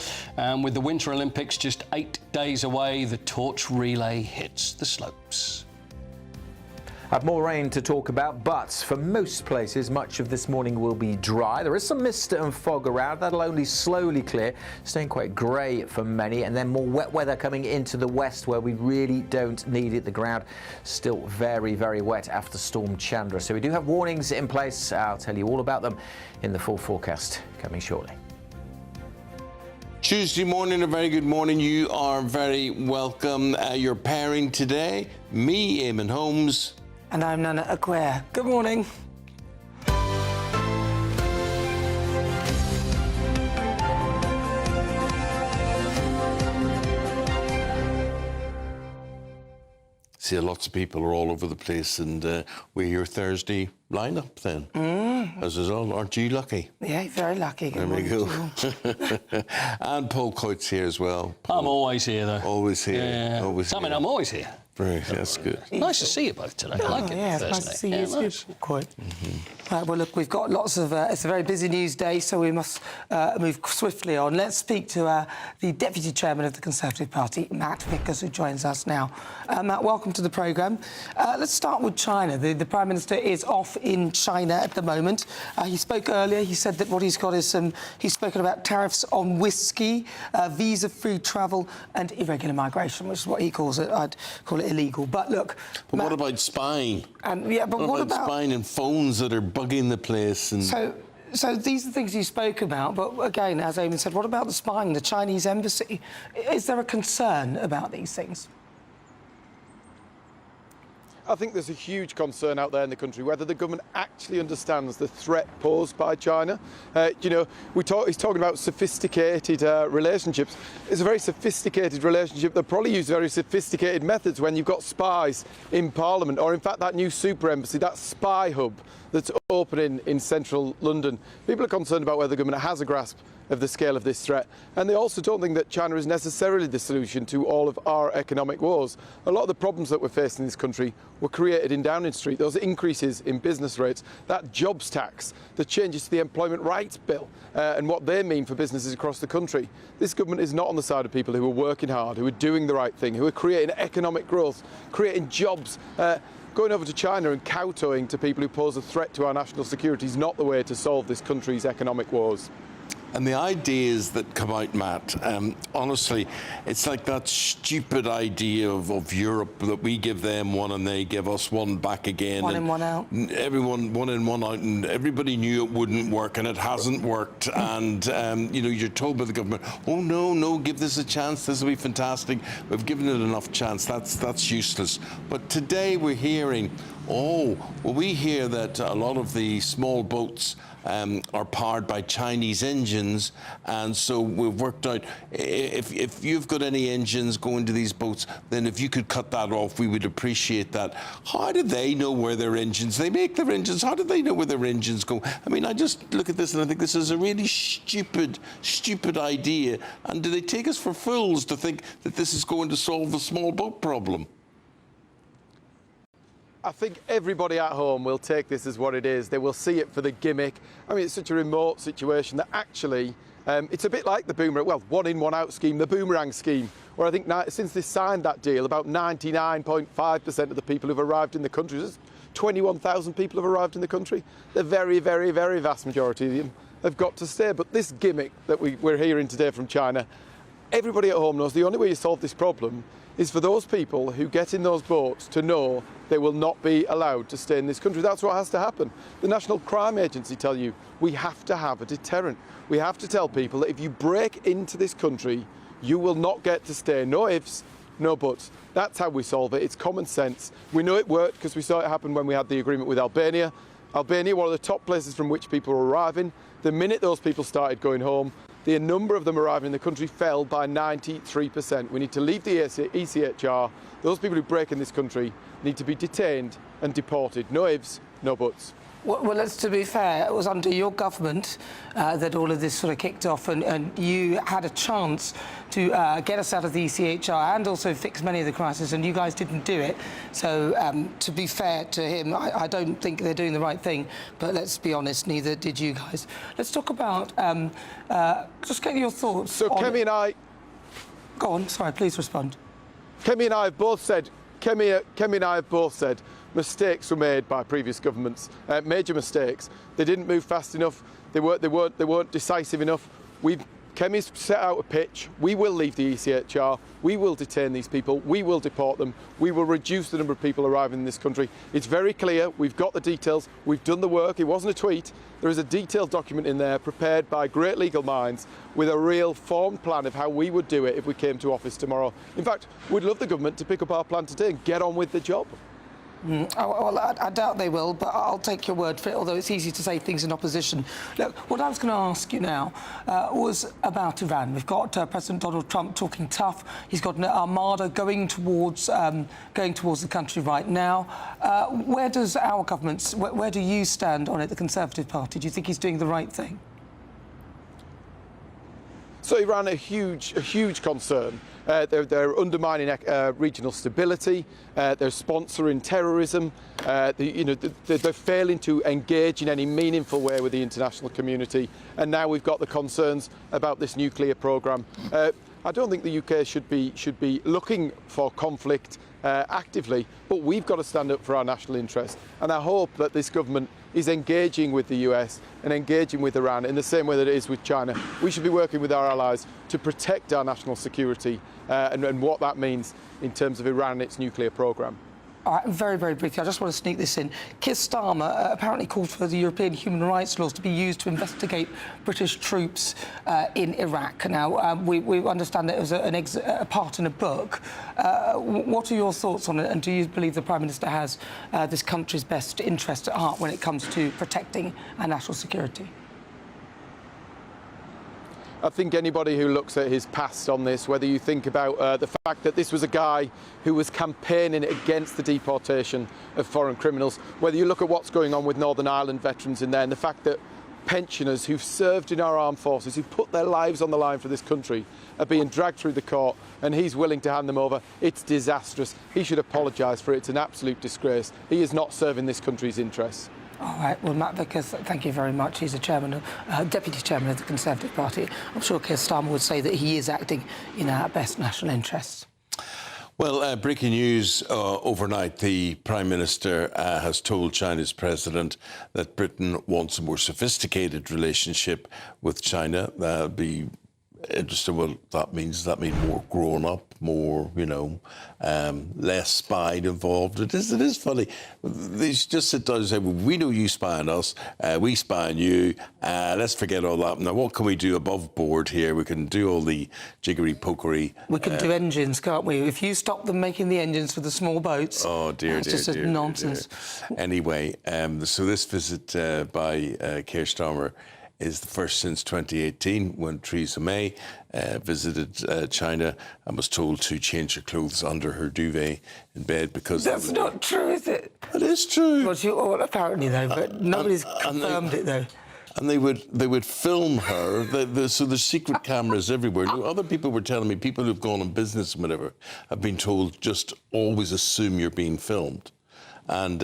With the Winter Olympics just 8 days away, the torch relay hits the slopes. Have more rain to talk about, but for most places, much of this morning will be dry. There is some mist and fog around. That'll only slowly clear, staying quite grey for many, and then more wet weather coming into the west where we really don't need it. The ground still very, very wet after Storm Chandra. So we do have warnings in place. I'll tell you all about them in the full forecast coming shortly. Tuesday morning, a very good morning. You are very welcome. Your pairing today, me, Eamon Holmes. And I'm Nana Akweer. Good morning. see lots of people are all over the place, and we're your Thursday lineup then. As a result, aren't you lucky? Yeah, very lucky. There we go. And Paul Coates here as well. Paul. I'm always here, though. Always here. Yeah. Always I mean, here. I'm always here. Right, that's good. Nice to see you both today. I like it. Yeah, it's nice to see you too. Quite. Right, well, look, we've got lots of... it's a very busy news day, so we must move swiftly on. Let's speak to the Deputy Chairman of the Conservative Party, Matt Vickers, who joins us now. Matt, welcome to the programme. Let's start with China. The Prime Minister is off in China at the moment. He spoke earlier. He said that what he's got is he's spoken about tariffs on whiskey, visa-free travel and irregular migration, which is what he calls it. I'd call it illegal. But look... But Matt, what about spying? Yeah, but what about spying and phones that are bugging the place? And So these are things you spoke about, but again, as Eamon said, what about the spying, the Chinese embassy? Is there a concern about these things? I think there's a huge concern out there in the country whether the government actually understands the threat posed by China. You know, he's talking about sophisticated relationships. It's a very sophisticated relationship that probably uses very sophisticated methods when you've got spies in Parliament, or in fact that new super embassy, that spy hub that's opening in central London. People are concerned about whether the government has a grasp of the scale of this threat, and they also don't think that China is necessarily the solution to all of our economic woes. A lot of the problems that we're facing in this country were created in Downing Street. Those increases in business rates, that jobs tax, the changes to the Employment Rights Bill, and what they mean for businesses across the country. This government is not on the side of people who are working hard, who are doing the right thing, who are creating economic growth, creating jobs. Going over to China and kowtowing to people who pose a threat to our national security is not the way to solve this country's economic woes. And the ideas that come out, Matt, honestly, it's like that stupid idea of Europe, that we give them one and they give us one back again. One in, one out. Everyone, one in, one out, and everybody knew it wouldn't work, and it hasn't worked. And, you know, you're told by the government, oh, no, give this a chance, this will be fantastic. We've given it enough chance, that's useless. But today we're hearing, we hear that a lot of the small boats are powered by Chinese engines, and so we've worked out if you've got any engines going to these boats, then if you could cut that off, we would appreciate that. How do they know where their engines? They make their engines. How do they know where their engines go? I mean, I just look at this and I think this is a really stupid idea. And do they take us for fools to think that this is going to solve the small boat problem? I think everybody at home will take this as what it is. They will see it for the gimmick. I mean, it's such a remote situation that actually it's a bit like the boomerang, well, one in, one out scheme, the boomerang scheme, where I think since they signed that deal, about 99.5% of the people who've arrived in the country, there's 21,000 people have arrived in the country. The very, very, very vast majority of them have got to stay. But this gimmick that we're hearing today from China, everybody at home knows the only way you solve this problem is for those people who get in those boats to know they will not be allowed to stay in this country. That's what has to happen. The National Crime Agency tell you we have to have a deterrent. We have to tell people that if you break into this country, you will not get to stay. No ifs, no buts. That's how we solve it. It's common sense. We know it worked because we saw it happen when we had the agreement with Albania. Albania, one of the top places from which people are arriving. The minute those people started going home, the number of them arriving in the country fell by 93%. We need to leave the ECHR. Those people who break in this country need to be detained and deported. No ifs, no buts. Well, let's, to be fair, it was under your government that all of this sort of kicked off, and you had a chance to get us out of the ECHR and also fix many of the crises, and you guys didn't do it. So, to be fair to him, I don't think they're doing the right thing, but let's be honest, neither did you guys. Let's talk about, just get your thoughts. So, Kemi and I... Go on, sorry, please respond. Kemi and I have both said, mistakes were made by previous governments, major mistakes. They didn't move fast enough. They weren't decisive enough. Kemi's set out a pitch. We will leave the ECHR. We will detain these people. We will deport them. We will reduce the number of people arriving in this country. It's very clear. We've got the details. We've done the work. It wasn't a tweet. There is a detailed document in there prepared by great legal minds with a real formed plan of how we would do it if we came to office tomorrow. In fact, we'd love the government to pick up our plan today and get on with the job. Well, I doubt they will, but I'll take your word for it, although it's easy to say things in opposition. Look, what I was going to ask you now was about Iran. We've got President Donald Trump talking tough. He's got an armada going towards the country right now. Where does our government, where do you stand on it, the Conservative Party? Do you think he's doing the right thing? So Iran a huge concern. They're undermining regional stability. They're sponsoring terrorism. They're failing to engage in any meaningful way with the international community. And now we've got the concerns about this nuclear programme. I don't think the UK should be looking for conflict actively, but we've got to stand up for our national interest. And I hope that this government is engaging with the US and engaging with Iran in the same way that it is with China. We should be working with our allies to protect our national security and what that means in terms of Iran and its nuclear programme. All right, very, very briefly, I just want to sneak this in. Keir Starmer apparently called for the European human rights laws to be used to investigate British troops in Iraq. Now, we understand that it was a part in a book. What are your thoughts on it, and do you believe the Prime Minister has this country's best interest at heart when it comes to protecting our national security? I think anybody who looks at his past on this, whether you think about the fact that this was a guy who was campaigning against the deportation of foreign criminals, whether you look at what's going on with Northern Ireland veterans in there, and the fact that pensioners who've served in our armed forces, who put their lives on the line for this country, are being dragged through the court, and he's willing to hand them over. It's disastrous. He should apologise for it. It's an absolute disgrace. He is not serving this country's interests. All right, well, Matt Vickers, thank you very much. He's a deputy chairman of the Conservative Party. I'm sure Keir Starmer would say that he is acting in our best national interests. Well, breaking news overnight, the Prime Minister has told China's president that Britain wants a more sophisticated relationship with China. That'll be interesting what that means. Does that mean more grown up, more, less spied involved? It is funny. They just sit down and say, well, we know you spy on us, we spy on you, let's forget all that. Now, what can we do above board here? We can do all the jiggery-pokery. We can do engines, can't we? If you stop them making the engines for the small boats, oh, dear, it's just nonsense. Dear. Anyway, so this visit by Keir Starmer is the first since 2018, when Theresa May visited China and was told to change her clothes under her duvet in bed because... That's not true, is it? It is true. Well, apparently, though, but nobody's confirmed it, though. And they would film her, so there's secret cameras everywhere. Other people were telling me, people who've gone on business and whatever, have been told just always assume you're being filmed. And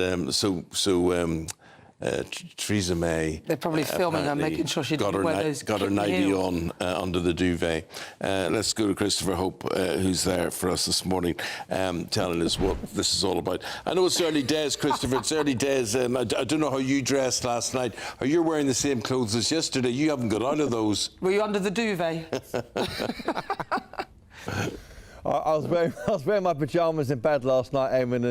Theresa May... They're probably filming her, making sure she didn't wear those... Got her nightie on under the duvet. Let's go to Christopher Hope, who's there for us this morning, telling us what this is all about. I know it's early days, Christopher, it's early days. I don't know how you dressed last night. Are you wearing the same clothes as yesterday? You haven't got out of those. Were you under the duvet? I was wearing my pyjamas in bed last night, Eamon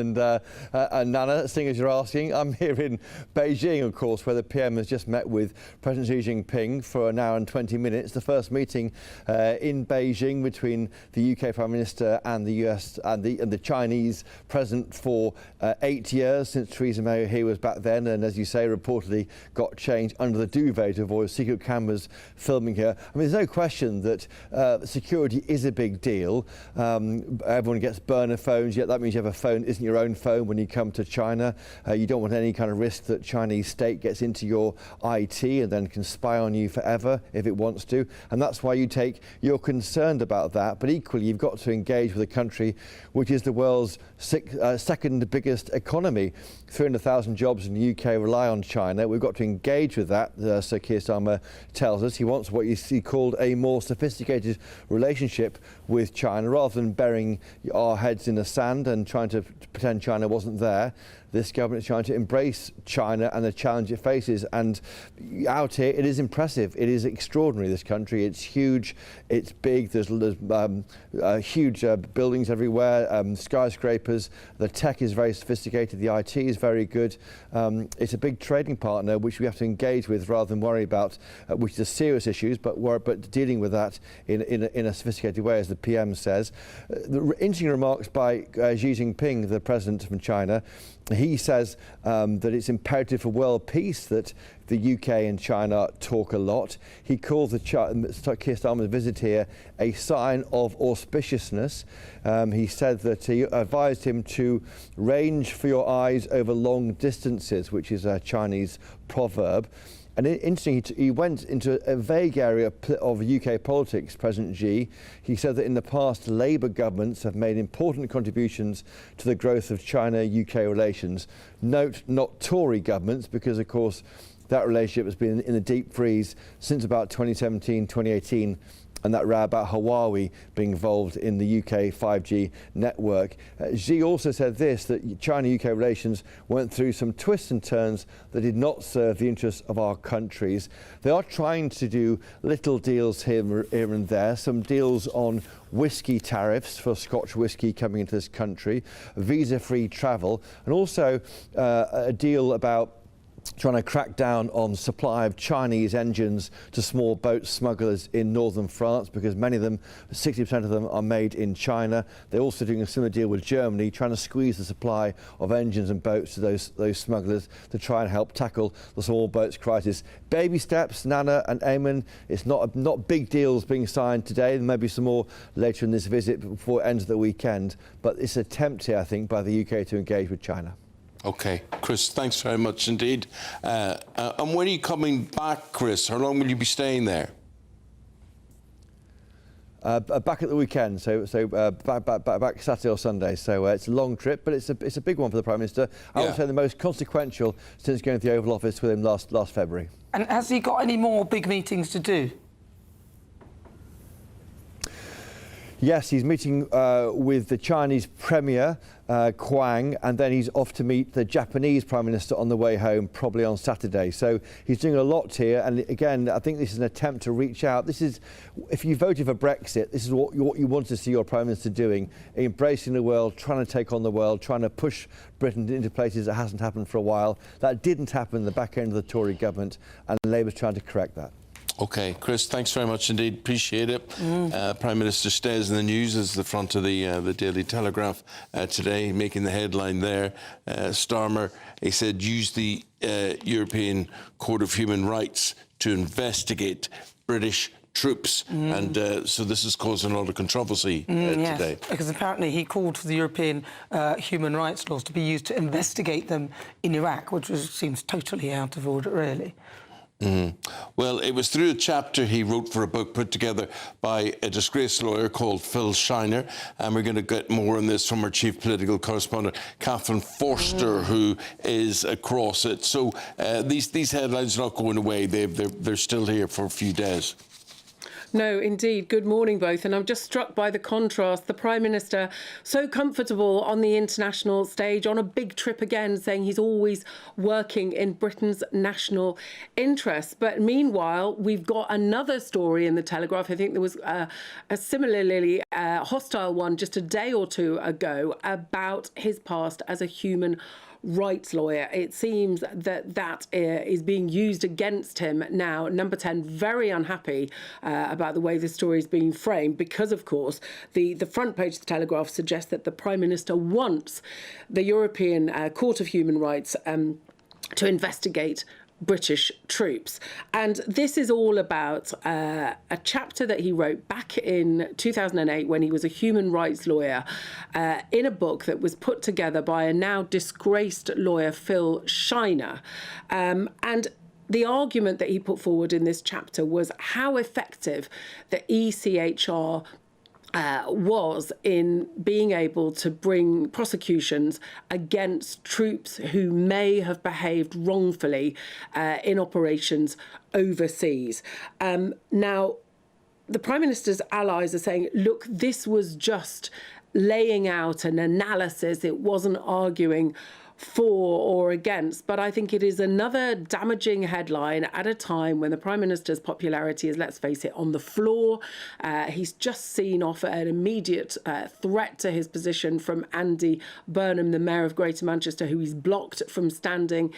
and Nana, seeing as you're asking. I'm here in Beijing, of course, where the PM has just met with President Xi Jinping for an hour and 20 minutes. The first meeting in Beijing between the UK Prime Minister and the US and the Chinese President for 8 years, since Theresa May here was back then, and as you say, reportedly got changed under the duvet to avoid secret cameras filming her. I mean, there's no question that security is a big deal. Everyone gets burner phones, yet that means you have a phone isn't your own phone when you come to China. You don't want any kind of risk that Chinese state gets into your IT and then can spy on you forever if it wants to. And that's why you're concerned about that. But equally, you've got to engage with a country which is the world's second biggest economy. 300,000 jobs in the UK rely on China. We've got to engage with that, Sir Keir Starmer tells us. He wants what you see called a more sophisticated relationship with China, rather than burying our heads in the sand and trying to pretend China wasn't there. This government is trying to embrace China and the challenge it faces. And out here, it is impressive. It is extraordinary, this country. It's huge. It's big. There's huge buildings everywhere, skyscrapers. The tech is very sophisticated. The IT is very good. It's a big trading partner, which we have to engage with rather than worry about, which is serious issues, but dealing with that in a sophisticated way, as the PM says. The interesting remarks by Xi Jinping, the president from China. he says that it's imperative for world peace that the UK and China talk a lot. He calls the Keir Starmer's visit here a sign of auspiciousness. He said that he advised him to range for your eyes over long distances, which is a Chinese proverb. And interesting, he went into a vague area of UK politics, President Xi. He said that in the past, Labour governments have made important contributions to the growth of China-UK relations. Note, not Tory governments, because, of course, that relationship has been in a deep freeze since about 2017, 2018, and that row about Huawei being involved in the UK 5G network. Xi also said this, that China-UK relations went through some twists and turns that did not serve the interests of our countries. They are trying to do little deals here and there, some deals on whisky tariffs for Scotch whisky coming into this country, visa-free travel, and also a deal about trying to crack down on supply of Chinese engines to small boat smugglers in northern France, because many of them, 60% of them, are made in China. They're also doing a similar deal with Germany, trying to squeeze the supply of engines and boats to those smugglers to try and help tackle the small boats crisis. Baby steps, Nana and Eamon. It's not big deals being signed today. There may be some more later in this visit before it ends the weekend, but it's an attempt here, I think, by the UK to engage with China. OK, Chris, thanks very much indeed. And when are you coming back, Chris? How long will you be staying there? Back at the weekend, so back Saturday or Sunday. So it's a long trip, but it's a big one for the Prime Minister. I would say the most consequential since going to the Oval Office with him last February. And has he got any more big meetings to do? Yes, he's meeting with the Chinese Premier, Quang, and then he's off to meet the Japanese Prime Minister on the way home, probably on Saturday. So he's doing a lot here, and again, I think this is an attempt to reach out. This is, if you voted for Brexit, this is what you want to see your Prime Minister doing, embracing the world, trying to take on the world, trying to push Britain into places that hasn't happened for a while. That didn't happen in the back end of the Tory government, and Labour's trying to correct that. OK, Chris, thanks very much indeed. Appreciate it. Prime Minister stays in the news as the front of the Daily Telegraph today, making the headline there. Starmer, he said, use the European Court of Human Rights to investigate British troops. And so this is causing a lot of controversy today. Because apparently he called for the European human rights laws to be used to investigate them in Iraq, which seems totally out of order, really. Well, it was through a chapter he wrote for a book put together by a disgraced lawyer called Phil Shiner, and we're going to get more on this from our chief political correspondent, Catherine Forster, who is across it. So these headlines are not going away. They're still here for a few days. No, indeed. Good morning, both. And I'm just struck by the contrast. The Prime Minister, so comfortable on the international stage, on a big trip again, saying he's always working in Britain's national interests. But meanwhile, we've got another story in the Telegraph. I think there was a similarly hostile one just a day or two ago about his past as a human rights lawyer. It seems that is being used against him now. Number 10, very unhappy about the way the story is being framed because, of course, the front page of the Telegraph suggests that the Prime Minister wants the European Court of Human Rights to investigate British troops. And this is all about a chapter that he wrote back in 2008 when he was a human rights lawyer in a book that was put together by a now disgraced lawyer, Phil Shiner. And the argument that he put forward in this chapter was how effective the ECHR was in being able to bring prosecutions against troops who may have behaved wrongfully in operations overseas. Now, the Prime Minister's allies are saying, look, this was just laying out an analysis. It wasn't arguing for or against, but I think it is another damaging headline at a time when the Prime Minister's popularity is, let's face it, on the floor. He's just seen off an immediate threat to his position from Andy Burnham, the Mayor of Greater Manchester, who he's blocked from standing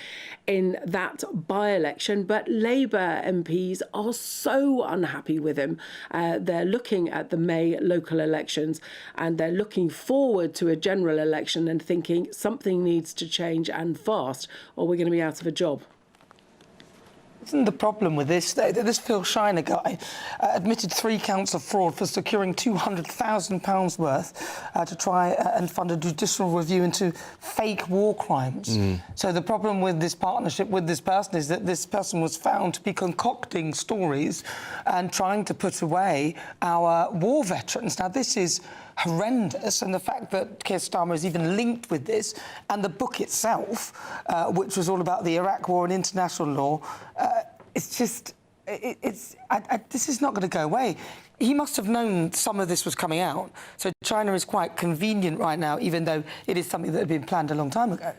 in that by-election. But Labour MPs are so unhappy with him. They're looking at the May local elections and they're looking forward to a general election and thinking something needs to change and fast, or we're going to be out of a job. Isn't the problem with this, though, that this Phil Shiner guy admitted 3 counts of fraud for securing £200,000 worth to try and fund a judicial review into fake war crimes. So the problem with this partnership with this person is that this person was found to be concocting stories and trying to put away our war veterans. Now, this is horrendous, and the fact that Keir Starmer is even linked with this, and the book itself, which was all about the Iraq War and international law, it's just, this is not going to go away. He must have known some of this was coming out, so China is quite convenient right now, even though it is something that had been planned a long time ago.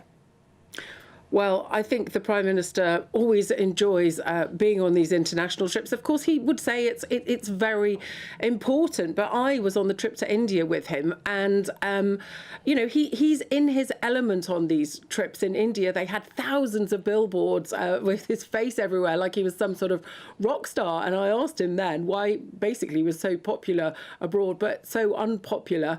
Well, I think the Prime Minister always enjoys being on these international trips. Of course, he would say it's very important, but I was on the trip to India with him, and, you know, he's in his element on these trips in India. They had thousands of billboards with his face everywhere, like he was some sort of rock star. And I asked him then why basically he was so popular abroad, but so unpopular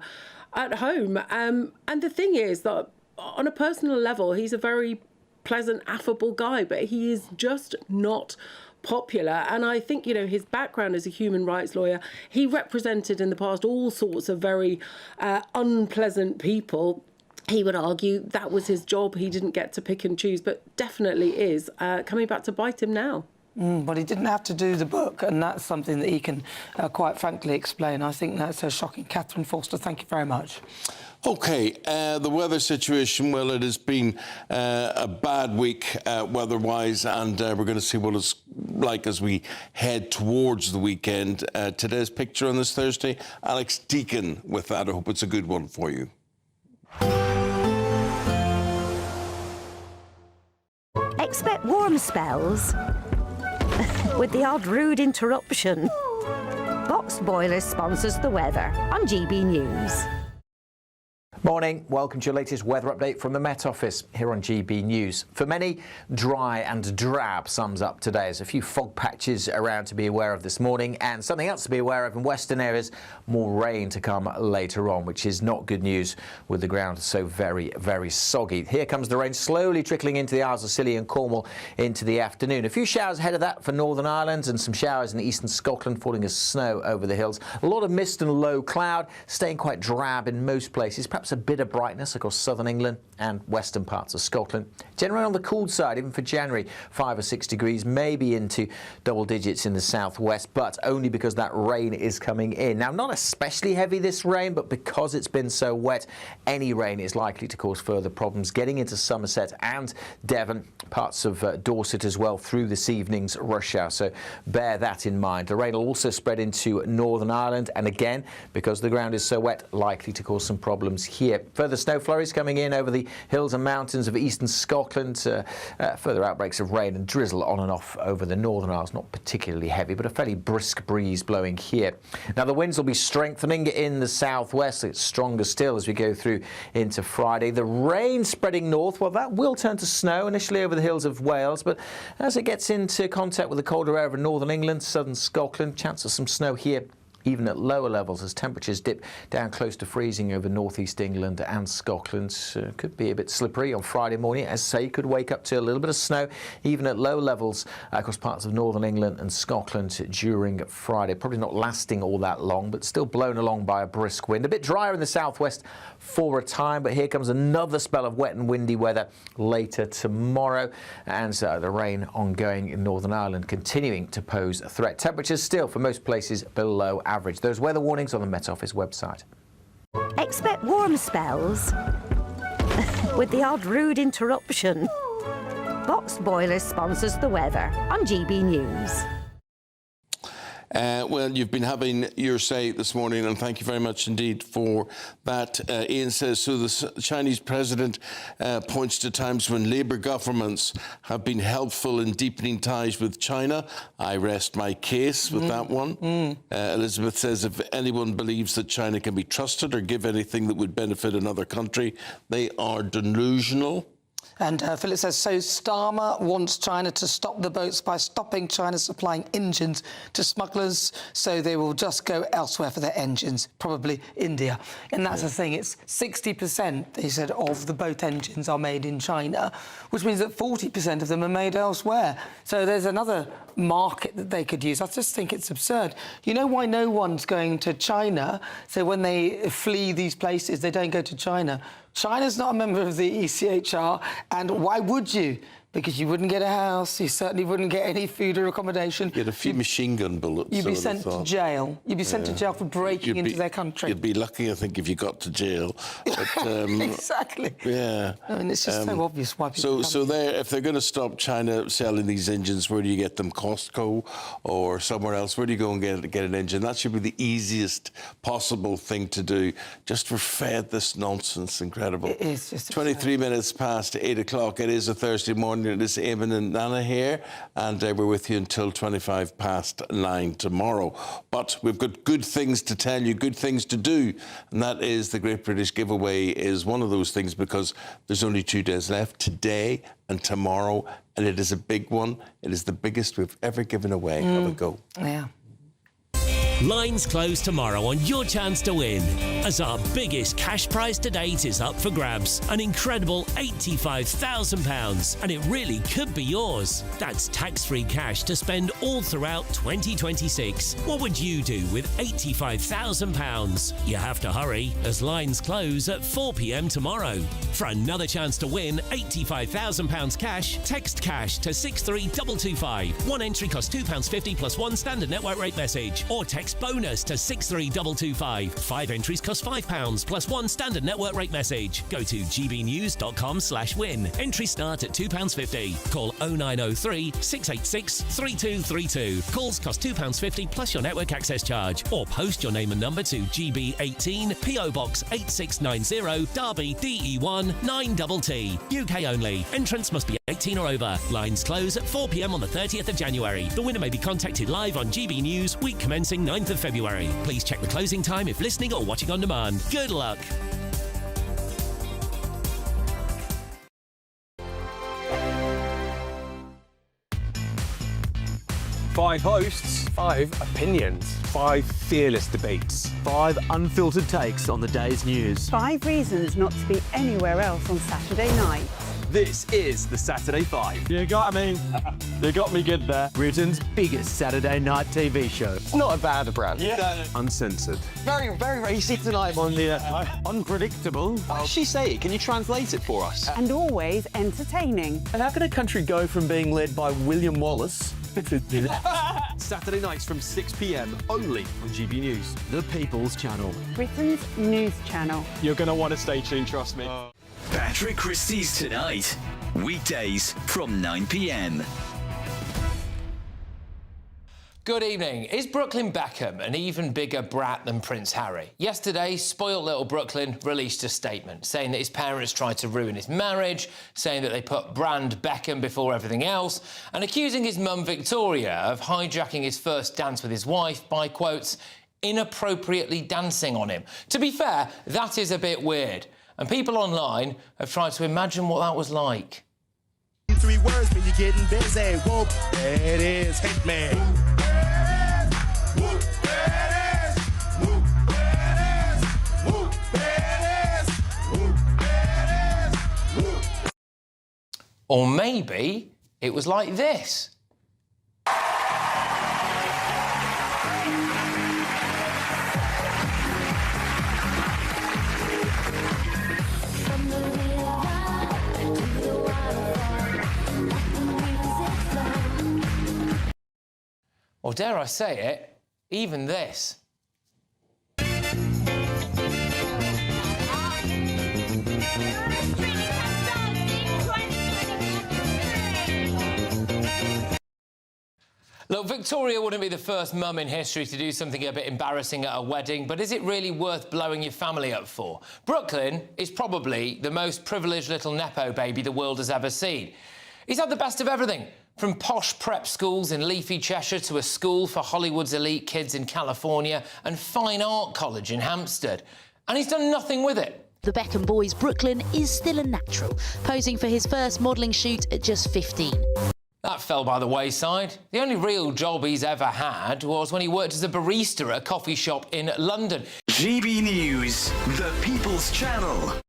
at home. And the thing is that on a personal level, he's a very pleasant, affable guy, but he is just not popular. And I think, you know, his background as a human rights lawyer, he represented in the past all sorts of very unpleasant people. He would argue that was his job. He didn't get to pick and choose, but definitely is coming back to bite him now. But he didn't have to do the book, and that's something that he can quite frankly explain. I think that's so shocking. Catherine Forster, thank you very much. OK, the weather situation, well, it has been a bad week weather-wise, and we're going to see what it's like as we head towards the weekend. Today's picture on this Thursday, Alex Deacon with that. I hope it's a good one for you. Expect warm spells with the odd rude interruption. Boxed Boilers sponsors the weather on GB News. Morning, welcome to your latest weather update from the Met Office here on GB News. For many, dry and drab sums up today. There's a few fog patches around to be aware of this morning, and something else to be aware of in western areas, more rain to come later on, which is not good news with the ground so very, very soggy. Here comes the rain slowly trickling into the Isles of Scilly and Cornwall into the afternoon. A few showers ahead of that for Northern Ireland, and some showers in eastern Scotland, falling as snow over the hills. A lot of mist and low cloud, staying quite drab in most places. Perhaps a bit of brightness across southern England and western parts of Scotland. Generally on the cool side, even for January, 5 or 6 degrees, maybe into double digits in the southwest, but only because that rain is coming in. Now, not especially heavy this rain, but because it's been so wet, any rain is likely to cause further problems getting into Somerset and Devon, parts of Dorset as well through this evening's rush hour. So bear that in mind. The rain will also spread into Northern Ireland, and again, because the ground is so wet, likely to cause some problems here. Further snow flurries coming in over the hills and mountains of eastern Scotland. Further outbreaks of rain and drizzle on and off over the Northern Isles. Not particularly heavy, but a fairly brisk breeze blowing here. Now, the winds will be strengthening in the southwest. It's stronger still as we go through into Friday. The rain spreading north, well, that will turn to snow initially over the hills of Wales, but as it gets into contact with the colder air over northern England, southern Scotland, chance of some snow here even at lower levels as temperatures dip down close to freezing over northeast England and Scotland. Could be a bit slippery on Friday morning. As I say, could wake up to a little bit of snow even at low levels across parts of northern England and Scotland during Friday. Probably not lasting all that long, but still blown along by a brisk wind. A bit drier in the southwest for a time, but here comes another spell of wet and windy weather later tomorrow, and the rain ongoing in Northern Ireland continuing to pose a threat. Temperatures still for most places below average. Those weather warnings on the Met Office website. Expect warm spells with the odd rude interruption. Boxed Boilers sponsors the weather on GB News. Well, you've been having your say this morning, and thank you very much indeed for that. Ian says, so the Chinese president points to times when Labour governments have been helpful in deepening ties with China. I rest my case with that one. Elizabeth says, if anyone believes that China can be trusted or give anything that would benefit another country, they are delusional. And Philip says, so Starmer wants China to stop the boats by stopping China supplying engines to smugglers, so they will just go elsewhere for their engines, probably India. And that's the thing, it's 60%, he said, of the boat engines are made in China, which means that 40% of them are made elsewhere. So there's another market that they could use. I just think it's absurd. You know why no one's going to China? So when they flee these places, they don't go to China. China's not a member of the ECHR, and why would you? Because you wouldn't get a house, you certainly wouldn't get any food or accommodation. Get a few machine gun bullets. You'd be sent to jail. You'd be sent to jail for breaking into their country. You'd be lucky, I think, if you got to jail. But, exactly. Yeah. I mean, it's just so obvious why people come here. If they're going to stop China selling these engines, where do you get them? Costco or somewhere else? Where do you go and get an engine? That should be the easiest possible thing to do. Just we're fed this nonsense. Incredible. It is just 23 minutes past 8 o'clock. It is a Thursday morning. It is Eamon and Nana here, and we're with you until 25 past 9 tomorrow. But we've got good things to tell you, good things to do, and that is the Great British Giveaway is one of those things, because there's only 2 days left, today and tomorrow, and it is a big one. It is the biggest we've ever given away. Have a go. Yeah. Lines close tomorrow on your chance to win, as our biggest cash prize to date is up for grabs, an incredible £85,000, and it really could be yours. That's tax-free cash to spend all throughout 2026. What would you do with £85,000? You have to hurry, as lines close at 4 p.m. tomorrow. For another chance to win £85,000 cash, text cash to 63225. One entry costs £2.50 plus one standard network rate message, or text bonus to 63225. 5 entries cost £5 plus one standard network rate message. Go to gbnews.com/win. Entries start at £2.50. Call 0903 686 3232. Calls cost £2.50 plus your network access charge. Or post your name and number to GB18 PO Box 8690 Derby DE1 9TT. UK only. Entrance must be 18 or over. Lines close at 4 p.m. on the 30th of January. The winner may be contacted live on GB News, week commencing 9th of February. Please check the closing time if listening or watching on demand. Good luck. Five hosts, 5 opinions, 5 fearless debates, 5 unfiltered takes on the day's news. 5 reasons not to be anywhere else on Saturday night. This is the Saturday 5. You got me. You got me good there. Britain's biggest Saturday night TV show. Not a bad brand. Yeah. Uncensored. Very, very racy tonight. On the unpredictable. What did she say? Can you translate it for us? And always entertaining. And how can a country go from being led by William Wallace Saturday nights from 6 p.m. only on GB News, the People's Channel. Britain's news channel. You're going to want to stay tuned, trust me. Patrick Christie's Tonight. Weekdays from 9 p.m. Good evening. Is Brooklyn Beckham an even bigger brat than Prince Harry? Yesterday, spoiled little Brooklyn released a statement saying that his parents tried to ruin his marriage, saying that they put brand Beckham before everything else, and accusing his mum Victoria of hijacking his first dance with his wife by, quotes, inappropriately dancing on him. To be fair, that is a bit weird, and people online have tried to imagine what that was like. 3 words, but you're getting busy. Whoop, there it is, Hitman. Or maybe it was like this. Or dare I say it, even this. Look, Victoria wouldn't be the first mum in history to do something a bit embarrassing at a wedding, but is it really worth blowing your family up for? Brooklyn is probably the most privileged little Nepo baby the world has ever seen. He's had the best of everything, from posh prep schools in leafy Cheshire to a school for Hollywood's elite kids in California and fine art college in Hampstead. And he's done nothing with it. The Beckham boy's Brooklyn is still a natural, posing for his first modelling shoot at just 15. That fell by the wayside. The only real job he's ever had was when he worked as a barista at a coffee shop in London. GB News, the People's Channel.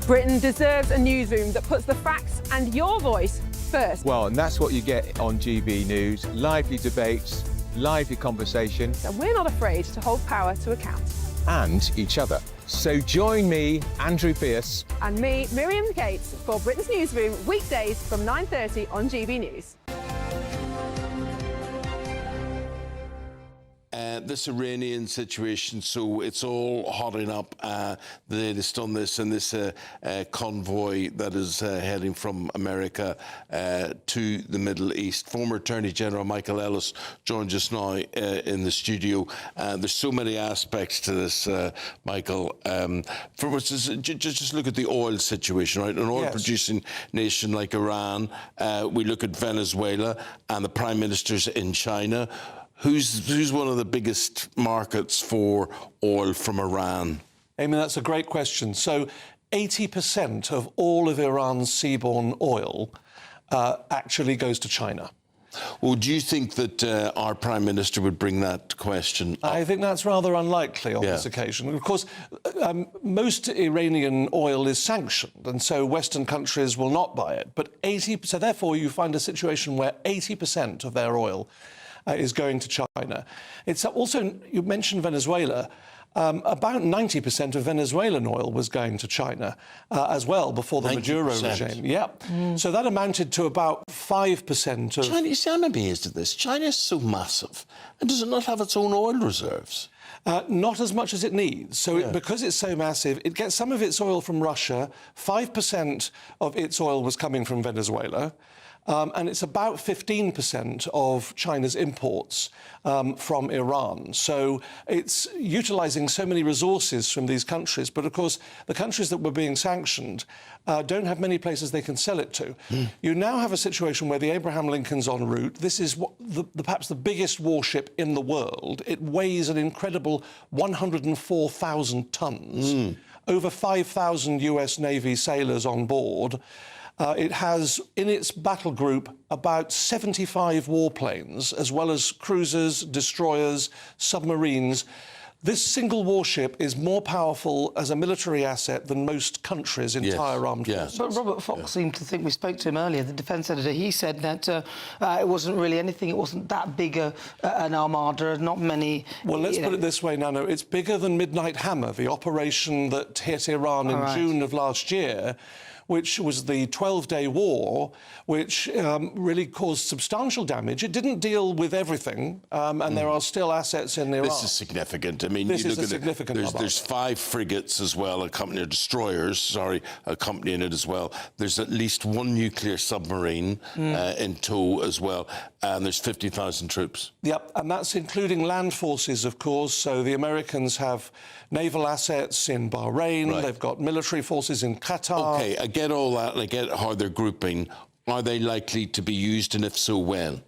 Britain deserves a newsroom that puts the facts and your voice first. Well, and that's what you get on GB News. Lively debates, lively conversation. And we're not afraid to hold power to account. And each other. So join me, Andrew Pearce. And me, Miriam Gates, for Britain's Newsroom, weekdays from 9:30 on GB News. This Iranian situation, so it's all hotting up. The latest on this and this convoy that is heading from America to the Middle East. Former Attorney General Michael Ellis joins us now in the studio. There's so many aspects to this, Michael. For instance, just look at the oil situation, right? An oil-producing nation like Iran. We look at Venezuela and the prime ministers in China. Who's one of the biggest markets for oil from Iran? Amy, that's a great question. So 80% of all of Iran's seaborne oil actually goes to China. Well, do you think that our Prime Minister would bring that question up? I think that's rather unlikely on this occasion. Of course, most Iranian oil is sanctioned, and so Western countries will not buy it. But so therefore, you find a situation where 80% of their oil is going to China. It's also, you mentioned Venezuela, about 90% of Venezuelan oil was going to China as well before the Maduro regime. Yeah. So that amounted to about 5% of... China, you see, I'm amazed at this. China is so massive, and does it not have its own oil reserves? Not as much as it needs. So because it's so massive, it gets some of its oil from Russia. 5% of its oil was coming from Venezuela. And it's about 15% of China's imports from Iran. So it's utilising so many resources from these countries. But, of course, the countries that were being sanctioned don't have many places they can sell it to. You now have a situation where the Abraham Lincoln's en route. This is perhaps the biggest warship in the world. It weighs an incredible 104,000 tonnes, over 5,000 US Navy sailors on board. It has in its battle group about 75 warplanes, as well as cruisers, destroyers, submarines. This single warship is more powerful as a military asset than most countries' entire armed forces. But Robert Fox seemed to think, we spoke to him earlier, the defence editor, he said that it wasn't really anything, it wasn't that big an armada, not many... Well, let's put it this way, Nano, it's bigger than Midnight Hammer, the operation that hit Iran in June of last year, which was the 12-day war, which really caused substantial damage. It didn't deal with everything, and there are still assets in Iraq. This is significant. I mean, this you is look a significant at there's 5 frigates as well, destroyers, accompanying it as well. There's at least 1 nuclear submarine in tow as well, and there's 50,000 troops. Yep, and that's including land forces, of course. So the Americans have naval assets in Bahrain, they've got military forces in Qatar. OK, I get all that, and I get how they're grouping. Are they likely to be used, and if so, when?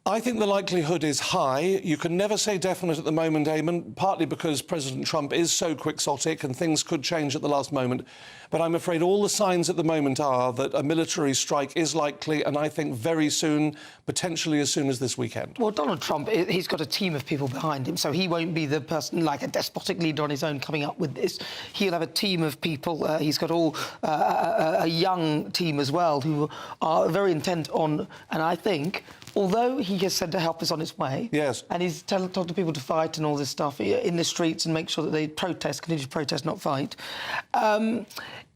I think the likelihood is high. You can never say definite at the moment, Eamon, partly because President Trump is so quixotic and things could change at the last moment. But I'm afraid all the signs at the moment are that a military strike is likely, and I think very soon, potentially as soon as this weekend. Well, Donald Trump, he's got a team of people behind him, so he won't be the person, like a despotic leader on his own, coming up with this. He'll have a team of people. He's got a young team as well who are very intent on, and I think, although he has said the help is on its way, and he's told people to fight and all this stuff in the streets and make sure that they protest, continue to protest, not fight,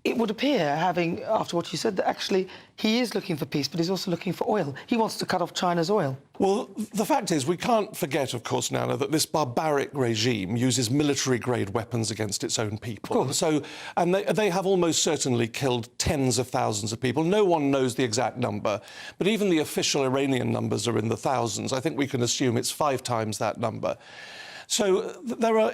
it would appear, after what you said, that actually he is looking for peace, but he's also looking for oil. He wants to cut off China's oil. Well, the fact is, we can't forget, of course, Nana, that this barbaric regime uses military-grade weapons against its own people. So, and they have almost certainly killed tens of thousands of people. No one knows the exact number, but even the official Iranian numbers are in the thousands. I think we can assume it's 5 times that number. So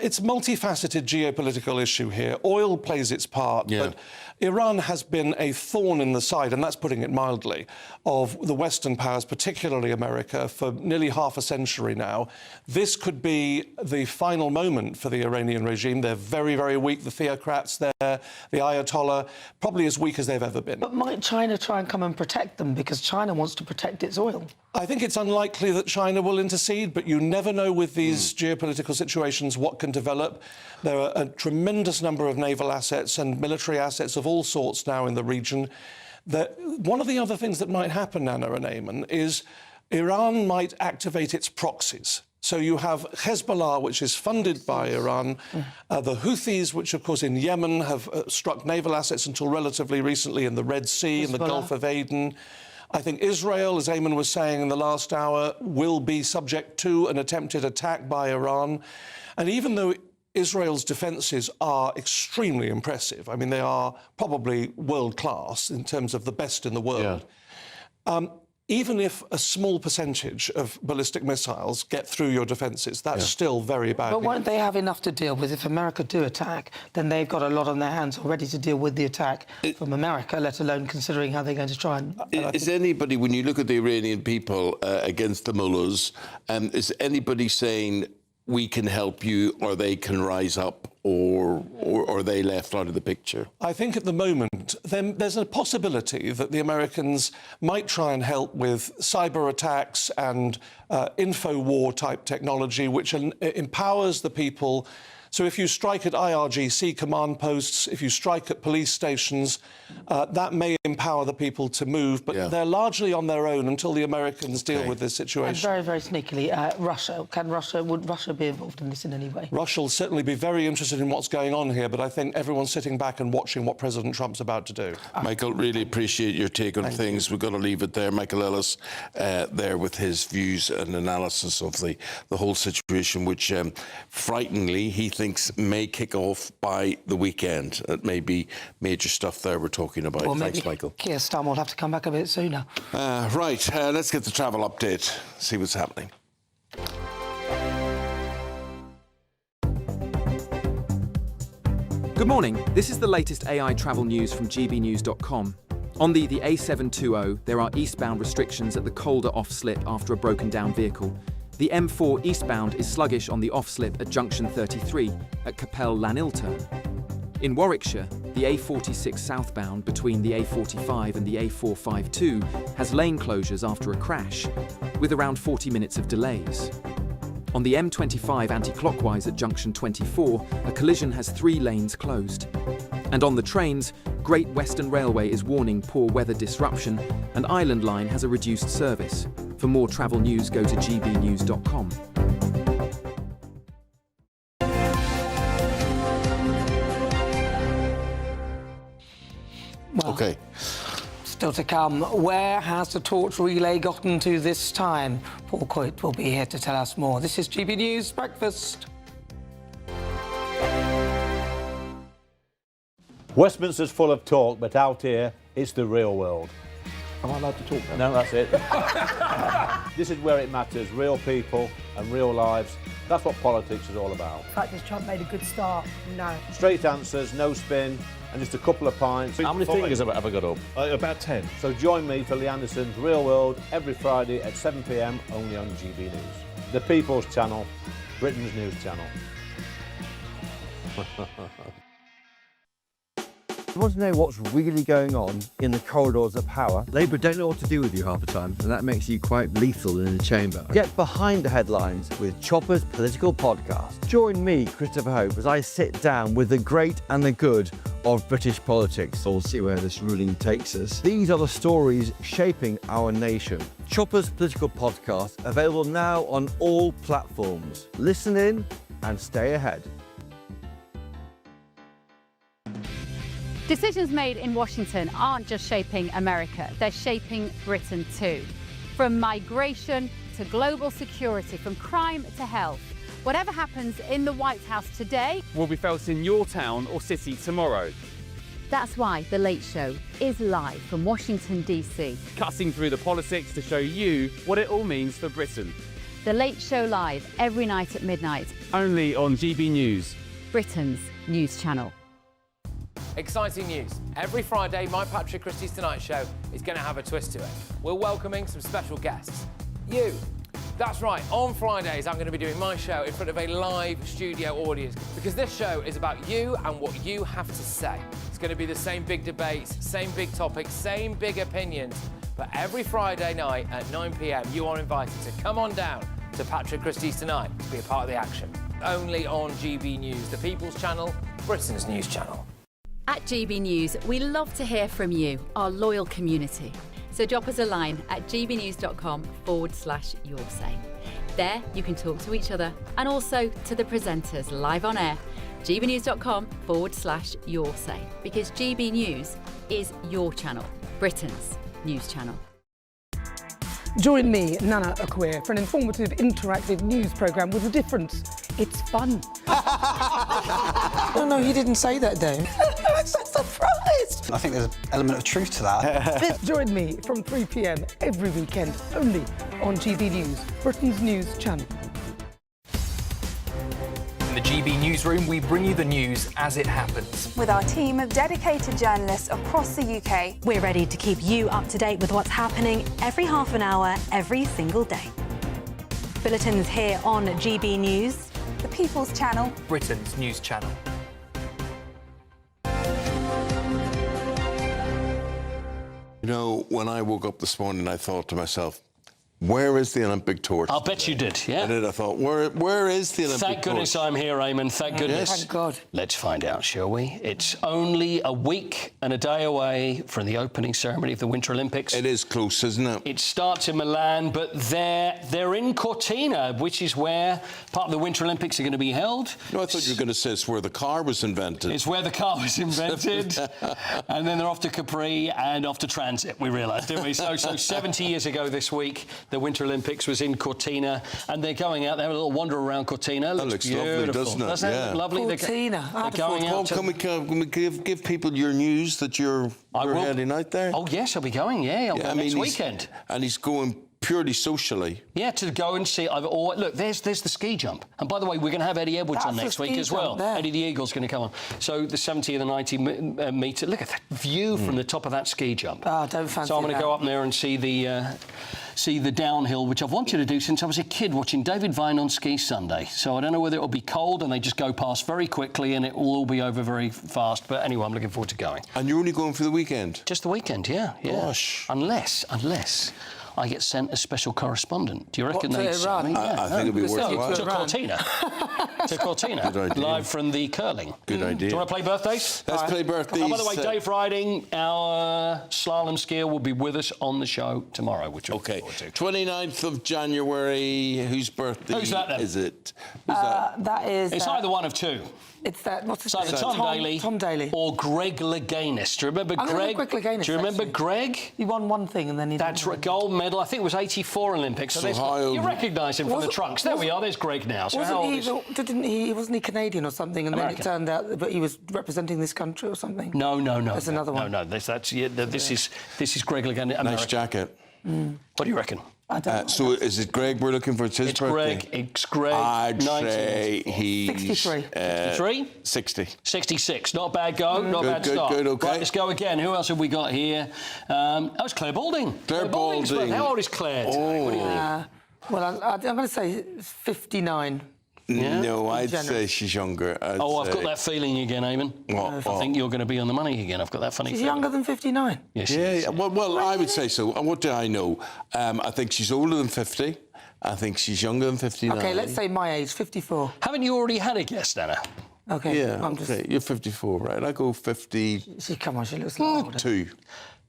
it's a multifaceted geopolitical issue here. Oil plays its part, but Iran has been a thorn in the side, and that's putting it mildly, of the Western powers, particularly America, for nearly half a century now. This could be the final moment for the Iranian regime. They're very, very weak. The theocrats there, the Ayatollah, probably as weak as they've ever been. But might China try and come and protect them, because China wants to protect its oil? I think it's unlikely that China will intercede, but you never know with these geopolitical situations what can develop. There are a tremendous number of naval assets and military assets of all sorts now in the region. One of the other things that might happen, Anna and Eamon, is Iran might activate its proxies. So you have Hezbollah, which is funded by Iran, the Houthis, which, of course, in Yemen have struck naval assets until relatively recently in the Red Sea, in the Gulf of Aden. I think Israel, as Eamon was saying in the last hour, will be subject to an attempted attack by Iran. And even though Israel's defences are extremely impressive, I mean, they are probably world-class in terms of the best in the world, even if a small percentage of ballistic missiles get through your defences, that's still very bad. But won't they have enough to deal with? If America do attack, then they've got a lot on their hands already to deal with the attack from America, let alone considering how they're going to try and... Is anybody, when you look at the Iranian people against the mullahs, is anybody saying, we can help you, or they can rise up, or are they left out of the picture? I think at the moment there's a possibility that the Americans might try and help with cyber attacks and info war type technology, which empowers the people. So if you strike at IRGC command posts, if you strike at police stations, that may empower the people to move, but they're largely on their own until the Americans deal with this situation. And very, very sneakily, Russia. Would Russia be involved in this in any way? Russia will certainly be very interested in what's going on here, but I think everyone's sitting back and watching what President Trump's about to do. Michael, really appreciate your take on things. We've got to leave it there. Michael Ellis there with his views and analysis of the whole situation, which, frighteningly, he thinks may kick off by the weekend. It may be major stuff there we're talking about. Well, thanks, Michael. Keir Starmer will have to come back a bit sooner. Right, let's get the travel update, see what's happening. Good morning. This is the latest AI travel news from gbnews.com. On the A720, there are eastbound restrictions at the Calder off-slip after a broken-down vehicle. The M4 eastbound is sluggish on the off-slip at junction 33 at Capel Lanilturn. In Warwickshire, the A46 southbound between the A45 and the A452 has lane closures after a crash, with around 40 minutes of delays. On the M25 anti-clockwise at junction 24, a collision has 3 lanes closed. And on the trains, Great Western Railway is warning poor weather disruption, and Island Line has a reduced service. For more travel news, go to gbnews.com. Well, OK. Still to come, where has the torch relay gotten to this time? Paul Coit will be here to tell us more. This is GB News Breakfast. Westminster's full of talk, but out here, it's the real world. Am I allowed to talk now? No, that's it. This is where it matters, real people and real lives. That's what politics is all about. In fact, has Trump made a good start? No. Straight answers, no spin, and just a couple of pints. How many fingers have I got up? About 10. So join me for Lee Anderson's Real World every Friday at 7 p.m, only on GB News. The People's Channel, Britain's news channel. You want to know what's really going on in the corridors of power? Labour don't know what to do with you half the time, and that makes you quite lethal in the chamber. Get behind the headlines with Chopper's political podcast. Join me, Christopher Hope, as I sit down with the great and the good of British politics. We'll see where this ruling takes us. These are the stories shaping our nation. Chopper's political podcast, available now on all platforms. Listen in and stay ahead. Decisions made in Washington aren't just shaping America, they're shaping Britain too. From migration to global security, from crime to health. Whatever happens in the White House today will be felt in your town or city tomorrow. That's why The Late Show is live from Washington, D.C. Cutting through the politics to show you what it all means for Britain. The Late Show Live, every night at midnight. Only on GB News. Britain's news channel. Exciting news. Every Friday, my Patrick Christie's Tonight Show is going to have a twist to it. We're welcoming some special guests. You. That's right, on Fridays I'm going to be doing my show in front of a live studio audience because this show is about you and what you have to say. It's going to be the same big debates, same big topics, same big opinions, but every Friday night at 9 p.m. you are invited to come on down to Patrick Christie's Tonight to be a part of the action. Only on GB News, the People's Channel, Britain's news channel. At GB News, we love to hear from you, our loyal community. So drop us a line at gbnews.com/your say. There you can talk to each other and also to the presenters live on air. gbnews.com/your say, because GB News is your channel, Britain's news channel. Join me, Nana Akweer, for an informative, interactive news programme with a difference. It's fun. No, he didn't say that, Dave. I'm so surprised. I think there's an element of truth to that. Join me from 3 p.m. every weekend, only on GB News, Britain's news channel. In the GB Newsroom, we bring you the news as it happens. With our team of dedicated journalists across the UK, we're ready to keep you up to date with what's happening every half an hour, every single day. Bulletins here on GB News, the People's Channel, Britain's news channel. You know, when I woke up this morning, I thought to myself, where is the Olympic torch? I'll bet you did, yeah. I did. I thought, where is the Olympic torch? Thank goodness I'm here, Eamon. Thank goodness. Thank God. Let's find out, shall we? It's only a week and a day away from the opening ceremony of the Winter Olympics. It is close, isn't it? It starts in Milan, but they're in Cortina, which is where part of the Winter Olympics are going to be held. No, I thought you were going to say it's where the car was invented. It's where the car was invented. And then they're off to Capri and off to Transit, we realised, didn't we? So 70 years ago this week, the Winter Olympics was in Cortina, and they're going out there, a little wander around Cortina. That looks beautiful, lovely, doesn't it? Doesn't it look lovely? Cortina. They're going out Can we give people your news that you're heading out there? Oh, yes, I'll be going, I'll go next weekend. And he's going purely socially. Yeah, to go and see. Look, there's the ski jump. And by the way, we're going to have Eddie Edwards on next week as well. Eddie the Eagle's going to come on. So the 70 and the 90 metre. Look at that view from the top of that ski jump. Oh, don't fancy So I'm going to go up there and see the downhill, which I've wanted to do since I was a kid, watching David Vine on Ski Sunday. So I don't know whether it'll be cold and they just go past very quickly and it will all be over very fast. But anyway, I'm looking forward to going. And you're only going for the weekend? Just the weekend, yeah. Gosh. Unless I get sent a special correspondent. Do you reckon I think it'll be worthwhile. To Cortina. To Cortina. Good idea. Live from the curling. Good idea. Do you want to play birthdays? Let's play birthdays. Oh, by the way, Dave Riding, our slalom skier, will be with us on the show tomorrow, which we're looking forward to. 29th of January. Whose birthday Who's that, then? is it? Who's that? That is... It's either one of two. It's that... What's his name? It's either Tom Daly or Greg Louganis. Do you remember Greg? Greg Louganis, Do you remember actually. Greg? He won one thing and then he... That's right, gold medal. I think it was 84 Olympics. So you recognise him from the trunks. There we are. There's Greg now. So wasn't he Canadian or something? And then it turned out that he was representing this country or something. No. There's another one. No. This is Greg Louganis. Nice jacket. What do you reckon? I don't know. So is it Greg we're looking for? It's his birthday? It's Greg. I'd say he's... 63. 63? 60. 66. Not a bad go. Not a bad start. Good, OK. Right, let's go again. Who else have we got here? It's Claire Balding. Claire Balding. How old is Claire today? What do you think? Well, I'm going to say 59. Yeah? No, I'd say she's younger. I've got that feeling again, Eamon. What? I think you're going to be on the money again. I've got that funny She's feeling. younger than 59? Yes, yeah. Well, I would say so. And what do I know? I think she's older than 50. I think she's younger than 59. OK, let's say my age, 54. Haven't you already had a guess, Anna? OK, yeah, okay. You're 54, right? I go 50... Come on, she looks like older. 2.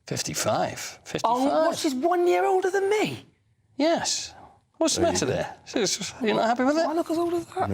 55. 55. Oh, what, she's 1 year older than me? Yes. What's the matter there? You're not happy with it? Do I look as old as that?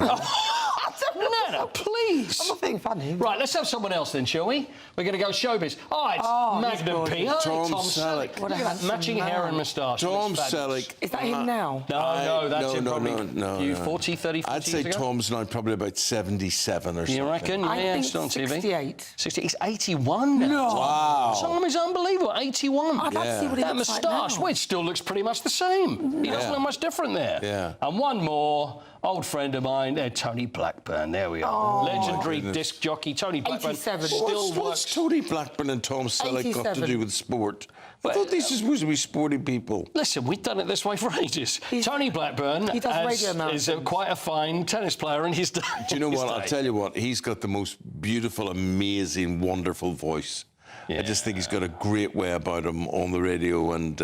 Nana, please. I'm not being funny. Right, let's have someone else then, shall we? We're going to go showbiz. Oh, it's Magnum P. Tom Selleck. What a handsome matching man. hair and moustache. Tom Selleck. Is that him now? No, that's him probably. No. 40, 30, 40 I'd say years ago? Tom's now probably about 77 or something. You reckon? I Yeah, think still on TV. 68. 60, he's 81 now. No. Wow. Tom is unbelievable. 81. I'd like to see what he That looks like moustache, now. well, it still looks pretty much the same. He doesn't look much different there. Yeah. And one more. Old friend of mine, Tony Blackburn. There we are. Legendary disc jockey, Tony Blackburn. 87. Still What's works. Tony Blackburn and Tom Selleck got to 87. do with sport? I thought these were supposed to be sporty people. Listen, we've done it this way for ages. Tony Blackburn He does radio is marathons. quite a fine tennis player in his day. Do you know what? I'll tell you what. He's got the most beautiful, amazing, wonderful voice. I just think he's got a great way about him on the radio, and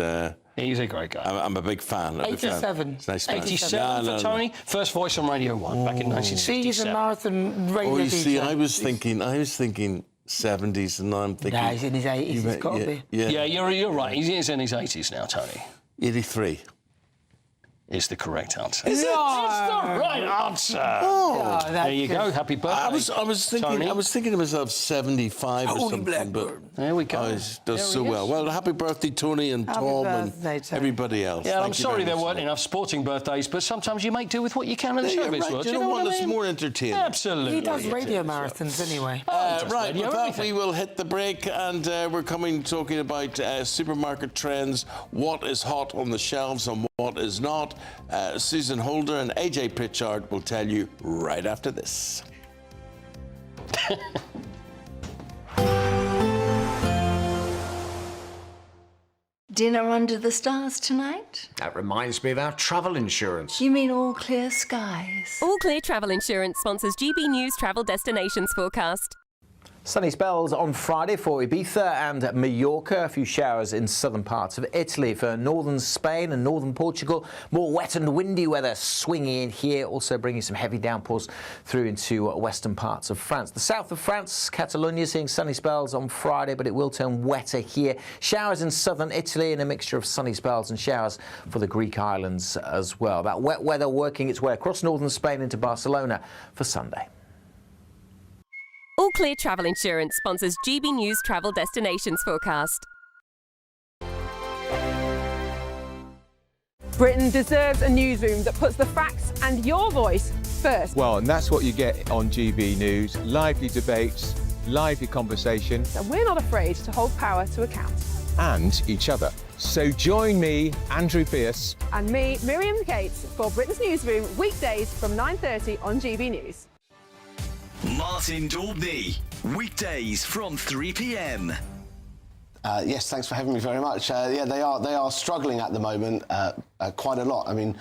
he's a great guy. I'm a big fan. 87. It's nice man. 87 for Tony. First voice on Radio 1 back in 1967. He's a marathon radio Oh, you see, DJ. I was thinking 70s, and now I'm thinking. Nah, he's in his 80s. He's got to be. Yeah, you're right. He's in his 80s now, Tony. 83. Is the correct answer. Is it? It's the right answer. Oh, there you go. Happy birthday. I was thinking to myself 75 or something. Blackburn. But there we go. Does so well. Well, happy birthday, Tony and Tom and everybody else. Yeah, Thank I'm you sorry very there much. weren't enough sporting birthdays, but sometimes you make do with what you can in the Yeah, showbiz right. world. You Do know what what? I It's mean? more entertaining. Absolutely. He does radio marathons anyway. Right, radio, with that, everything. we will hit the break, and we're talking about supermarket trends, what is hot on the shelves and what is not. Susan Holder and AJ Pritchard will tell you right after this. Dinner under the stars tonight? That reminds me of our travel insurance. You mean all clear skies? All Clear Travel Insurance sponsors GB News Travel Destinations Forecast. Sunny spells on Friday for Ibiza and Mallorca. A few showers in southern parts of Italy. For northern Spain and northern Portugal, more wet and windy weather swinging in here, also bringing some heavy downpours through into western parts of France. The south of France, Catalonia, seeing sunny spells on Friday, but it will turn wetter here. Showers in southern Italy and a mixture of sunny spells and showers for the Greek islands as well. That wet weather working its way across northern Spain into Barcelona for Sunday. All Clear Travel Insurance sponsors GB News Travel Destinations Forecast. Britain deserves a newsroom that puts the facts and your voice first. Well, and that's what you get on GB News. Lively debates, lively conversation. And we're not afraid to hold power to account. And each other. So join me, Andrew Pierce. And me, Miriam Gates, for Britain's Newsroom, weekdays from 9:30 on GB News. Martin Daubney, weekdays from 3 p.m. Yes, thanks for having me very much. Yeah, they are struggling at the moment quite a lot. I mean,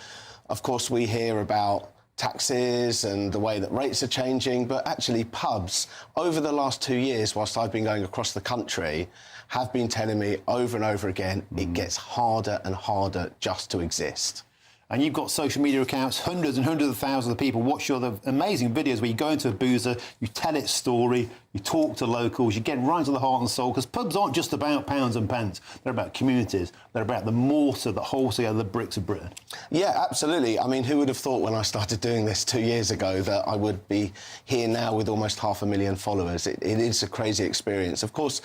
of course, we hear about taxes and the way that rates are changing, but actually pubs, over the last 2 years, whilst I've been going across the country, have been telling me over and over again, it gets harder and harder just to exist. And you've got social media accounts, hundreds and hundreds of thousands of people watch your amazing videos where you go into a boozer, you tell its story, you talk to locals, you get right to the heart and soul, because pubs aren't just about pounds and pence. They're about communities. They're about the mortar that holds together the bricks of Britain. Yeah, absolutely. I mean, who would have thought when I started doing this 2 years ago that I would be here now with almost 500,000 followers? It is a crazy experience. Of course,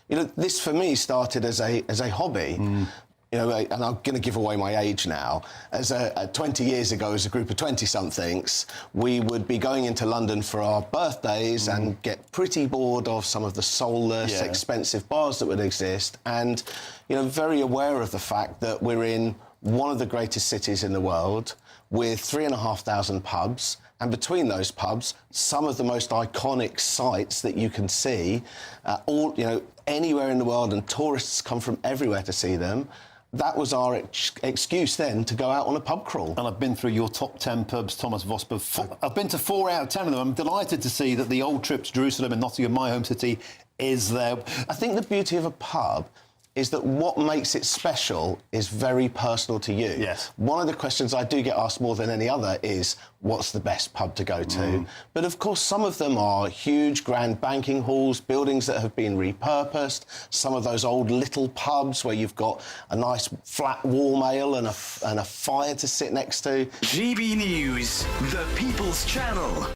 you know, this for me started as a hobby. You know, and I'm going to give away my age now. As 20 years ago, as a group of 20-somethings, we would be going into London for our birthdays and get pretty bored of some of the soulless, expensive bars that would exist, and, you know, very aware of the fact that we're in one of the greatest cities in the world with 3,500 pubs, and between those pubs, some of the most iconic sites that you can see, all, you know, anywhere in the world, and tourists come from everywhere to see them. That was our excuse then to go out on a pub crawl. And I've been through your top 10 pubs, Thomas Vosper. I've been to 4 out of 10 of them. I'm delighted to see that the old trip to Jerusalem and Nottingham, my home city, is there. I think the beauty of a pub is that what makes it special is very personal to you. Yes. One of the questions I do get asked more than any other is, what's the best pub to go to? But of course, some of them are huge, grand banking halls, buildings that have been repurposed, some of those old little pubs where you've got a nice flat warm ale and a fire to sit next to. GB News, the People's Channel.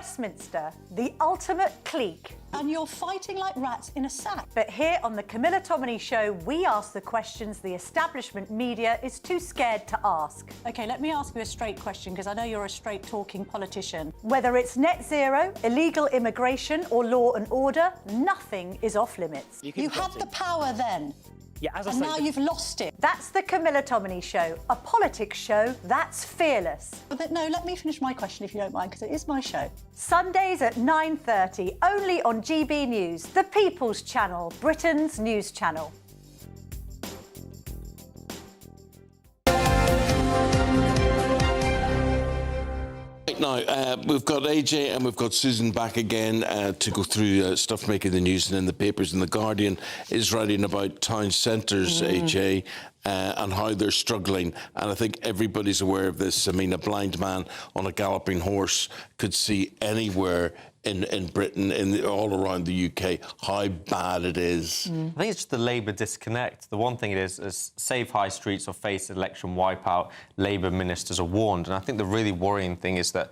Westminster, the ultimate clique. And you're fighting like rats in a sack. But here on the Camilla Tominey Show, we ask the questions the establishment media is too scared to ask. OK, let me ask you a straight question, because I know you're a straight-talking politician. Whether it's net zero, illegal immigration or law and order, nothing is off limits. You had the power then. Yeah, as I and say, now you've lost it. That's the Camilla Tominey Show, a politics show that's fearless. But no, let me finish my question if you don't mind, because it is my show. Sundays at 9:30, only on GB News, the People's Channel, Britain's news channel. Now, we've got AJ and we've got Susan back again to go through stuff making the news and in the papers. And The Guardian is writing about town centres, AJ, and how they're struggling. And I think everybody's aware of this. I mean, a blind man on a galloping horse could see anywhere in Britain, all around the UK, how bad it is. I think it's just the Labour disconnect. The one thing it is save high streets or face election wipeout, Labour ministers are warned. And I think the really worrying thing is that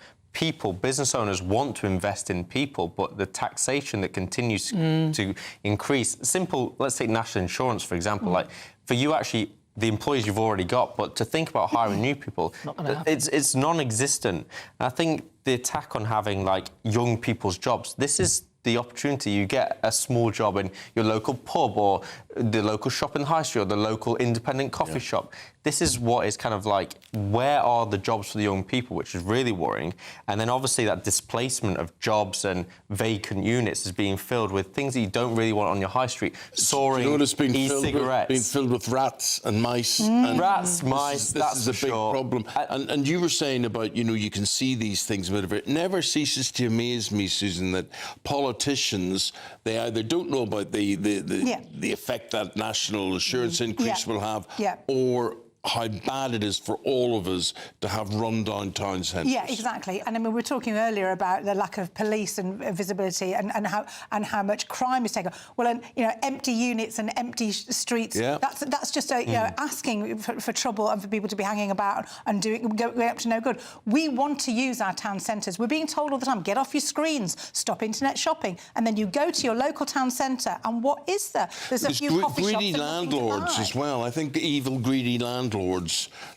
business owners want to invest in people, but the taxation that continues to increase. Simple, let's take national insurance, for example. Like, for you actually, the employees you've already got, but to think about hiring new people, it's non-existent. And I think the attack on having, like, young people's jobs, this is the opportunity. You get a small job in your local pub or the local shop in the high street or the local independent coffee shop. This is what is kind of like, where are the jobs for the young people, which is really worrying. And then obviously that displacement of jobs and vacant units is being filled with things that you don't really want on your high street. Soaring e-cigarettes. Being filled with rats and mice. And rats, mice, this is a big problem. And you were saying about, you can see these things, but it never ceases to amaze me, Susan, that politicians, they either don't know about the effect that national insurance increase will have, or how bad it is for all of us to have run-down town centres. Yeah, exactly. And I mean, we were talking earlier about the lack of police and visibility and how much crime is taken. Well, and empty units and empty streets. Yeah. That's just asking for trouble and for people to be hanging about and going up to no good. We want to use our town centres. We're being told all the time, get off your screens, stop internet shopping, and then you go to your local town centre, and what is there? There's a few coffee shops. Greedy landlords as well. I think evil, greedy landlords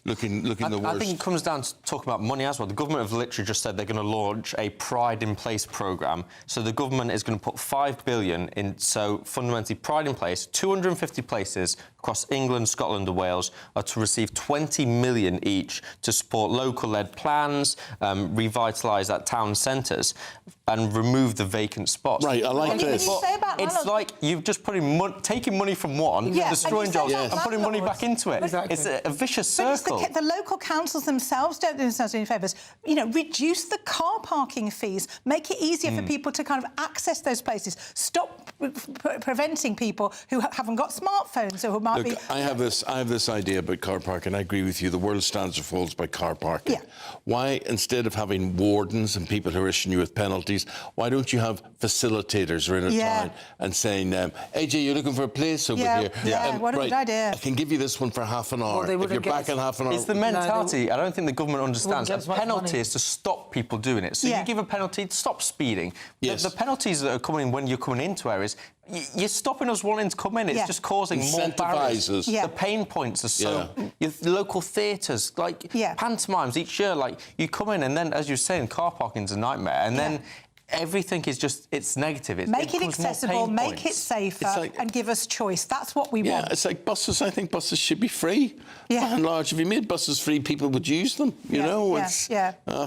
looking the worst. I think it comes down to talking about money as well. The government have literally just said they're going to launch a Pride in Place programme. So the government is going to put $5 billion in. So fundamentally, Pride in Place, 250 places across England, Scotland and Wales are to receive 20 million each to support local-led plans, revitalise our town centres and remove the vacant spots. Right, I like this. It's like you've just taking money from one, destroying jobs and putting money back into it. Exactly. It's a vicious circle. But the local councils themselves don't do themselves any favours. Reduce the car parking fees, make it easier for people to kind of access those places. Stop preventing people who haven't got smartphones or who might be... I have this idea about car parking. I agree with you. The world stands or falls by car parking. Yeah. Why, instead of having wardens and people who are issuing you with penalties, why don't you have facilitators who are in a town and saying, AJ, you're looking for a place over here? Yeah, what a good idea. I can give you this one for half an hour. If you're back in half an hour... It's the mentality. I don't think the government understands. A penalty is to stop people doing it. So you give a penalty, stop speeding. Yes. The penalties that are coming in when you're coming into areas, you're stopping us wanting to come in. It's just causing more barriers. The pain points are so... Your local theatres, like pantomimes each year, like you come in and then, as you're saying, car parking's a nightmare. And then everything is just, it's negative. Make it accessible, make it safer, and give us choice. That's what we want. Yeah, it's like buses. I think buses should be free. By and large, if you made buses free, people would use them.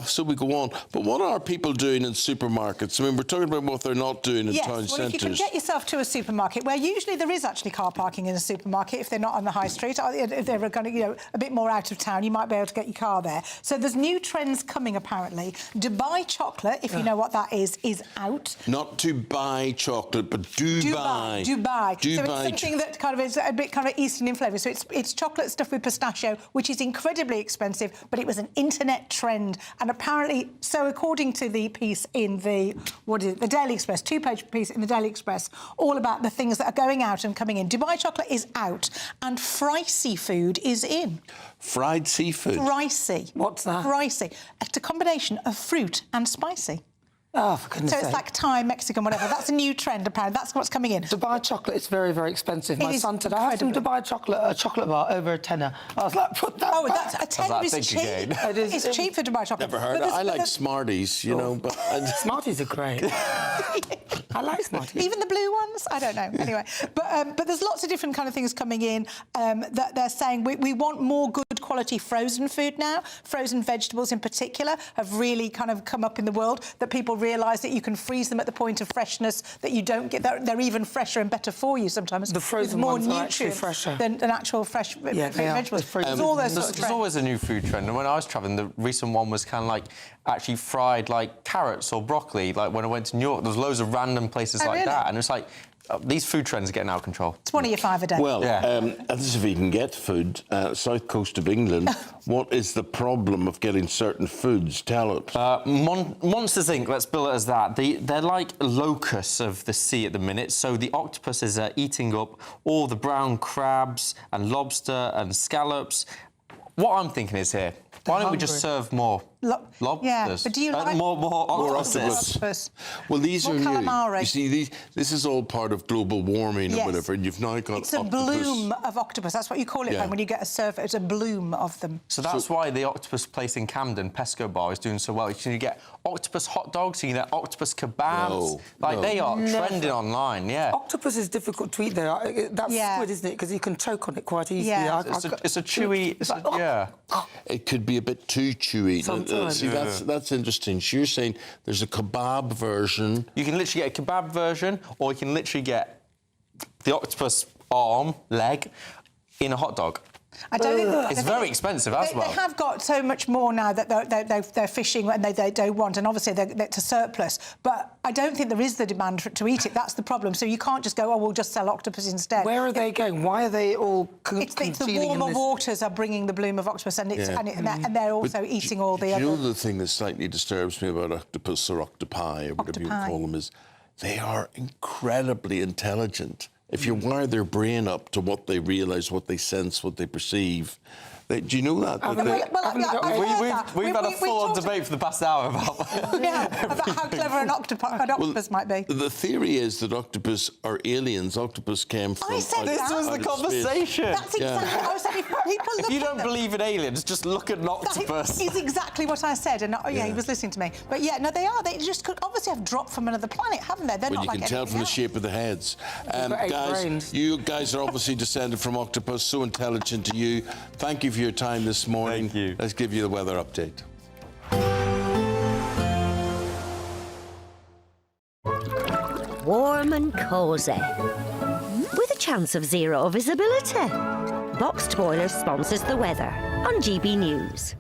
So we go on. But what are people doing in supermarkets? I mean, we're talking about what they're not doing in town centres. If you can get yourself to a supermarket, where usually there is actually car parking in a supermarket, if they're not on the high street, if they're going to, a bit more out of town, you might be able to get your car there. So there's new trends coming, apparently. Dubai chocolate, if you know what that is out. Not to buy chocolate, but Dubai. So it's something that kind of is a bit kind of Eastern in flavour. So it's chocolate stuffed with pistachio, which is incredibly expensive, but it was an internet trend. And apparently, so according to the piece in the Daily Express, two-page piece in the Daily Express, all about the things that are going out and coming in. Dubai chocolate is out, and fried seafood is in. Fried seafood? Pricey. What's that? Pricey. It's a combination of fruit and spicy. Oh, for goodness So it's sake. like Thai, Mexican, whatever. That's a new trend, apparently. That's what's coming in. Dubai chocolate is very, very expensive. My It is son today had some Dubai chocolate, a chocolate bar over a tenner. I was like, put that Oh, back. that's a tenner is cheap. It's cheap for Dubai chocolate. Never heard. I like Smarties, you know, but Smarties are great. I like Smarties. Even the blue ones? I don't know. Anyway, but there's lots of different kind of things coming in that they're saying we want more good quality frozen food now. Frozen vegetables in particular have really kind of come up in the world, that people realise that you can freeze them at the point of freshness, that you don't get... They're even fresher and better for you sometimes. The frozen more ones are actually nutrients fresher than actual fresh vegetables. There's all those sorts of There's trends. always a new food trend, and when I was travelling, the recent one was kind of like actually fried like carrots or broccoli. Like when I went to New York, there's loads of random places Oh, like really? that, and it's like these food trends are getting out of control. It's one of your 5 a day. Well, as if you can get food, south coast of England, what is the problem of getting certain foods? Tell us. Monsters Inc., let's bill it as that. They're like locusts of the sea at the minute, so the octopuses are eating up all the brown crabs and lobster and scallops. What I'm thinking is here, why don't we just serve more lobsters? Yeah, but do you like... more octopuses? octopus? Well, these More are calamari. new. You see, this is all part of global warming Yes. or whatever, and you've now got It's a octopus. bloom of octopus. That's what you call it Yeah. when you get a serve. It's a bloom of them. So that's why the octopus place in Camden, Pesco Bar, is doing so well. You can get octopus hot dogs, you can get octopus kebabs. They are trending online, yeah. Octopus is difficult to eat, though. That's squid, isn't it? Because you can choke on it quite easily. Yeah. It's a chewy... yeah. It could be a bit too chewy. Sometimes. See, that's interesting. So you're saying there's a kebab version. You can literally get a kebab version, or you can literally get the octopus arm, leg, in a hot dog. I don't think it's very expensive as well. They have got so much more now that they're fishing and they don't want, and obviously they're to surplus. But I don't think there is the demand to eat it. That's the problem. So you can't just go, oh, we'll just sell octopus instead. Where are they going? Why are they all It's the warmer waters are bringing the bloom of octopus, and they're also eating all the You other... know, the thing that slightly disturbs me about octopus or octopi or whatever you call them is they are incredibly intelligent. If you wire their brain up to what they realise, what they sense, what they perceive, do you know that? We've had a full-on debate for the past hour about... about how clever an octopus might be. The theory is that octopus are aliens. Octopus came from... I said this was the conversation. That's exactly... I was saying, if people look If you at don't them, believe in aliens, just look at an octopus. That is exactly what I said, and he was listening to me. But yeah, no, they are. They just could obviously have dropped from another planet, haven't they? They're Well, not you like can tell from the else. shape of the heads. got 8 Guys, brains. you guys are obviously descended from octopus, so intelligent to you. Thank you for your time this morning. Thank you. Let's give you the weather update. Warm and cosy, with a chance of zero visibility. Boxed Boiler sponsors the weather on GB News.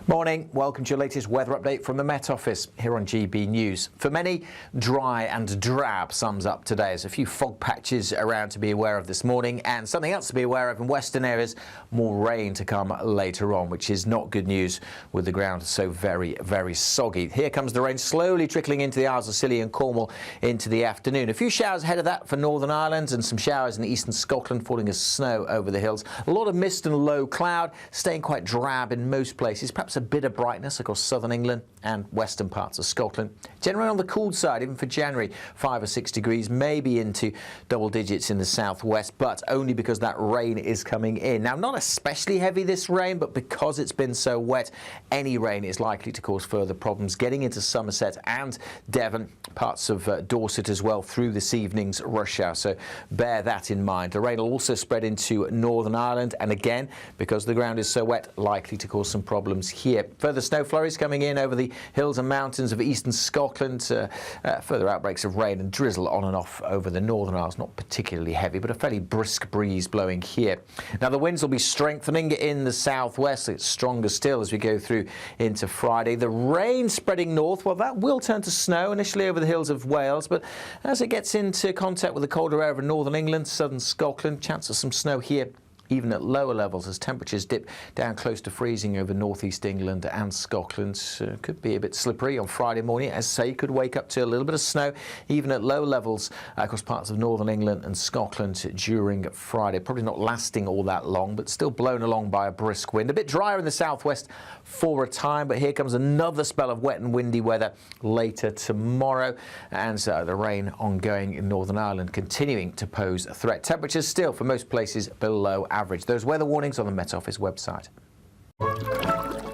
Morning, welcome to your latest weather update from the Met Office here on GB News. For many, dry and drab sums up today. There's a few fog patches around to be aware of this morning, and something else to be aware of in western areas, more rain to come later on, which is not good news with the ground so very, very soggy. Here comes the rain slowly trickling into the Isles of Scilly and Cornwall into the afternoon. A few showers ahead of that for Northern Ireland and some showers in eastern Scotland, falling as snow over the hills. A lot of mist and low cloud, staying quite drab in most places. Perhaps a bit of brightness across southern England and western parts of Scotland. Generally on the cool side, even for January, 5 or 6 degrees, maybe into double digits in the southwest, but only because that rain is coming in. Now, not especially heavy this rain, but because it's been so wet, any rain is likely to cause further problems getting into Somerset and Devon, parts of Dorset as well through this evening's rush hour. So bear that in mind. The rain will also spread into Northern Ireland, and again, because the ground is so wet, likely to cause some problems here. Further snow flurries coming in over the hills and mountains of eastern Scotland. Further outbreaks of rain and drizzle on and off over the Northern Isles. Not particularly heavy, but a fairly brisk breeze blowing here. Now, the winds will be strengthening in the southwest. It's stronger still as we go through into Friday. The rain spreading north, well, that will turn to snow initially over the hills of Wales, but as it gets into contact with the colder air over northern England, southern Scotland, chance of some snow here even at lower levels as temperatures dip down close to freezing over northeast England and Scotland. Could be a bit slippery on Friday morning. As I say, could wake up to a little bit of snow, even at lower levels across parts of northern England and Scotland during Friday. Probably not lasting all that long, but still blown along by a brisk wind. A bit drier in the southwest for a time, but here comes another spell of wet and windy weather later tomorrow, and the rain ongoing in Northern Ireland continuing to pose a threat. Temperatures still for most places below average. Those weather warnings on the Met Office website.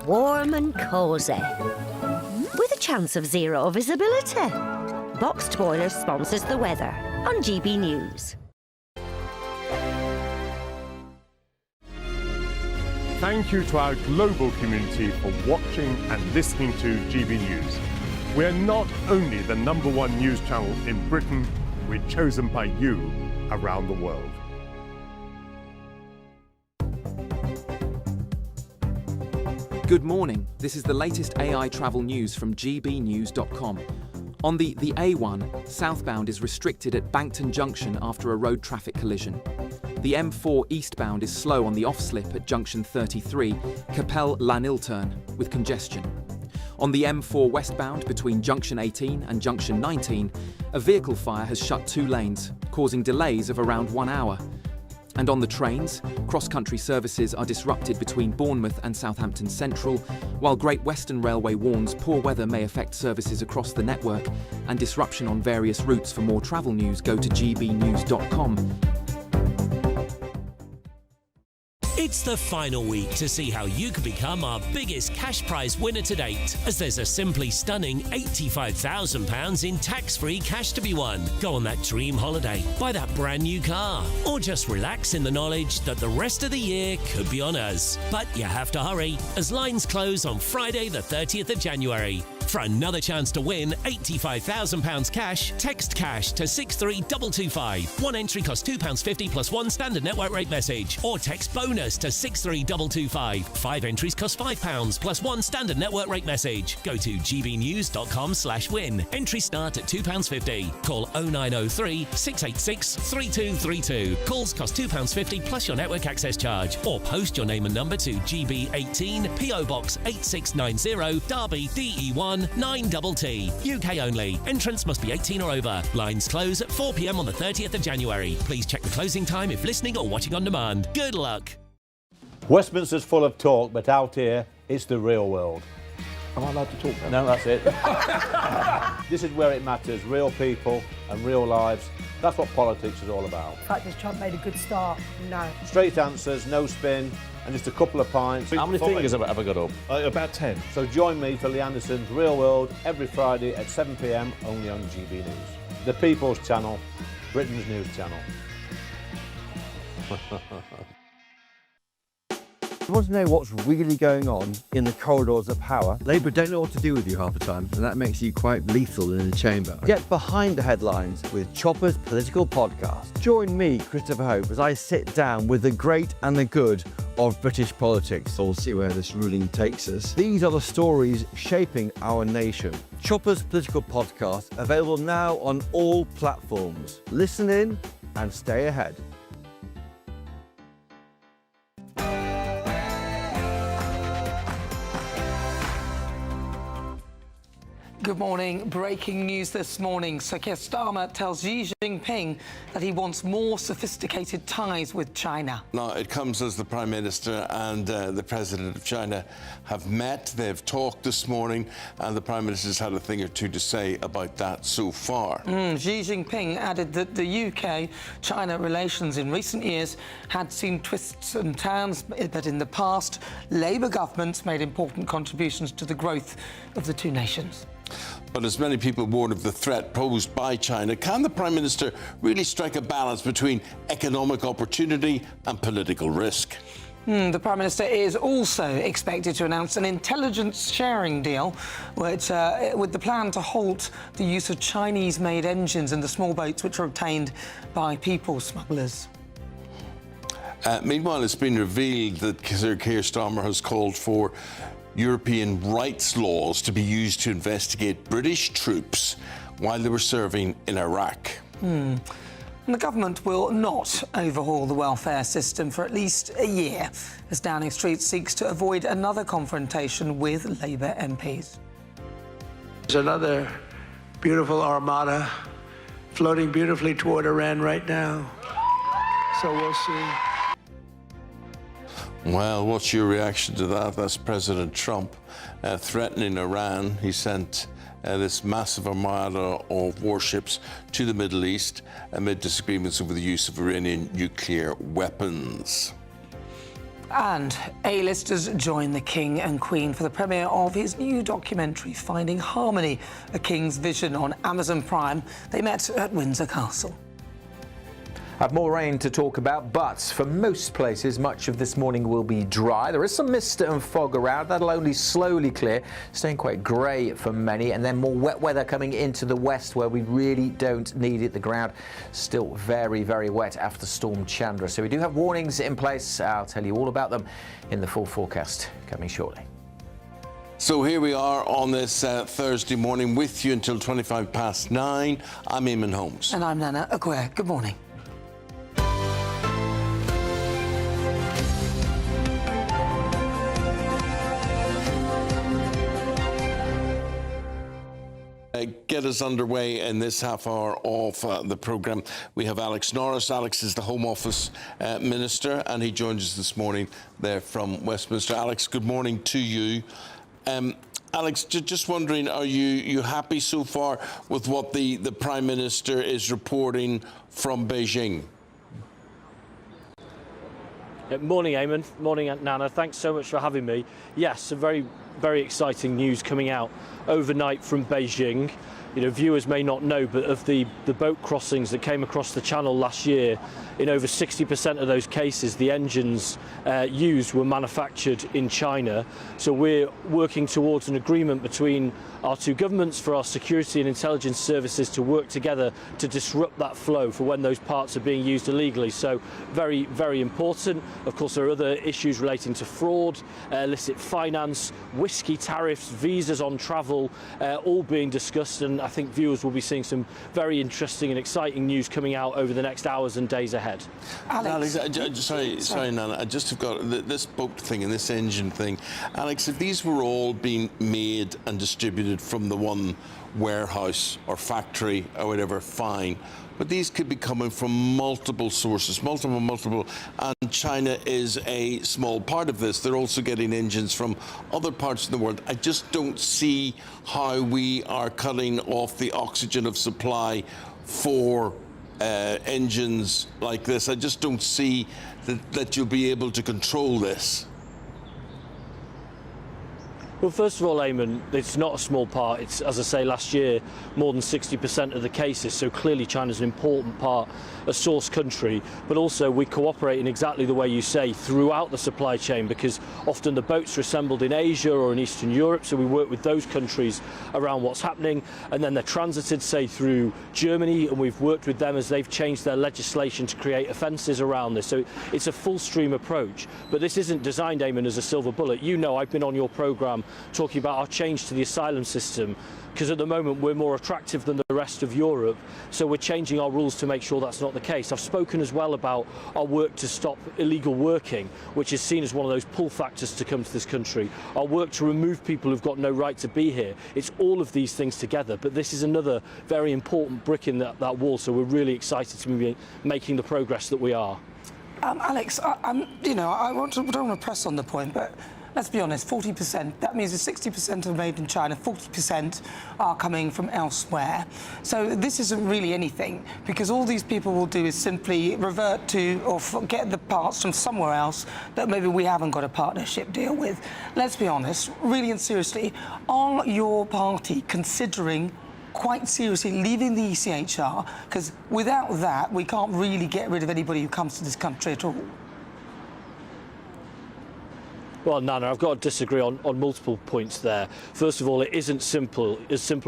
Warm and cosy, with a chance of zero visibility. Boxed Boilers sponsors the weather on GB News. Thank you to our global community for watching and listening to GB News. We're not only the #1 news channel in Britain, we're chosen by you around the world. Good morning. This is the latest AI travel news from gbnews.com. On the A1, southbound is restricted at Bankton Junction after a road traffic collision. The M4 eastbound is slow on the off-slip at junction 33, Capel-Lanilturn, with congestion. On the M4 westbound between junction 18 and junction 19, a vehicle fire has shut 2 lanes, causing delays of around 1 hour. And on the trains, cross-country services are disrupted between Bournemouth and Southampton Central, while Great Western Railway warns poor weather may affect services across the network, and disruption on various routes. For more travel news, go to gbnews.com. It's the final week to see how you can become our biggest cash prize winner to date, as there's a simply stunning £85,000 in tax-free cash to be won. Go on that dream holiday, buy that brand new car, or just relax in the knowledge that the rest of the year could be on us. But you have to hurry, as lines close on Friday the 30th of January. For another chance to win £85,000 cash, text cash to 63225. One entry costs £2.50 plus one standard network rate message. Or text bonus to 63225. 5 entries cost £5 plus one standard network rate message. Go to gbnews.com/win. Entries start at £2.50. Call 0903 686 3232. Calls cost £2.50 plus your network access charge. Or post your name and number to GB18 PO Box 8690 Derby DE1 9TT. UK only. Entrance must be 18 or over. Lines close at 4 p.m. on the 30th of January. Please check the closing time if listening or watching on demand. Good luck. Westminster's full of talk, but out here, it's the real world. Am I allowed to talk now? No, that's it. This is where it matters. Real people and real lives. That's what politics is all about. In fact, has Trump made a good start? No. Straight answers, no spin, and just a couple of pints. How many fingers have I got up? About 10. So join me for Lee Anderson's Real World every Friday at 7 p.m. only on GB News. The People's Channel, Britain's news channel. You want to know what's really going on in the corridors of power? Labour don't know what to do with you half the time, and that makes you quite lethal in the chamber. Get behind the headlines with Chopper's Political Podcast. Join me, Christopher Hope, as I sit down with the great and the good of British politics. We'll see where this ruling takes us. These are the stories shaping our nation. Chopper's Political Podcast, available now on all platforms. Listen in and stay ahead. Good morning. Breaking news this morning. Sir Keir Starmer tells Xi Jinping that he wants more sophisticated ties with China. Now, it comes as the Prime Minister and the President of China have met. They've talked this morning, and the Prime Minister's had a thing or two to say about that so far. Xi Jinping added that the UK-China relations in recent years had seen twists and turns, but in the past, Labour governments made important contributions to the growth of the two nations. But as many people warn of the threat posed by China, can the Prime Minister really strike a balance between economic opportunity and political risk? The Prime Minister is also expected to announce an intelligence sharing deal which, with the plan to halt the use of Chinese-made engines in the small boats which are obtained by people smugglers. Meanwhile, it's been revealed that Sir Keir Starmer has called for European rights laws to be used to investigate British troops while they were serving in Iraq. And the government will not overhaul the welfare system for at least a year, as Downing Street seeks to avoid another confrontation with Labour MPs. There's another beautiful armada floating beautifully toward Iran right now. So we'll see. Well, what's your reaction to that? That's President Trump threatening Iran. He sent this massive armada of warships to the Middle East amid disagreements over the use of Iranian nuclear weapons. And A-listers join the King and Queen for the premiere of his new documentary, Finding Harmony, A King's Vision, on Amazon Prime. They met at Windsor Castle. Have more rain to talk about, but for most places, much of this morning will be dry. There is some mist and fog around. That'll only slowly clear, staying quite grey for many, and then more wet weather coming into the west where we really don't need it. The ground still very, very wet after Storm Chandra. So we do have warnings in place. I'll tell you all about them in the full forecast coming shortly. So here we are on this Thursday morning with you until 9:25. I'm Eamon Holmes. And I'm Nana Aguirre. Good morning. Get us underway in this half hour of the programme. We have Alex Norris. Alex is the Home Office Minister, and he joins us this morning there from Westminster. Alex, good morning to you. Alex, just wondering, are you happy so far with what the Prime Minister is reporting from Beijing? Morning, Eamon. Morning, Nana. Thanks so much for having me. Yes, some very, very exciting news coming out overnight from Beijing. You know, viewers may not know, but of the boat crossings that came across the channel last year, in over 60% of those cases, the engines used were manufactured in China. So we're working towards an agreement between our two governments for our security and intelligence services to work together to disrupt that flow for when those parts are being used illegally. So very, very important. Of course, there are other issues relating to fraud, illicit finance, whiskey tariffs, visas on travel, all being discussed. And I think viewers will be seeing some very interesting and exciting news coming out over the next hours and days ahead. Alex, sorry, Nana. I just have got this boat thing and this engine thing. Alex, if these were all being made and distributed from the one warehouse or factory or whatever, fine. But these could be coming from multiple sources, multiple, and China is a small part of this. They're also getting engines from other parts of the world. I just don't see how we are cutting off the oxygen of supply for engines like this. I just don't see that you'll be able to control this. Well, first of all, Eamon, it's not a small part. It's, as I say, last year, more than 60% of the cases. So clearly China's an important part, a source country. But also we cooperate in exactly the way you say throughout the supply chain, because often the boats are assembled in Asia or in Eastern Europe. So we work with those countries around what's happening. And then they're transited, say, through Germany. And we've worked with them as they've changed their legislation to create offences around this. So it's a full stream approach. But this isn't designed, Eamon, as a silver bullet. You know, I've been on your programme talking about our change to the asylum system, because at the moment we're more attractive than the rest of Europe, so we're changing our rules to make sure that's not the case. I've spoken as well about our work to stop illegal working, which is seen as one of those pull factors to come to this country, our work to remove people who've got no right to be here. It's all of these things together, but this is another very important brick in that wall, so we're really excited to be making the progress that we are. Alex, I don't want to press on the point, but let's be honest, 40%, that means that 60% are made in China, 40% are coming from elsewhere. So this isn't really anything, because all these people will do is simply revert to or get the parts from somewhere else that maybe we haven't got a partnership deal with. Let's be honest, really and seriously, are your party considering quite seriously leaving the ECHR? Because without that, we can't really get rid of anybody who comes to this country at all. Well, Nana, I've got to disagree on multiple points there. First of all, it isn't as simple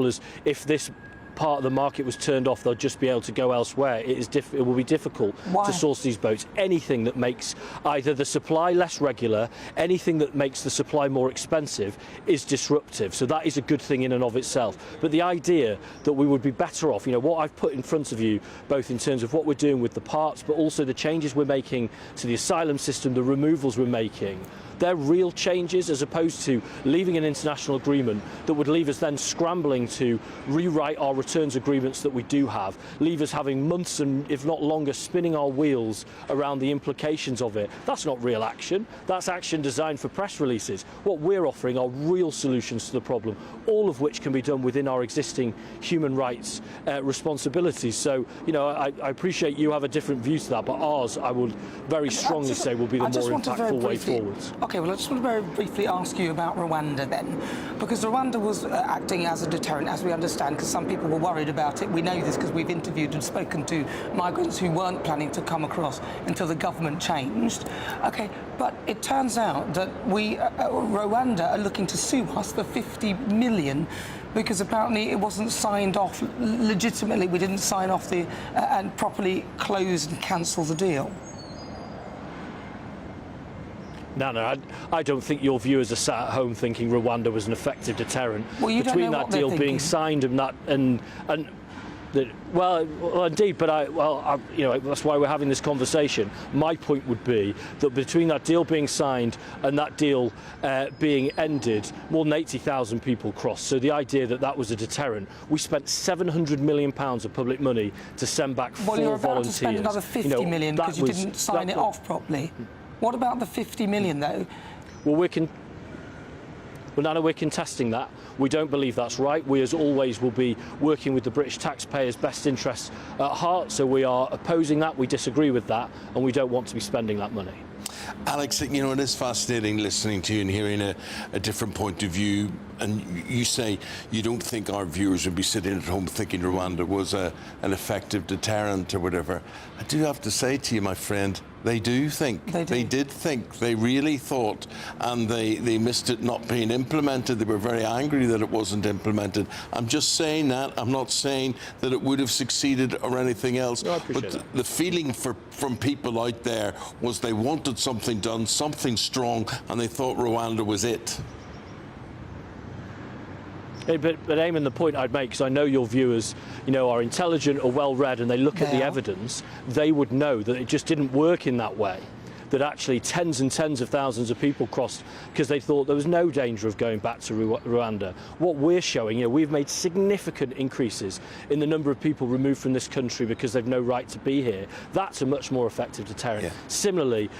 as if this part of the market was turned off, they'll just be able to go elsewhere. It will be difficult to source these boats. Anything that makes either the supply less regular, anything that makes the supply more expensive is disruptive. So that is a good thing in and of itself. But the idea that we would be better off, what I've put in front of you, both in terms of what we're doing with the parts, but also the changes we're making to the asylum system, the removals we're making, they're real changes as opposed to leaving an international agreement that would leave us then scrambling to rewrite our returns agreements that we do have, leave us having months and if not longer spinning our wheels around the implications of it. That's not real action. That's action designed for press releases. What we're offering are real solutions to the problem, all of which can be done within our existing human rights responsibilities. So, I appreciate you have a different view to that, but ours, I would very strongly say, will be the more impactful way forwards. OK, well, I just want to very briefly ask you about Rwanda then, because Rwanda was acting as a deterrent, as we understand, because some people were worried about it. We know this because we've interviewed and spoken to migrants who weren't planning to come across until the government changed. OK, but it turns out that Rwanda are looking to sue us for 50 million because apparently it wasn't signed off legitimately. We didn't sign off and properly close and cancel the deal. No, I don't think your viewers are sat at home thinking Rwanda was an effective deterrent. Well, you between don't know that what they're deal thinking. being signed and well, indeed, but that's why we're having this conversation. My point would be that between that deal being signed and that deal being ended, more than 80,000 people crossed. So the idea that that was a deterrent, we spent £700 million of public money to send back 4 volunteers. Well, you're about to spend another 50 million because you didn't sign it off properly. What about the 50 million, though? Well, Nana, we're contesting that. We don't believe that's right. We, as always, will be working with the British taxpayers' best interests at heart, so we are opposing that, we disagree with that, and we don't want to be spending that money. Alex, it is fascinating listening to you and hearing a different point of view. And you say you don't think our viewers would be sitting at home thinking Rwanda was an effective deterrent or whatever. I do have to say to you, my friend, they do think. They did think. They really thought. And they missed it not being implemented. They were very angry that it wasn't implemented. I'm just saying that. I'm not saying that it would have succeeded or anything else. No, I appreciate that. The feeling from people out there was they wanted something done, something strong, and they thought Rwanda was it. But Eamon, the point I'd make, because I know your viewers, are intelligent or well-read and they look at the evidence, they would know that it just didn't work in that way. That actually tens and tens of thousands of people crossed because they thought there was no danger of going back to Rwanda. What we're showing, we've made significant increases in the number of people removed from this country because they've no right to be here. That's a much more effective deterrent. Yeah. Similarly,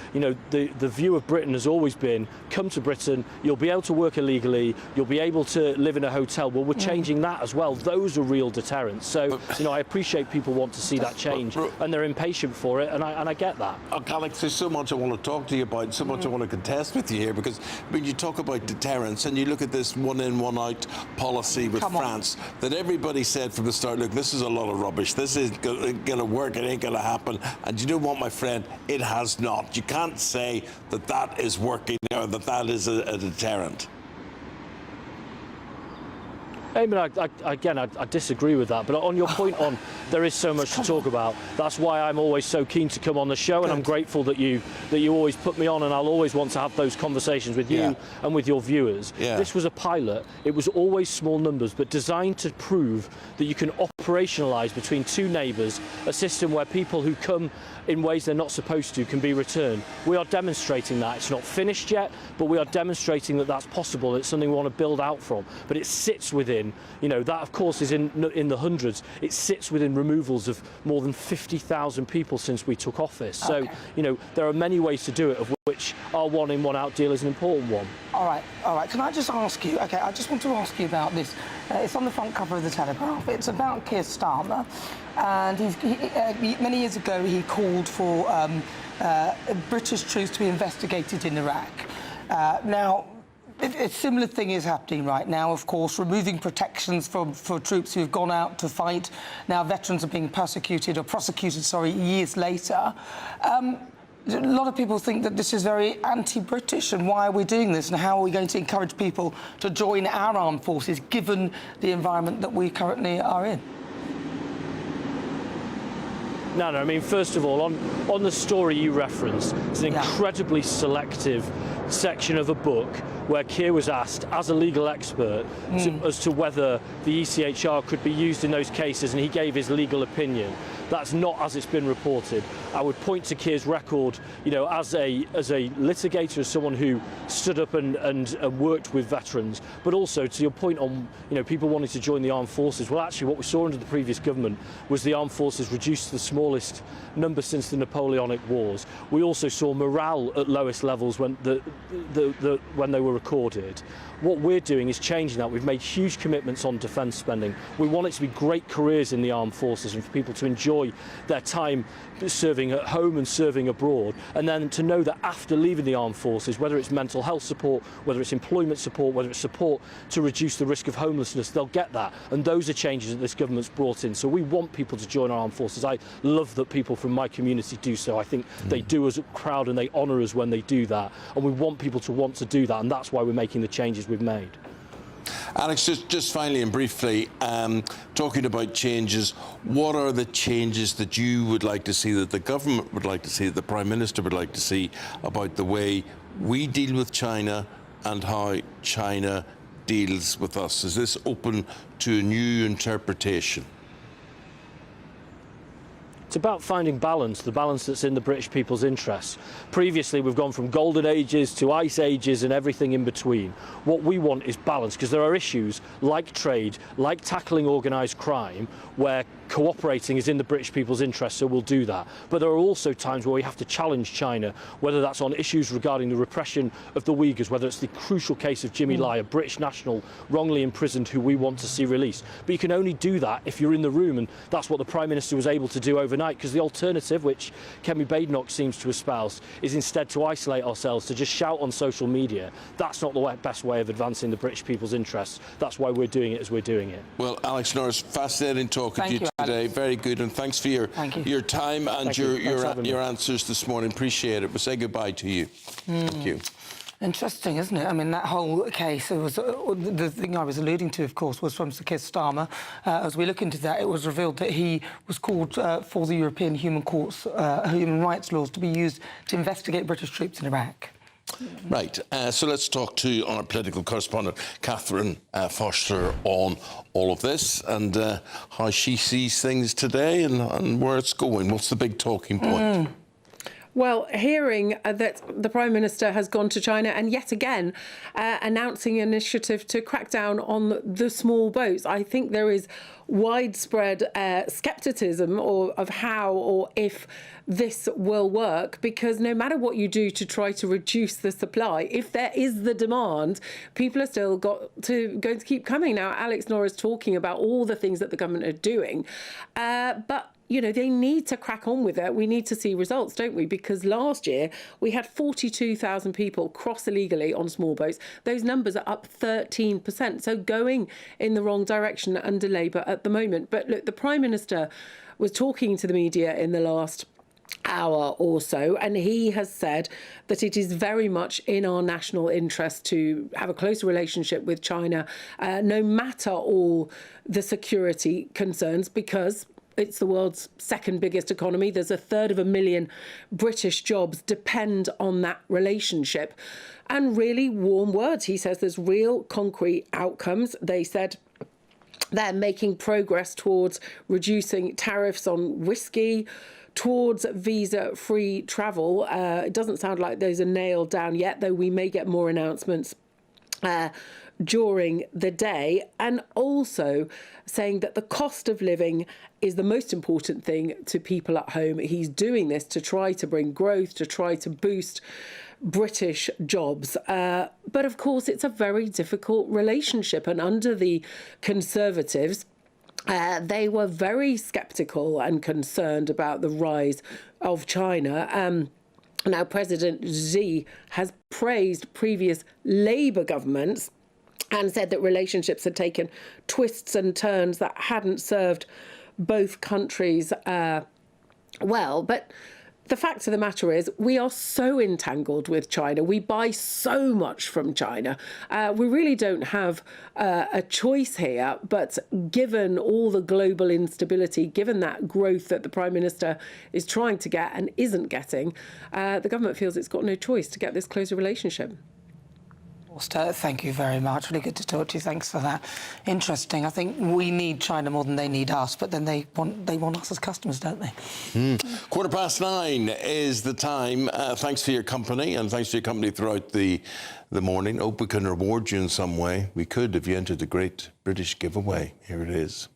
the view of Britain has always been, come to Britain, you'll be able to work illegally, you'll be able to live in a hotel. Well, we're changing that as well. Those are real deterrents. So, I appreciate people want to see that change and they're impatient for it, and I get that. Alex, there's so much I want to talk to you about, so much I want to contest with you here, because when you talk about deterrence and you look at this one in, one out policy with France, that everybody said from the start, look, this is a lot of rubbish, this isn't going to work, it ain't going to happen. And you know what, my friend, it has not. You can't say that that is working or that that is a deterrent. I disagree with that. But on your point on there is so much to talk about, that's why I'm always so keen to come on the show, and I'm grateful that you always put me on, and I'll always want to have those conversations with you and with your viewers. Yeah. This was a pilot. It was always small numbers, but designed to prove that you can operationalise between two neighbours a system where people who come in ways they're not supposed to can be returned. We are demonstrating that. It's not finished yet, but we are demonstrating that that's possible. It's something we want to build out from. But it sits within, that of course is in the hundreds. It sits within removals of more than 50,000 people since we took office. So, there are many ways to do it, of which our one in, one out deal is an important one. All right. Can I just ask you, I just want to ask you about this. It's on the front cover of the Telegraph. It's about Keir Starmer, and many years ago he called for British troops to be investigated in Iraq. Now, a similar thing is happening right now, of course, removing protections for troops who have gone out to fight. Now veterans are being prosecuted, years later. A lot of people think that this is very anti-British, and why are we doing this, and how are we going to encourage people to join our armed forces, given the environment that we currently are in? No, I mean, first of all, on the story you referenced, it's an incredibly selective section of a book where Keir was asked, as a legal expert, as to whether the ECHR could be used in those cases, and he gave his legal opinion. That's not as it's been reported. I would point to Keir's record, you know, as a litigator, as someone who stood up and worked with veterans, but also to your point on, you know, people wanting to join the armed forces. Well, actually, what we saw under the previous government was the armed forces reduced to the smallest number since the Napoleonic Wars. We also saw morale at lowest levels when when they were recorded. What we're doing is changing that. We've made huge commitments on defence spending. We want it to be great careers in the armed forces and for people to enjoy their time serving at home and serving abroad, and then to know that after leaving the armed forces, whether it's mental health support, whether it's employment support, whether it's support to reduce the risk of homelessness, they'll get that. And those are changes that this government's brought in. So we want people to join our armed forces. I love that people from my community do so. I think they do us proud and they honour us when they do that. And we want people to want to do that, and that's why we're making the changes we've made. Alex, just finally and briefly, talking about changes, what are the changes that you would like to see, that the government would like to see, that the Prime Minister would like to see about the way we deal with China and how China deals with us? Is this open to a new interpretation? It's about finding balance, the balance that's in the British people's interests. Previously, we've gone from golden ages to ice ages and everything in between. What we want is balance, because there are issues like trade, like tackling organised crime, where cooperating is in the British people's interest, so we'll do that. But there are also times where we have to challenge China, whether that's on issues regarding the repression of the Uyghurs, whether it's the crucial case of Jimmy Lai, a British national wrongly imprisoned who we want to see released. But you can only do that if you're in the room, and that's what the Prime Minister was able to do overnight, because the alternative, which Kemi Badenoch seems to espouse, is instead to isolate ourselves, to just shout on social media. That's not the best way of advancing the British people's interests. That's why we're doing it as we're doing it. Well, Alex Norris, fascinating talking to you today. Alex. Very good, and thanks for your time and your answers this morning. Appreciate it. We'll say goodbye to you. Thank you. Interesting, isn't it? I mean, that whole case, it was the thing I was alluding to, of course, was from Sir Keir Starmer. As we look into that, it was revealed that he was called for the European human rights laws to be used to investigate British troops in Iraq. Right, so let's talk to our political correspondent, Catherine Foster, on all of this and how she sees things today and where it's going. What's the big talking point? Well, hearing that the Prime Minister has gone to China and yet again announcing an initiative to crack down on the small boats, I think there is widespread scepticism of how or if this will work, because no matter what you do to try to reduce the supply, if there is the demand, people are still going to keep coming. Now, Alex Norris talking about all the things that the government are doing, but you know, they need to crack on with it. We need to see results, don't we? Because last year we had 42,000 people cross illegally on small boats. Those numbers are up 13%. So going in the wrong direction under Labour at the moment. But look, the Prime Minister was talking to the media in the last hour or so, and he has said that it is very much in our national interest to have a closer relationship with China, no matter all the security concerns, because it's the world's second biggest economy. There's 250,000 British jobs depend on that relationship. And really warm words. He says there's real concrete outcomes. They said they're making progress towards reducing tariffs on whiskey, towards visa-free travel. It doesn't sound like those are nailed down yet, though we may get more announcements during the day, and also saying that the cost of living is the most important thing to people at home. He's doing this to try to bring growth, to try to boost British jobs. But of course, it's a very difficult relationship, and under the Conservatives, they were very sceptical and concerned about the rise of China. Now, President Xi has praised previous Labour governments and said that relationships had taken twists and turns that hadn't served both countries well. But The fact of the matter is we are so entangled with China. We buy so much from China. We really don't have a choice here. But given all the global instability, given that growth that the Prime Minister is trying to get and isn't getting, the government feels it's got no choice to get this closer relationship. Thank you very much. Really good to talk to you. Thanks for that. Interesting. I think we need China more than they need us, but then they want us as customers, don't they? 9:15 is the time. Thanks for your company, and thanks for your company throughout the morning. Hope we can reward you in some way. We could if you entered the Great British Giveaway. Here it is.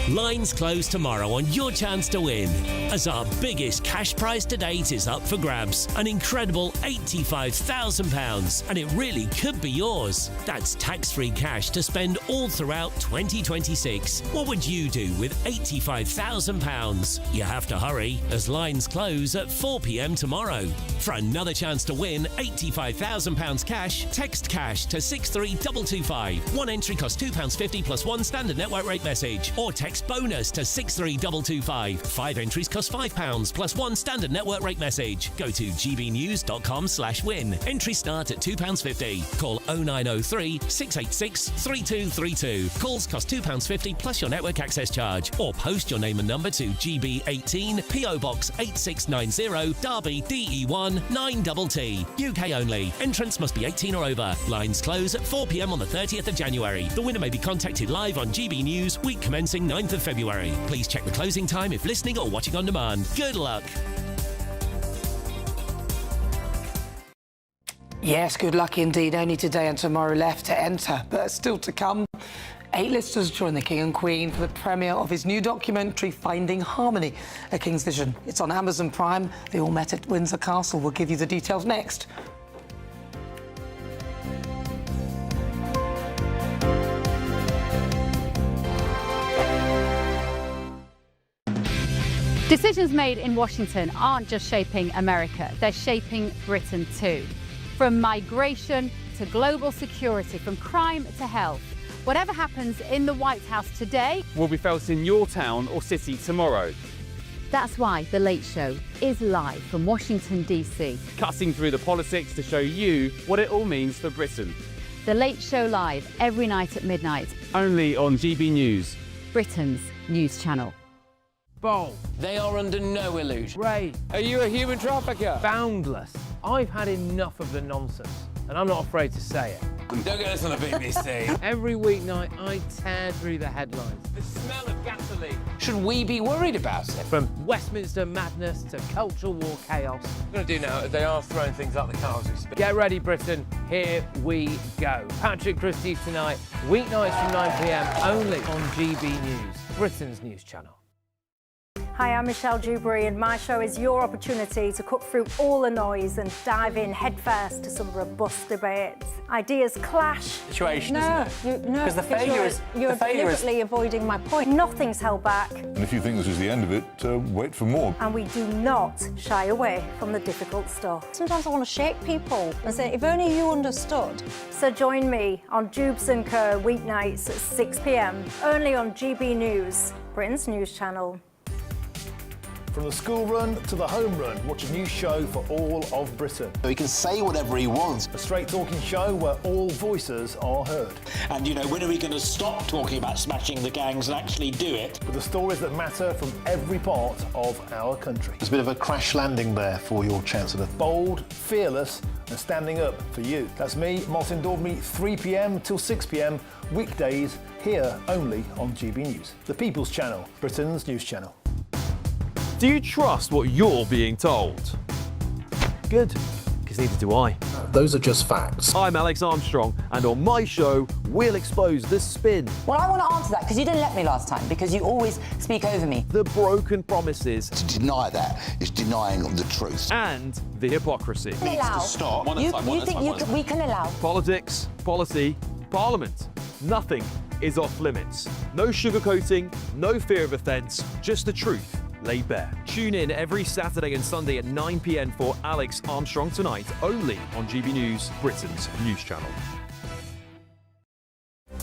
Lines close tomorrow on your chance to win, as our biggest cash prize to date is up for grabs. An incredible £85,000, and it really could be yours. That's tax-free cash to spend all throughout 2026. What would you do with £85,000? You have to hurry, as lines close at 4 p.m. tomorrow. For another chance to win £85,000 cash, text cash to 63225. One entry costs £2.50 plus one standard network rate message, or text bonus to 63225. 5 entries cost £5 plus one standard network rate message. Go to gbnews.com/win. Entries start at £2.50. Call 0903 686 3232. Calls cost £2.50 plus your network access charge. Or post your name and number to GB18 PO Box 8690 Derby DE1 9TT. UK only. Entrants must be 18 or over. Lines close at 4 p.m. on the 30th of January. The winner may be contacted live on GB News, week commencing 9th of February. Please check the closing time if listening or watching on demand. Good luck. Yes, good luck indeed. Only today and tomorrow left to enter, but still to come. A-listers join the King and Queen for the premiere of his new documentary, Finding Harmony, A King's Vision. It's on Amazon Prime. They all met at Windsor Castle. We'll give you the details next. Decisions made in Washington aren't just shaping America, they're shaping Britain too. From migration to global security, from crime to health. Whatever happens in the White House today will be felt in your town or city tomorrow. That's why The Late Show is live from Washington, D.C. Cutting through the politics to show you what it all means for Britain. The Late Show live every night at midnight. Only on GB News, Britain's news channel. Bold. They are under no illusion. Ray, are you a human trafficker? Boundless. I've had enough of the nonsense, and I'm not afraid to say it. Don't get this on the BBC. Every weeknight, I tear through the headlines. The smell of gasoline. Should we be worried about it? From Westminster madness to cultural war chaos. What I'm going to do now is they are throwing things out the car as we speak. Get ready, Britain. Here we go. Patrick Christie's tonight, weeknights from 9 p.m. only on GB News, Britain's news channel. Hi, I'm Michelle Dewberry, and my show is your opportunity to cut through all the noise and dive in headfirst to some robust debates. Ideas clash. Situation, isn't it? No, because the failure is you're deliberately avoiding my point. Nothing's held back. And if you think this is the end of it, wait for more. And we do not shy away from the difficult stuff. Sometimes I want to shake people and say, if only you understood. So join me on Jubes & Co. weeknights at 6 p.m. only on GB News, Britain's news channel. From the school run to the home run, watch a new show for all of Britain. So he can say whatever he wants. A straight-talking show where all voices are heard. And, you know, when are we going to stop talking about smashing the gangs and actually do it? With the stories that matter from every part of our country. There's a bit of a crash landing there for your Chancellor. Bold, fearless and standing up for you. That's me, Martin Daubney, 3 p.m. till 6 p.m. weekdays, here only on GB News. The People's Channel, Britain's news channel. Do you trust what you're being told? Good, because neither do I. Those are just facts. I'm Alex Armstrong, and on my show, we'll expose the spin. Well, I want to answer that, because you didn't let me last time, because you always speak over me. The broken promises. To deny that is denying the truth. And the hypocrisy. Needs to stop. You think we can allow? Politics, policy, parliament. Nothing is off limits. No sugarcoating, no fear of offence, just the truth laid bare. Tune in every Saturday and Sunday at 9 p.m. for Alex Armstrong Tonight, only on GB News, Britain's news channel.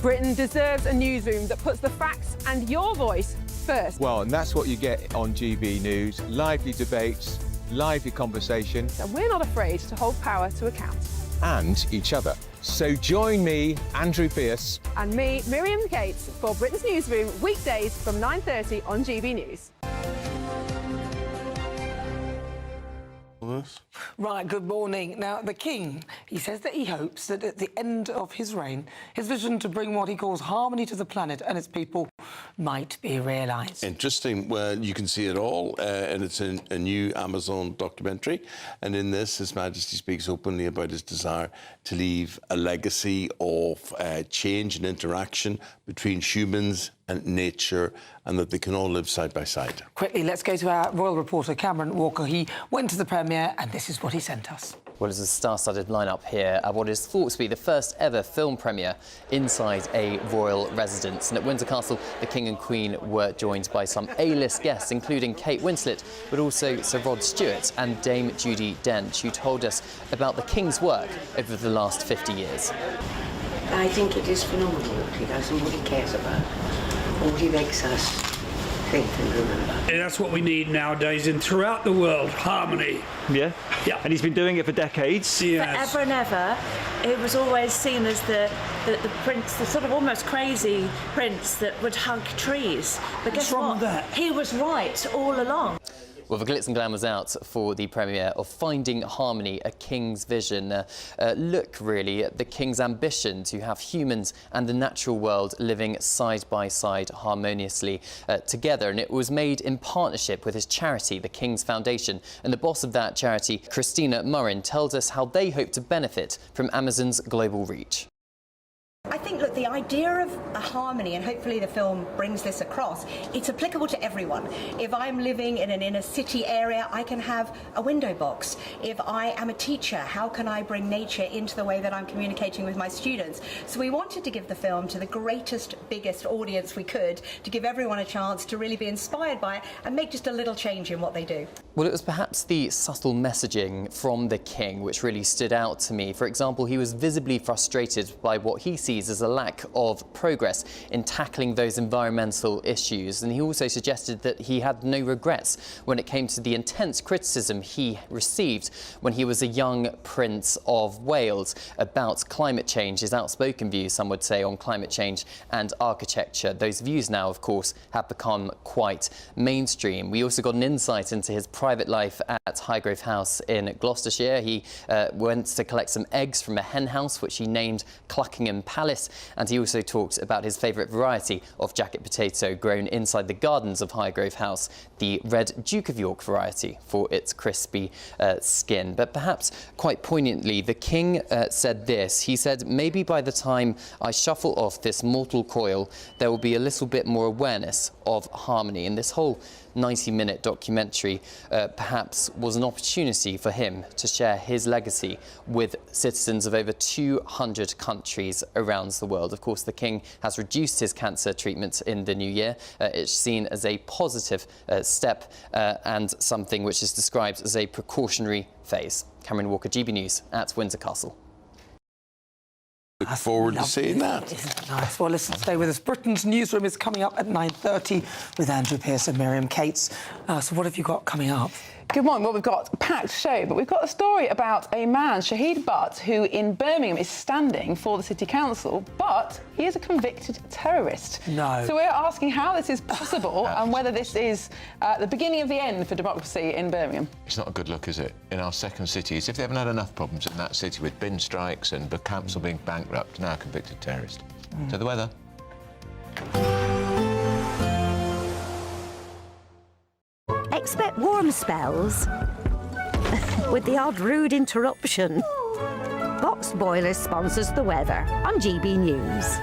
Britain deserves a newsroom that puts the facts and your voice first. Well, and that's what you get on GB News. Lively debates, lively conversation. And we're not afraid to hold power to account. And each other. So join me, Andrew Pierce. And me, Miriam Gates, for Britain's Newsroom, weekdays from 9:30 on GB News. Right, good morning. Now, the King, he says that he hopes that at the end of his reign, his vision to bring what he calls harmony to the planet and its people might be realised. Interesting. Well, you can see it all, and it's a new Amazon documentary. And in this, His Majesty speaks openly about his desire to leave a legacy of change and interaction between humans and nature, and that they can all live side by side. Quickly, let's go to our royal reporter, Cameron Walker. He went to the premiere, and this is what he sent us. Well, there's a star-studded lineup here at what is thought to be the first ever film premiere inside a royal residence. And at Windsor Castle, the King and Queen were joined by some A-list guests, including Kate Winslet, but also Sir Rod Stewart and Dame Judi Dench, who told us about the King's work over the last 50 years. I think it is phenomenal what he does and what he cares about, and what he makes us think and remember. And that's what we need nowadays, and throughout the world, harmony. Yeah? Yeah. And he's been doing it for decades? Yes. Forever and ever, it was always seen as the prince, the sort of almost crazy prince that would hug trees. But guess what? He was right all along. Well, the glitz and glam was out for the premiere of Finding Harmony, A King's Vision. Look, really, at the King's ambition to have humans and the natural world living side by side harmoniously together. And it was made in partnership with his charity, the King's Foundation. And the boss of that charity, Christina Murrin, tells us how they hope to benefit from Amazon's global reach. I think, look, the idea of a harmony, and hopefully the film brings this across, it's applicable to everyone. If I'm living in an inner city area, I can have a window box. If I am a teacher, how can I bring nature into the way that I'm communicating with my students? So we wanted to give the film to the greatest, biggest audience we could, to give everyone a chance to really be inspired by it and make just a little change in what they do. Well, it was perhaps the subtle messaging from the King which really stood out to me. For example, he was visibly frustrated by what he sees as a lack of progress in tackling those environmental issues. And he also suggested that he had no regrets when it came to the intense criticism he received when he was a young Prince of Wales about climate change, his outspoken views, some would say, on climate change and architecture. Those views now, of course, have become quite mainstream. We also got an insight into his private life at Highgrove House in Gloucestershire. He went to collect some eggs from a hen house, which he named Cluckingham Palace. And he also talked about his favourite variety of jacket potato grown inside the gardens of Highgrove House, the red Duke of York variety, for its crispy skin. But perhaps quite poignantly, the King said this. He said, maybe by the time I shuffle off this mortal coil, there will be a little bit more awareness of harmony. And this whole 90-minute documentary perhaps was an opportunity for him to share his legacy with citizens of over 200 countries around the world. Of course, the King has reduced his cancer treatment in the new year. It's seen as a positive step and something which is described as a precautionary phase. Cameron Walker, GB News at Windsor Castle. Look forward to seeing that. Isn't that nice? Well, listen, stay with us. Britain's Newsroom is coming up at 9:30 with Andrew Pierce and Miriam Cates. So what have you got coming up? Good morning. Well, we've got a packed show, but we've got a story about a man, Shahid Butt, who in Birmingham is standing for the City Council, but he is a convicted terrorist. No. So we're asking how this is possible and whether this is the beginning of the end for democracy in Birmingham. It's not a good look, is it? In our second city, as if they haven't had enough problems in that city with bin strikes and the council being bankrupt, now a convicted terrorist. So the weather. Expect warm spells with the odd rude interruption. Boxed Boilers sponsors the weather on GB News.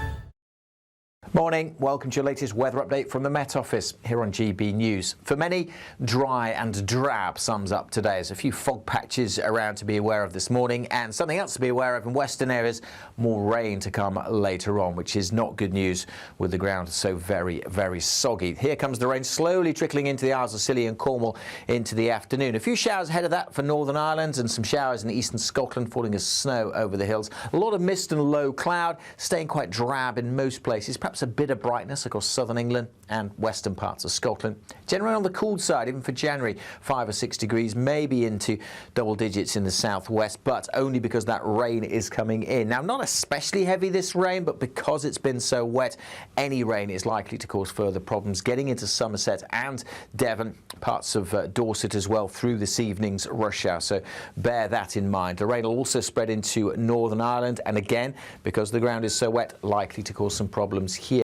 Morning, welcome to your latest weather update from the Met Office here on GB News. For many, dry and drab sums up today. There's a few fog patches around to be aware of this morning, and something else to be aware of in western areas, more rain to come later on, which is not good news with the ground so very, very soggy. Here comes the rain slowly trickling into the Isles of Scilly and Cornwall into the afternoon. A few showers ahead of that for Northern Ireland and some showers in eastern Scotland, falling as snow over the hills. A lot of mist and low cloud, staying quite drab in most places. Perhaps a bit of brightness across southern England and western parts of Scotland. Generally on the cool side, even for January, 5 or 6 degrees, maybe into double digits in the southwest, but only because that rain is coming in. Now, not especially heavy this rain, but because it's been so wet, any rain is likely to cause further problems getting into Somerset and Devon, parts of Dorset as well through this evening's rush hour. So bear that in mind. The rain will also spread into Northern Ireland, and again, because the ground is so wet, likely to cause some problems here.